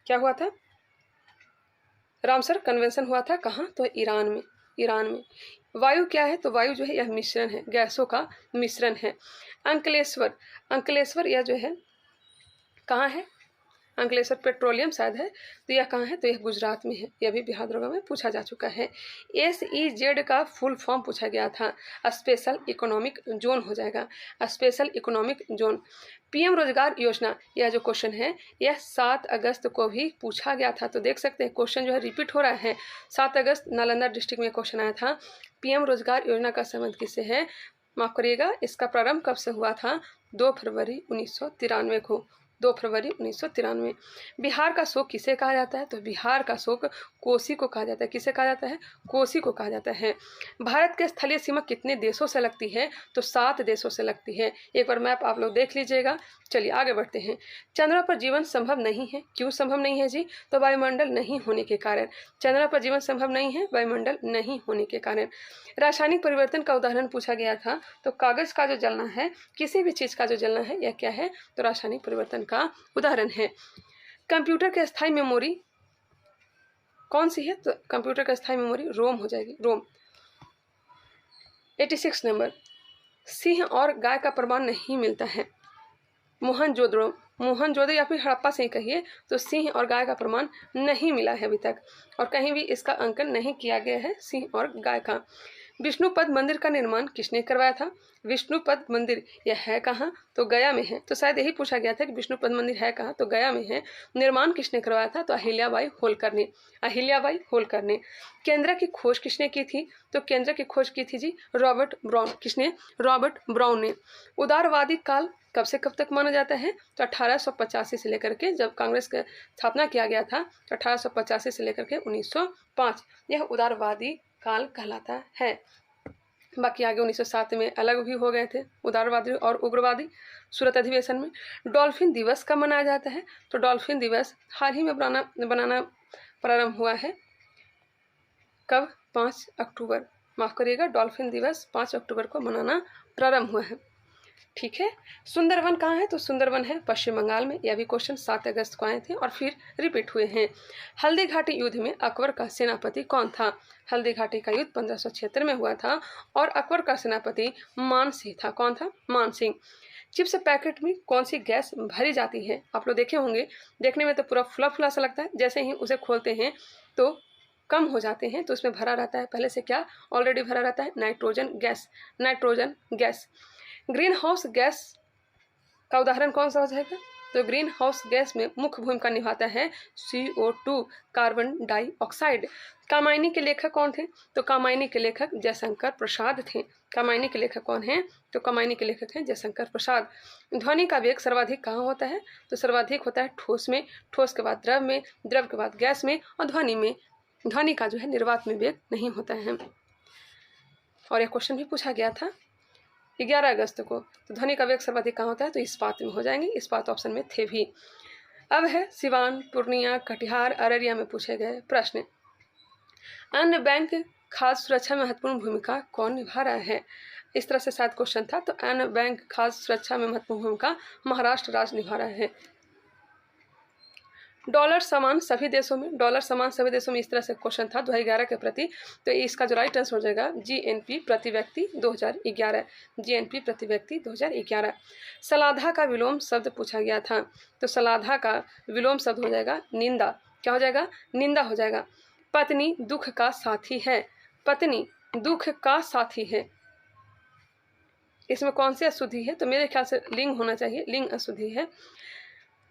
क्या हुआ था? रामसर कन्वेंशन हुआ था। कहाँ? तो ईरान में। ईरान में। वायु क्या है? तो वायु जो है यह मिश्रण है, गैसों का मिश्रण है। अंकलेश्वर। अंकलेश्वर यह जो है कहाँ है? अंकलेश्वर पेट्रोलियम शायद है, तो यह कहाँ है? तो यह गुजरात में है। यह भी बिहार दरोगा में पूछा जा चुका है। SEZ का फुल फॉर्म पूछा गया था। स्पेशल इकोनॉमिक जोन हो जाएगा। Special economic zone. PM रोजगार योजना, यह जो क्वेश्चन है यह 7 अगस्त को भी पूछा गया था। तो देख सकते हैं क्वेश्चन जो है रिपीट हो रहा है। 7 अगस्त नालंदा डिस्ट्रिक्ट में क्वेश्चन आया था। PM रोजगार योजना का संबंध किससे है? माफ करिएगा, इसका प्रारंभ कब से हुआ था? 2 फरवरी 1993 को। 2 फरवरी 1993। बिहार का शोक किसे कहा जाता है? तो बिहार का शोक कोसी को कहा जाता है। किसे कहा जाता है? कोसी को कहा जाता है। भारत की स्थलीय सीमा कितने देशों से लगती है? तो 7 देशों से लगती है। एक बार मैप आप लोग देख लीजिएगा। चलिए आगे बढ़ते हैं। चंद्रमा पर जीवन संभव नहीं है। क्यों संभव नहीं है जी? तो वायुमंडल नहीं होने के कारण। चंद्रमा पर जीवन संभव नहीं है, वायुमंडल नहीं होने के कारण। रासायनिक परिवर्तन का उदाहरण पूछा गया था। तो कागज का जो जलना है, किसी भी चीज का जो जलना है, यह क्या है? तो रासायनिक परिवर्तन का उदाहरण है। कंप्यूटर की अस्थायी मेमोरी कौन सी है? तो कंप्यूटर की अस्थायी मेमोरी रोम हो जाएगी। रोम। 86 नंबर। सिंह और गाय का प्रमाण नहीं मिलता है। मोहनजोदड़ो। मोहनजोदड़ो या फिर हड़प्पा से ही कहिए, तो सिंह और गाय का प्रमाण नहीं मिला है अभी तक, और कहीं भी इसका अंकन नहीं किया गया है सिंह और गाय का। विष्णुपद मंदिर का निर्माण किसने करवाया था? विष्णुपद मंदिर यह है कहाँ? तो गया में है। तो शायद यही पूछा गया था कि विष्णुपद मंदिर है कहाँ? तो गया में है। निर्माण किसने करवाया था? तो अहिल्याबाई होलकर ने। अहिल्याबाई होलकर ने। केंद्र की खोज किसने की थी? तो केंद्र की खोज की थी जी रॉबर्ट ब्राउन। किसने? रॉबर्ट ब्राउन ने। उदारवादी काल कब से कब तक माना जाता है? तो 1885 से लेकर के, जब कांग्रेस का स्थापना किया गया था, तो 1885 से लेकर के 1905 यह उदारवादी काल कहलाता है। बाकी आगे 1907 में अलग भी हो गए थे उदारवादी और उग्रवादी सूरत अधिवेशन में। डॉल्फिन दिवस कब मनाया जाता है? तो डॉल्फिन दिवस हाल ही में बनाना प्रारंभ हुआ है। कब? 5 अक्टूबर। माफ करिएगा, डॉल्फिन दिवस 5 अक्टूबर को मनाना प्रारंभ हुआ है। ठीक है। सुंदरवन कहाँ है? तो सुंदरवन है पश्चिम बंगाल में। यह भी क्वेश्चन 7 अगस्त को आए थे और फिर रिपीट हुए हैं। हल्दी घाटी युद्ध में अकबर का सेनापति कौन था? हल्दी घाटी का युद्ध 1576 में हुआ था और अकबर का सेनापति मान सिंह था। कौन था? मान सिंह। चिप्स पैकेट में कौन सी गैस भरी जाती है? आप लोग देखे होंगे, देखने में तो पूरा फुला फुला सा लगता है, जैसे ही उसे खोलते हैं तो कम हो जाते हैं। तो उसमें भरा रहता है पहले से क्या? ऑलरेडी भरा रहता है nitrogen gas. Nitrogen gas. Green house gas का उदाहरण कौन सा हो जाएगा? तो ग्रीन हाउस गैस में मुख्य भूमिका निभाता है CO2 कार्बन डाइऑक्साइड। कामायनी के लेखक कौन थे? तो कामायनी के लेखक जयशंकर प्रसाद थे। कामायनी के लेखक कौन हैं? तो कामायनी के लेखक हैं जयशंकर प्रसाद। ध्वनि का वेग सर्वाधिक कहाँ होता है? तो सर्वाधिक होता है ठोस में, ठोस के बाद द्रव में, द्रव के बाद गैस में, और ध्वनि में। ध्वनि का जो है निर्वात में वेग नहीं होता है। और यह क्वेश्चन भी पूछा गया था। 11 अगस्त को। तो ध्वनि का वेग सर्वाधिक कहाँ होता है, तो इस्पात में हो जाएंगे, इस्पात ऑप्शन में थे भी। अब है सिवान, पूर्णिया, कटिहार, अररिया में पूछे गए प्रश्न। अन्य बैंक खाद्य सुरक्षा में महत्वपूर्ण भूमिका कौन निभा रहा है? इस तरह से शायद क्वेश्चन था। तो अन्य बैंक खाद्य सुरक्षा में महत्वपूर्ण भूमिका महाराष्ट्र राज्य निभा रहा है। डॉलर समान सभी देशों में, डॉलर समान सभी देशों में, इस तरह से क्वेश्चन था 2011 के प्रति। तो इसका जो राइट आंसर हो जाएगा जीएनपी प्रति व्यक्ति 2011, जीएनपी प्रति व्यक्ति 2011। सलाधा का विलोम शब्द पूछा गया था। तो सलाधा का विलोम शब्द हो जाएगा निंदा। क्या हो जाएगा? निंदा हो जाएगा। पत्नी दुख का साथी है, पत्नी दुख का साथी है। इसमें कौन सी अशुद्धि है? तो मेरे ख्याल से लिंग होना चाहिए, लिंग अशुद्धि है।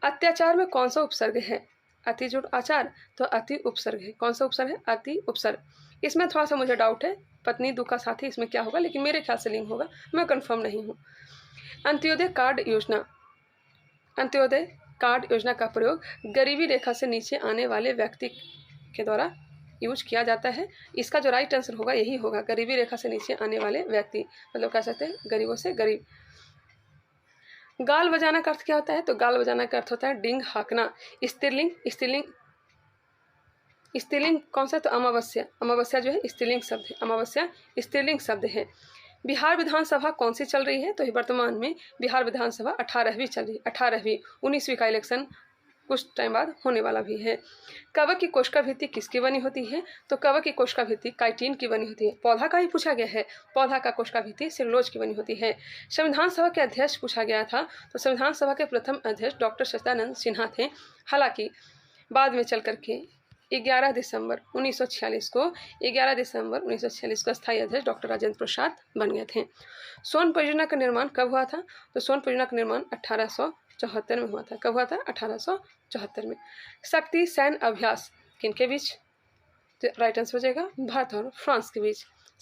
अत्याचार में कौन सा उपसर्ग है? अति जुड़ आचार, तो अति उपसर्ग है। कौन सा उपसर्ग है? अति उपसर्ग। इसमें थोड़ा सा मुझे डाउट है, पत्नी दुख का साथी इसमें क्या होगा, लेकिन मेरे ख्याल से लिंग होगा, मैं कंफर्म नहीं हूँ। अंत्योदय कार्ड योजना, अंत्योदय कार्ड योजना का प्रयोग गरीबी रेखा से नीचे आने वाले व्यक्ति के द्वारा यूज किया जाता है। इसका जो राइट आंसर होगा यही होगा, गरीबी रेखा से नीचे आने वाले व्यक्ति, मतलब कह सकते हैं गरीबों से गरीब। गाल बजाना का अर्थ क्या होता है? तो गाल बजाना का अर्थ होता है डिंग हाँकना। स्त्रीलिंग, स्त्रीलिंग, स्त्रीलिंग कौन सा? तो अमावस्या, अमावस्या जो है स्त्रीलिंग शब्द है, अमावस्या स्त्रीलिंग शब्द है। बिहार विधानसभा कौन सी चल रही है? तो वर्तमान में बिहार विधानसभा 18वीं चल रही है, 18वीं। 19वीं का इलेक्शन कुछ टाइम बाद होने वाला भी है। कवक की कोशिका भित्ति किसकी बनी होती है? तो कवक की कोशिका भित्ति काइटिन की बनी होती है। पौधा का ही पूछा गया है, पौधा का कोशिका भित्ति सेलुलोज की बनी होती है। संविधान सभा के अध्यक्ष पूछा गया था। तो संविधान सभा के प्रथम अध्यक्ष डॉक्टर सच्चिदानंद सिन्हा थे। हालांकि बाद में चल करके 11 दिसंबर 1946 को 11 दिसंबर 1946 को स्थायी अध्यक्ष डॉक्टर राजेंद्र प्रसाद बन गए थे। सोन परियोजना का निर्माण कब हुआ था? तो सोन परियोजना का निर्माण 1874 में हुआ था। कब हुआ था? 1874 में। शक्ति सैन्य अभ्यास किनके बीच? तो राइट आंसर हो जाएगा भारत और फ्रांस के बीच।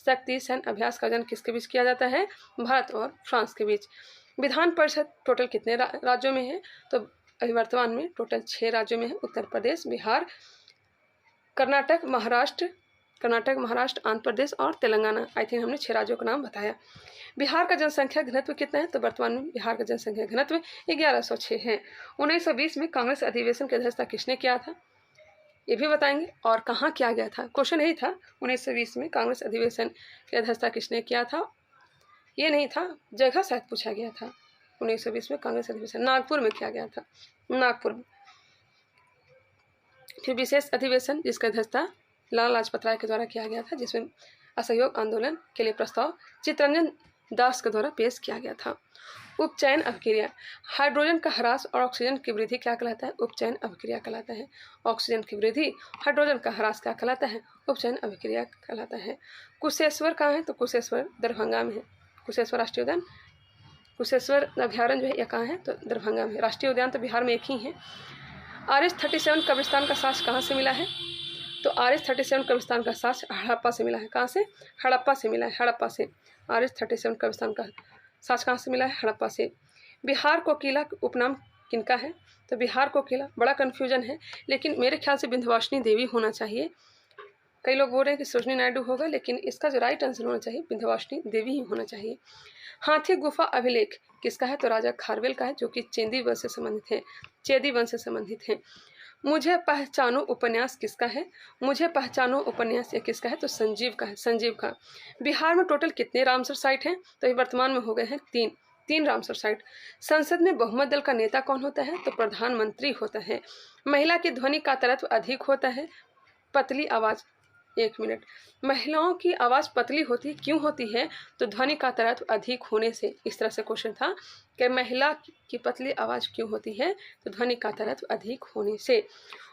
शक्ति सैन्य अभ्यास का आयोजन किसके बीच किया जाता है? भारत और फ्रांस के बीच। विधान परिषद टोटल कितने राज्यों में है? तो अभी वर्तमान में टोटल 6 राज्यों में है। उत्तर प्रदेश, बिहार, कर्नाटक, महाराष्ट्र, आंध्र प्रदेश और तेलंगाना। आई थिंक हमने 6 राज्यों का नाम बताया। बिहार का जनसंख्या घनत्व कितना है? तो वर्तमान में बिहार का जनसंख्या घनत्व 1106 है। 1920 में कांग्रेस अधिवेशन की अध्यक्षता किसने किया था? ये भी बताएंगे। और कहाँ किया गया था? क्वेश्चन यही था, 1920 में कांग्रेस अधिवेशन की अध्यक्षता किसने किया था? ये नहीं था, जगह शायद पूछा गया था। 1920 में कांग्रेस अधिवेशन नागपुर में किया गया था, नागपुर में। फिर विशेष अधिवेशन जिसका अध्यक्षता लाला लाजपत राय के द्वारा किया गया था, जिसमें असहयोग आंदोलन के लिए प्रस्ताव चित्तरंजन दास के द्वारा पेश किया गया था। उपचयन अभिक्रिया, हाइड्रोजन का ह्रास और ऑक्सीजन की वृद्धि क्या कहलाता है? उपचयन अभिक्रिया कहलाता है। ऑक्सीजन की वृद्धि, हाइड्रोजन का ह्रास क्या कहलाता है? उपचयन अभिक्रिया कहलाता है। कुशेश्वर कहाँ है? तो कुशेश्वर दरभंगा में है। कुशेश्वर राष्ट्रीय उद्यान, कुशेश्वर अभ्यारण्य जो है यह कहाँ है? तो दरभंगा में। राष्ट्रीय उद्यान तो बिहार में एक ही है। RH-37 कब्रिस्तान का साक्ष्य कहाँ से मिला है? तो RH-37 कब्रिस्तान का साक्ष्य हड़प्पा से मिला है। कहाँ से? हड़प्पा से मिला है, हड़प्पा से। RH-37 कब्रिस्तान का साक्ष्य कहाँ से मिला है? हड़प्पा से। बिहार कोकिला उपनाम किनका है? तो बिहार कोकिला, बड़ा कन्फ्यूजन है, लेकिन मेरे ख्याल से विंध्यवासिनी देवी होना चाहिए। कई लोग बोल रहे हैं कि सरोजिनी नायडू होगा, लेकिन इसका जो राइट आंसर होना चाहिए विंध्यवासिनी देवी ही होना चाहिए। हाथी गुफा अभिलेख किसका है? तो राजा खारवेल का है, जो कि चेदी वंश से संबंधित है, चेदी वंश से संबंधित है। मुझे पहचानो उपन्यास किसका है? मुझे पहचानो उपन्यास ये किसका है? तो संजीव का है, संजीव का। बिहार में टोटल कितने रामसर साइट हैं? तो ये वर्तमान में हो गए हैं 3 रामसर साइट। संसद में बहुमत दल का नेता कौन होता है? तो प्रधानमंत्री होता है। महिला की ध्वनि का तरत्व अधिक होता है, पतली आवाज। 1 मिनट, महिलाओं की आवाज़ पतली होती क्यों होती है? तो ध्वनि का तरत्व अधिक होने से। इस तरह से क्वेश्चन था कि महिला की पतली आवाज़ क्यों होती है? तो ध्वनि का तरत्व अधिक होने से।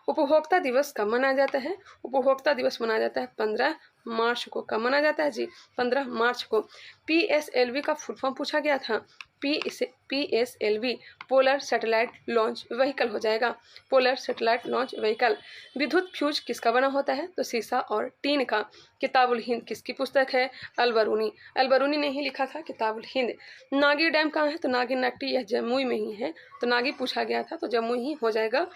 उपभोक्ता दिवस कब मनाया जाता है? उपभोक्ता दिवस मनाया जाता है 15 मार्च को। कब मनाया जाता है जी? 15 मार्च को। PSLV का फुल फॉर्म पूछा गया था। PSLV polar satellite launch vehicle हो जाएगा, पोलर सैटेलाइट लॉन्च व्हीकल। विद्युत फ्यूज किसका बना होता है? तो शीशा और टीन का। किताबुल हिंद किसकी पुस्तक है? अलबरूनी, अलबरूनी ने ही लिखा था किताबुल हिंद। नागी डैम कहाँ है? तो नागी नट्टी, यह जमुई में ही है, तो नागी पूछा गया था तो जमुई ही हो जाएगा।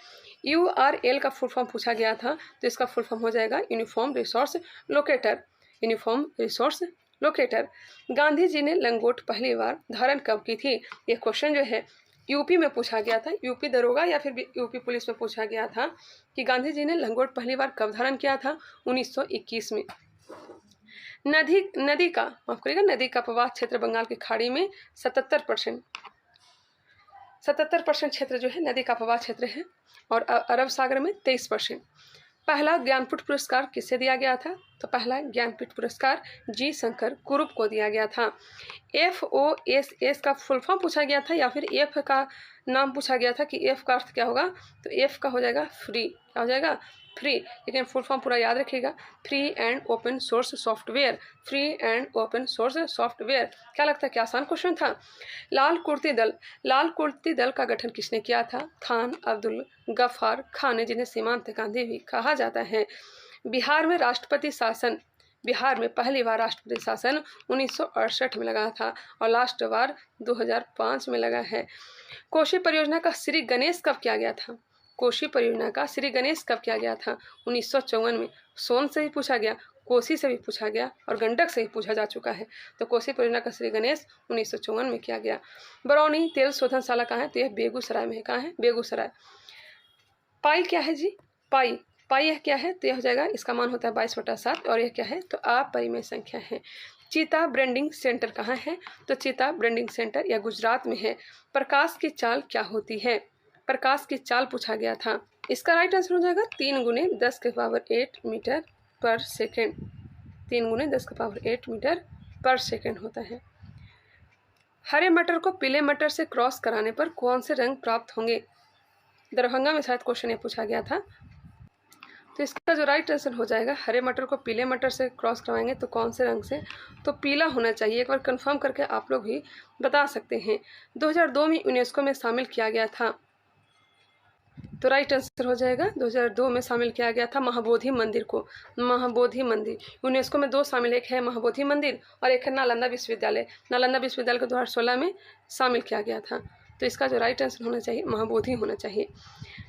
URL का फुल फॉर्म पूछा गया था, तो इसका फुल फॉर्म हो जाएगा uniform resource locator, uniform resource locator. Gandhi ji ने लंगोट पहली बार धारण कब की थी? ये क्वेश्चन जो है यूपी में पूछा गया था, यूपी दरोगा या फिर यूपी पुलिस में पूछा गया था कि गांधी जी ने लंगोट पहली बार कब धारण किया था? 1921 में। नदी का माफ करिएगा, नदी का प्रवाह क्षेत्र बंगाल की खाड़ी में 77% क्षेत्र जो है नदी का प्रवाह क्षेत्र है और अरब सागर में 23%। पहला ज्ञानपीठ पुरस्कार किसे दिया गया था? तो पहला ज्ञानपीठ पुरस्कार जी शंकर कुरुप को दिया गया था। FOSS का फुल फॉर्म पूछा गया था या फिर एफ का नाम पूछा गया था कि एफ का अर्थ क्या होगा? तो एफ का हो जाएगा फ्री। क्या हो जाएगा? फ्री। लेकिन फुल फॉर्म पूरा याद रखिएगा, free and open source software. Free and open source software. क्या लगता है, क्या आसान क्वेश्चन था? लाल कुर्ती दल का गठन किसने किया था? खान अब्दुल गफ्फार खान ने, जिन्हें सीमांत गांधी भी कहा जाता है। बिहार में पहली बार राष्ट्रपति शासन 1968 में लगा था और लास्ट बार 2005 में लगा है। कोशी परियोजना का श्री गणेश कब किया गया था? कोशी परियोजना का श्री गणेश कब किया गया था? 1954 में। सोन से भी पूछा गया, कोसी से भी पूछा गया और गंडक से भी पूछा जा चुका है। तो कोसी परियोजना का श्री गणेश 1954 में किया गया। बरौनी तेल शोधनशाला कहाँ है? तो यह बेगूसराय में है। कहाँ है? बेगूसराय। पाई क्या है जी? पाई यह क्या है? तो यह हो जाएगा, इसका मान होता है 22/7 और यह क्या है? तो अपरिमेय संख्या है। चीता ब्रांडिंग सेंटर कहाँ है? तो चीता ब्रांडिंग सेंटर यह गुजरात में है। प्रकाश की चाल क्या होती है? प्रकाश की चाल पूछा गया था। इसका राइट आंसर हो जाएगा 3 × 10⁸ मीटर पर सेकेंड। 3 × 10⁸ मीटर पर सेकेंड होता है। हरे मटर को पीले मटर से क्रॉस कराने पर कौन से रंग प्राप्त होंगे? दरभंगा में शायद क्वेश्चन ये पूछा गया था। तो इसका जो राइट आंसर हो जाएगा, हरे मटर को पीले मटर से क्रॉस करवाएंगे तो कौन से रंग से? तो पीला होना चाहिए। एक बार कंफर्म करके आप लोग भी बता सकते हैं। 2002 में यूनेस्को में शामिल किया गया था। तो राइट आंसर हो जाएगा 2002 में शामिल किया गया था महाबोधि मंदिर को। महाबोधि मंदिर यूनेस्को में 2 शामिल, एक है महाबोधि मंदिर और एक है नालंदा विश्वविद्यालय। नालंदा विश्वविद्यालय को 2016 में शामिल किया गया था। तो इसका जो राइट आंसर होना चाहिए महाबोधि होना चाहिए।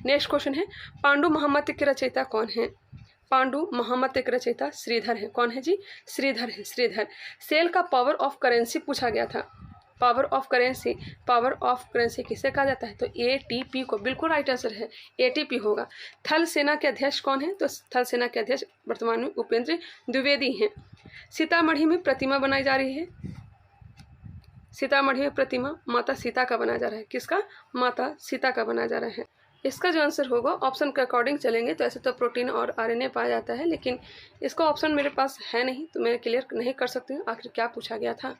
नेक्स्ट क्वेश्चन है, पांडु महामत के रचयिता कौन है? पांडु महामत के रचयिता श्रीधर है। कौन है जी? श्रीधर है। श्रीधर। सेल का पावर ऑफ करेंसी पूछा गया था। पावर ऑफ करेंसी किसे कहा जाता है? तो ATP को। बिल्कुल राइट आंसर है, ATP होगा। थल सेना के अध्यक्ष कौन है? तो थल सेना के अध्यक्ष वर्तमान में उपेंद्र द्विवेदी हैं। सीतामढ़ी में प्रतिमा बनाई जा रही है। सीतामढ़ी में प्रतिमा माता सीता का बनाया जा रहा है। किसका? माता सीता का बनाया जा रहा है। इसका जो आंसर होगा, ऑप्शन के अकॉर्डिंग चलेंगे तो ऐसे तो प्रोटीन और RNA पाया जाता है, लेकिन इसका ऑप्शन मेरे पास है नहीं तो मैं क्लियर नहीं कर सकती हूँ आखिर क्या पूछा गया था।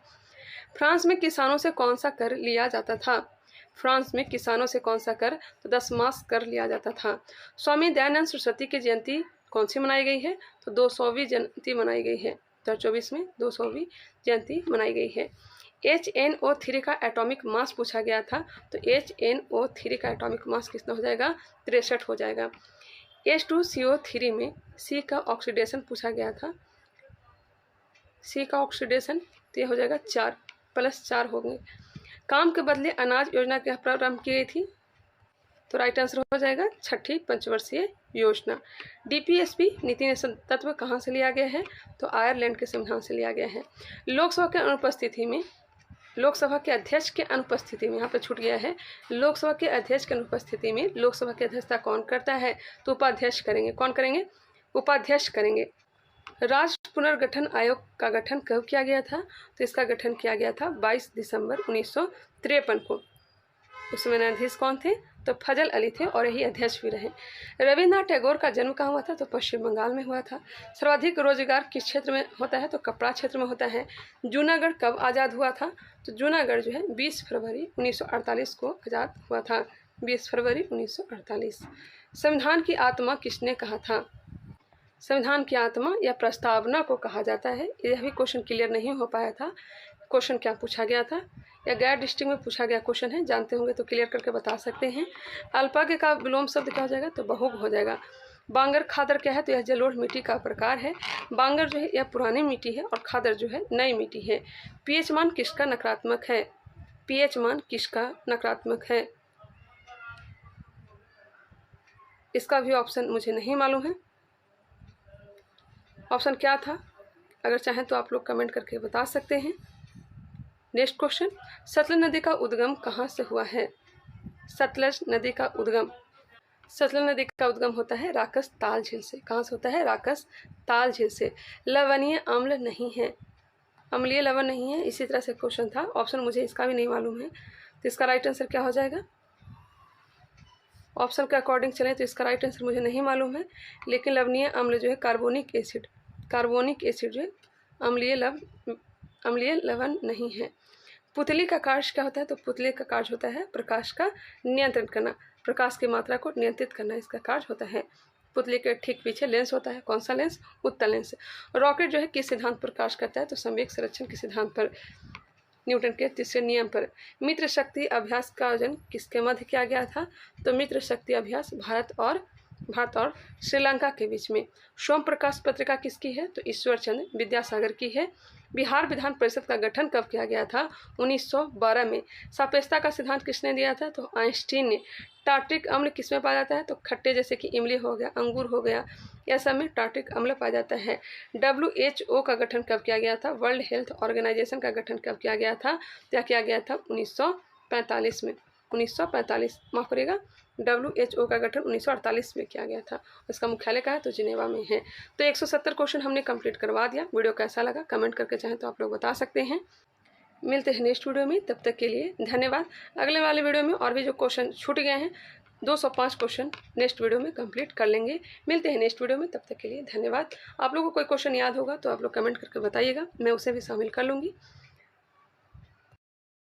फ्रांस में किसानों से कौन सा कर लिया जाता था? फ्रांस में किसानों से कौन सा कर? तो 10 मास कर लिया जाता था। स्वामी दयानंद सरस्वती की जयंती कौन सी मनाई गई है? तो 200वीं जयंती मनाई गई है। 2024 में 200वीं जयंती मनाई गई है। HNO3 का एटॉमिक मास पूछा गया था। तो HNO3 का एटॉमिक मास कितना हो जाएगा? 63 हो जाएगा। H2CO3 में C का ऑक्सीडेशन पूछा गया था। C का ऑक्सीडेशन तो ये हो जाएगा 4 + 4 होंगे। काम के बदले अनाज योजना के प्रारंभ की गई थी। तो राइट आंसर हो जाएगा 6ठी पंचवर्षीय योजना। DPSP नीति निषेध तत्व कहाँ से लिया गया है? तो आयरलैंड के संविधान से लिया गया है। लोकसभा के अध्यक्ष के अनुपस्थिति में, यहाँ पे छूट गया है, लोकसभा के अध्यक्ष के अनुपस्थिति में लोकसभा की अध्यक्षता कौन करता है? तो उपाध्यक्ष करेंगे। कौन करेंगे? उपाध्यक्ष करेंगे। राष्ट्र पुनर्गठन आयोग का गठन कब किया गया था? तो इसका गठन किया गया था 22 दिसंबर 1953 को। उस समय न्यायाधीश कौन थे? तो फजल अली थे और यही अध्यक्ष भी रहे। रविन्द्रनाथ टैगोर का जन्म कहाँ हुआ था? तो पश्चिम बंगाल में हुआ था। सर्वाधिक रोजगार किस क्षेत्र में होता है? तो कपड़ा क्षेत्र में होता है। जूनागढ़ कब आज़ाद हुआ था? तो जूनागढ़ जो है 20 फरवरी 1948 को आज़ाद हुआ था। 20 फरवरी 1948। संविधान की आत्मा किसने कहा था? संविधान की आत्मा या प्रस्तावना को कहा जाता है। यह भी क्वेश्चन क्लियर नहीं हो पाया था। क्वेश्चन क्या पूछा गया था या गैर डिस्ट्रिक्ट में पूछा गया क्वेश्चन है, जानते होंगे तो क्लियर करके बता सकते हैं। अल्पाके का विलोम शब्द क्या हो जाएगा? तो बहुग हो जाएगा। बांगर खादर क्या है? तो यह जलोढ़ मिट्टी का प्रकार है। बांगर जो है यह पुरानी मिट्टी है और खादर जो है नई मिट्टी है। पीएच मान किसका नकारात्मक है? पीएच मान किसका नकारात्मक है? इसका भी ऑप्शन मुझे नहीं मालूम है। ऑप्शन क्या था? अगर चाहें तो आप लोग कमेंट करके बता सकते हैं। नेक्स्ट क्वेश्चन, सतलज नदी का उद्गम कहाँ से हुआ है? सतलज नदी का उद्गम होता है राकस ताल झील से। कहाँ से होता है? राकस ताल झील से। लवणीय अम्ल नहीं है, अम्लीय लवण नहीं है। इसी तरह से क्वेश्चन था, ऑप्शन मुझे इसका भी नहीं मालूम है, तो इसका राइट आंसर क्या हो जाएगा? ऑप्शन के अकॉर्डिंग चलें तो इसका राइट आंसर मुझे नहीं मालूम है, लेकिन लवणीय अम्ल जो है कार्बोनिक एसिड जो है अम्लीय लवण नहीं है। पुतली का कार्य क्या होता है? तो पुतली का कार्य होता है प्रकाश का नियंत्रण करना, प्रकाश की मात्रा को नियंत्रित करना इसका कार्य होता है। पुतली के ठीक पीछे लेंस होता है, कौन सा लेंस? उत्तल लेंस। रॉकेट जो है किस सिद्धांत पर कार्य करता है? तो संवेग संरक्षण के सिद्धांत पर, न्यूटन के तीसरे नियम पर। मित्र शक्ति अभ्यास का आयोजन किसके मध्य किया गया था? तो मित्र शक्ति अभ्यास भारत और श्रीलंका के बीच में। सोम प्रकाश पत्रिका किसकी है? तो ईश्वर चंद्र विद्यासागर की है। बिहार विधान परिषद का गठन कब किया गया था? 1912 में। सापेक्षता का सिद्धांत किसने दिया था? तो आइंस्टीन ने। टार्ट्रिक अम्ल किसमें पाया जाता है? तो खट्टे जैसे कि इमली हो गया, अंगूर हो गया, यह सब में टार्ट्रिक अम्ल पाया जाता है। WHO का गठन कब किया गया था? वर्ल्ड हेल्थ ऑर्गेनाइजेशन का गठन कब किया गया था? क्या किया गया था? 1945 में। 1945, माफ करिएगा, WHO का गठन 1948 में किया गया था। इसका मुख्यालय कहाँ है? तो जिनेवा में है। तो 170 क्वेश्चन हमने कंप्लीट करवा दिया। वीडियो कैसा लगा कमेंट करके चाहें तो आप लोग बता सकते हैं। मिलते हैं नेक्स्ट वीडियो में, तब तक के लिए धन्यवाद। अगले वाले वीडियो में और भी जो क्वेश्चन छूट गए हैं 205 क्वेश्चन नेक्स्ट वीडियो में कंप्लीट कर लेंगे। मिलते हैं नेक्स्ट वीडियो में, तब तक के लिए धन्यवाद। आप लोगों को कोई क्वेश्चन याद होगा तो आप लोग कमेंट करके बताइएगा, मैं उसे भी शामिल कर लूँगी।